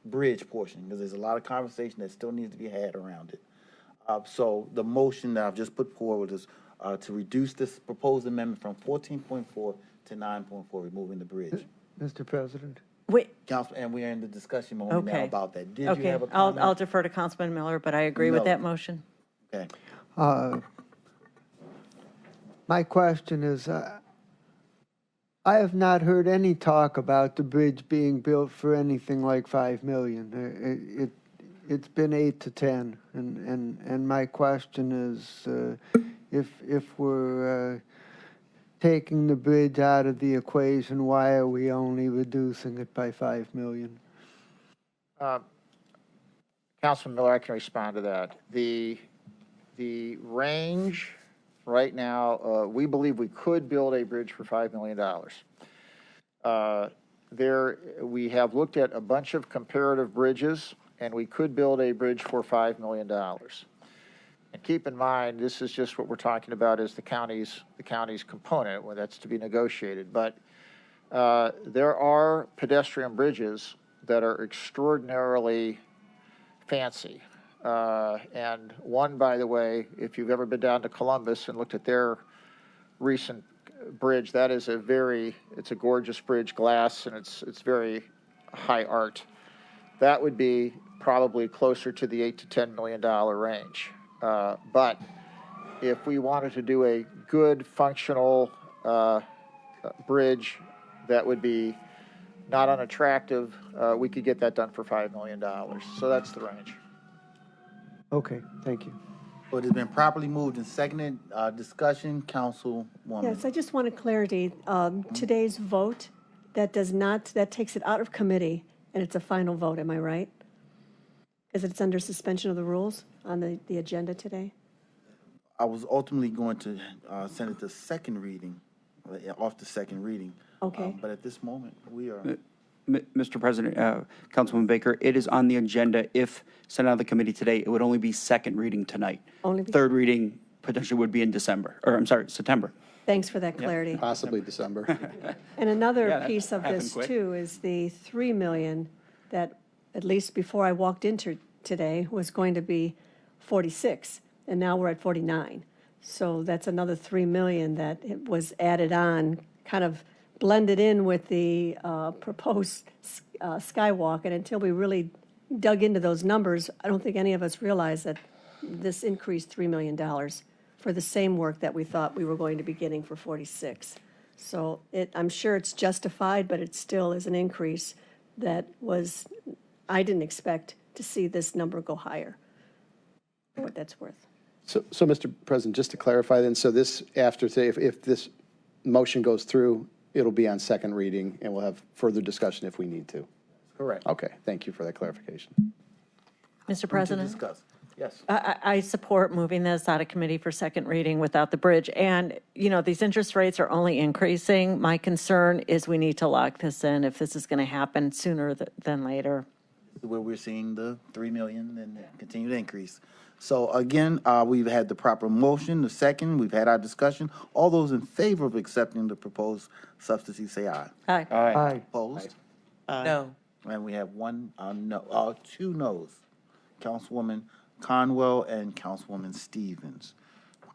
bridge portion because there's a lot of conversation that still needs to be had around it. So the motion that I've just put forward is to reduce this proposed amendment from 14.4 to 9.4, removing the bridge. Mr. President. Wait, Council, and we are in the discussion moment now okay. about that. Did you Okay, have a I'll comment? defer to Councilman Miller, but I agree with Miller. that motion. Okay. My question is, I have not heard any talk about the bridge being built for anything like 5 million. It's been 8 to 10, and my question is, if we're taking the bridge out of the equation, why are we only reducing it by 5 million? Councilman Miller, I can respond to that. The range right now, we believe we could build a bridge for $5 million. We have looked at a bunch of comparative bridges, and we could build a bridge for $5 million. And keep in mind, this is just what we're talking about is the county's component, well, that's to be negotiated. But there are pedestrian bridges that are extraordinarily fancy. And one, by the way, if you've ever been down to Columbus and looked at their recent bridge, that is it's a gorgeous bridge, glass, and it's very high art. That would be probably closer to the $8 to $10 million range. But if we wanted to do a good functional bridge that would be not unattractive, we could get that done for $5 million. So that's the range. Okay, thank you. So it has been properly moved and seconded. Discussion, Councilwoman. Yes, I just wanted clarity. Today's vote, that takes it out of committee, and it's a final vote, am I right? Because it's under suspension of the rules on the agenda today? I was ultimately going to send it to second reading, off the second reading. Okay. But at this moment, we are. Mr. President, Councilwoman Baker, it is on the agenda. If sent out of the committee today, it would only be second reading tonight. Third reading potentially would be in September. Thanks for that clarity. Possibly December. And another Yeah, that piece of happened this quick. too is the 3 million that, at least before I walked into today, was going to be 46, and now we're at 49. So that's another 3 million that it was added on, kind of blended in with the proposed skywalk. And until we really dug into those numbers, I don't think any of us realized that this increased $3 million for the same work that we thought we were going to be getting for 46. So I'm sure it's justified, but it still is an increase that I didn't expect to see this number go higher, for what that's worth. So, Mr. President, just to clarify then, so this, after today, if this motion goes through, it'll be on second reading, and we'll have further discussion if we need to. Correct. Okay, thank you for that clarification. Mr. President? Discuss. Yes. I support moving this out of committee for second reading without the bridge. And, these interest rates are only increasing. My concern is we need to lock this in if this is going to happen sooner than later. Where we're seeing the 3 million and continue to increase. So again, we've had the proper motion, the second, we've had our discussion. All those in favor of accepting the proposed substitute say aye. Aye. Aye. Opposed? No. And we have two noes. Councilwoman Conwell and Councilwoman Stevens.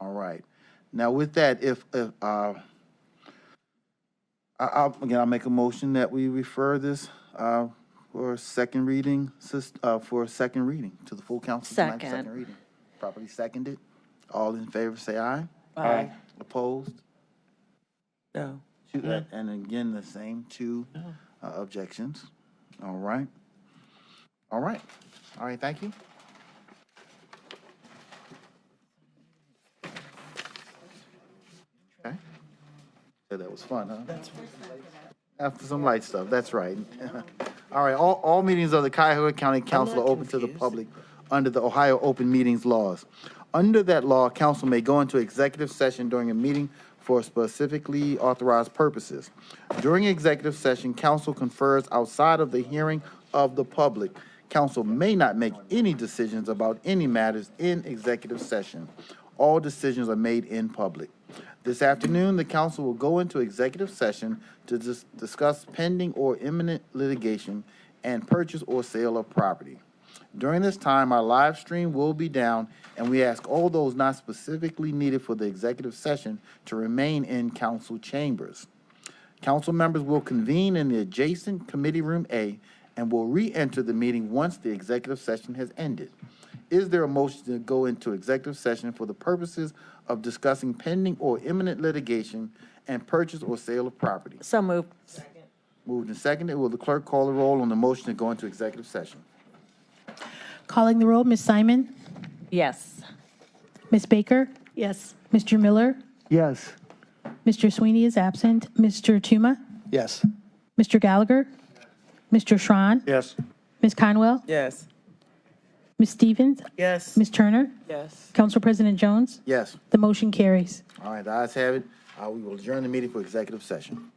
All right. Now with that, I'll make a motion that we refer this for second reading to the full council tonight for second reading. Properly seconded. All in favor say aye. Aye. Opposed? No. And again, the same two objections. All right. All right. Thank you. Okay. So that was fun, huh? After some light stuff, that's right. All right, all meetings of the Cuyahoga County Council are open to the public under the Ohio Open Meetings laws. Under that law, council may go into executive session during a meeting for specifically authorized purposes. During executive session, council confers outside of the hearing of the public. Council may not make any decisions about any matters in executive session. All decisions are made in public. This afternoon, the council will go into executive session to discuss pending or imminent litigation and purchase or sale of property. During this time, our live stream will be down, and we ask all those not specifically needed for the executive session to remain in council chambers. Council members will convene in the adjacent Committee Room A and will re-enter the meeting once the executive session has ended. Is there a motion to go into executive session for the purposes of discussing pending or imminent litigation and purchase or sale of property? So moved. Moved and seconded. Will the clerk call the roll on the motion to go into executive session? Calling the roll, Ms. Simon? Yes. Ms. Baker? Yes. Mr. Miller? Yes. Mr. Sweeney is absent. Mr. Tuma? Yes. Mr. Gallagher? Mr. Schron? Yes. Ms. Conwell? Yes. Ms. Stevens? Yes. Ms. Turner? Yes. Council President Jones? Yes. The motion carries. All right, the ayes have it. We will adjourn the meeting for executive session.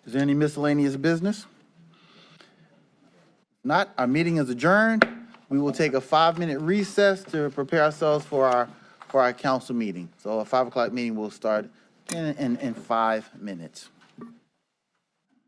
Is there any miscellaneous business? Not, our meeting is adjourned. We will take a 5-minute recess to prepare ourselves for our council meeting. So a 5 o'clock meeting will start in 5 minutes.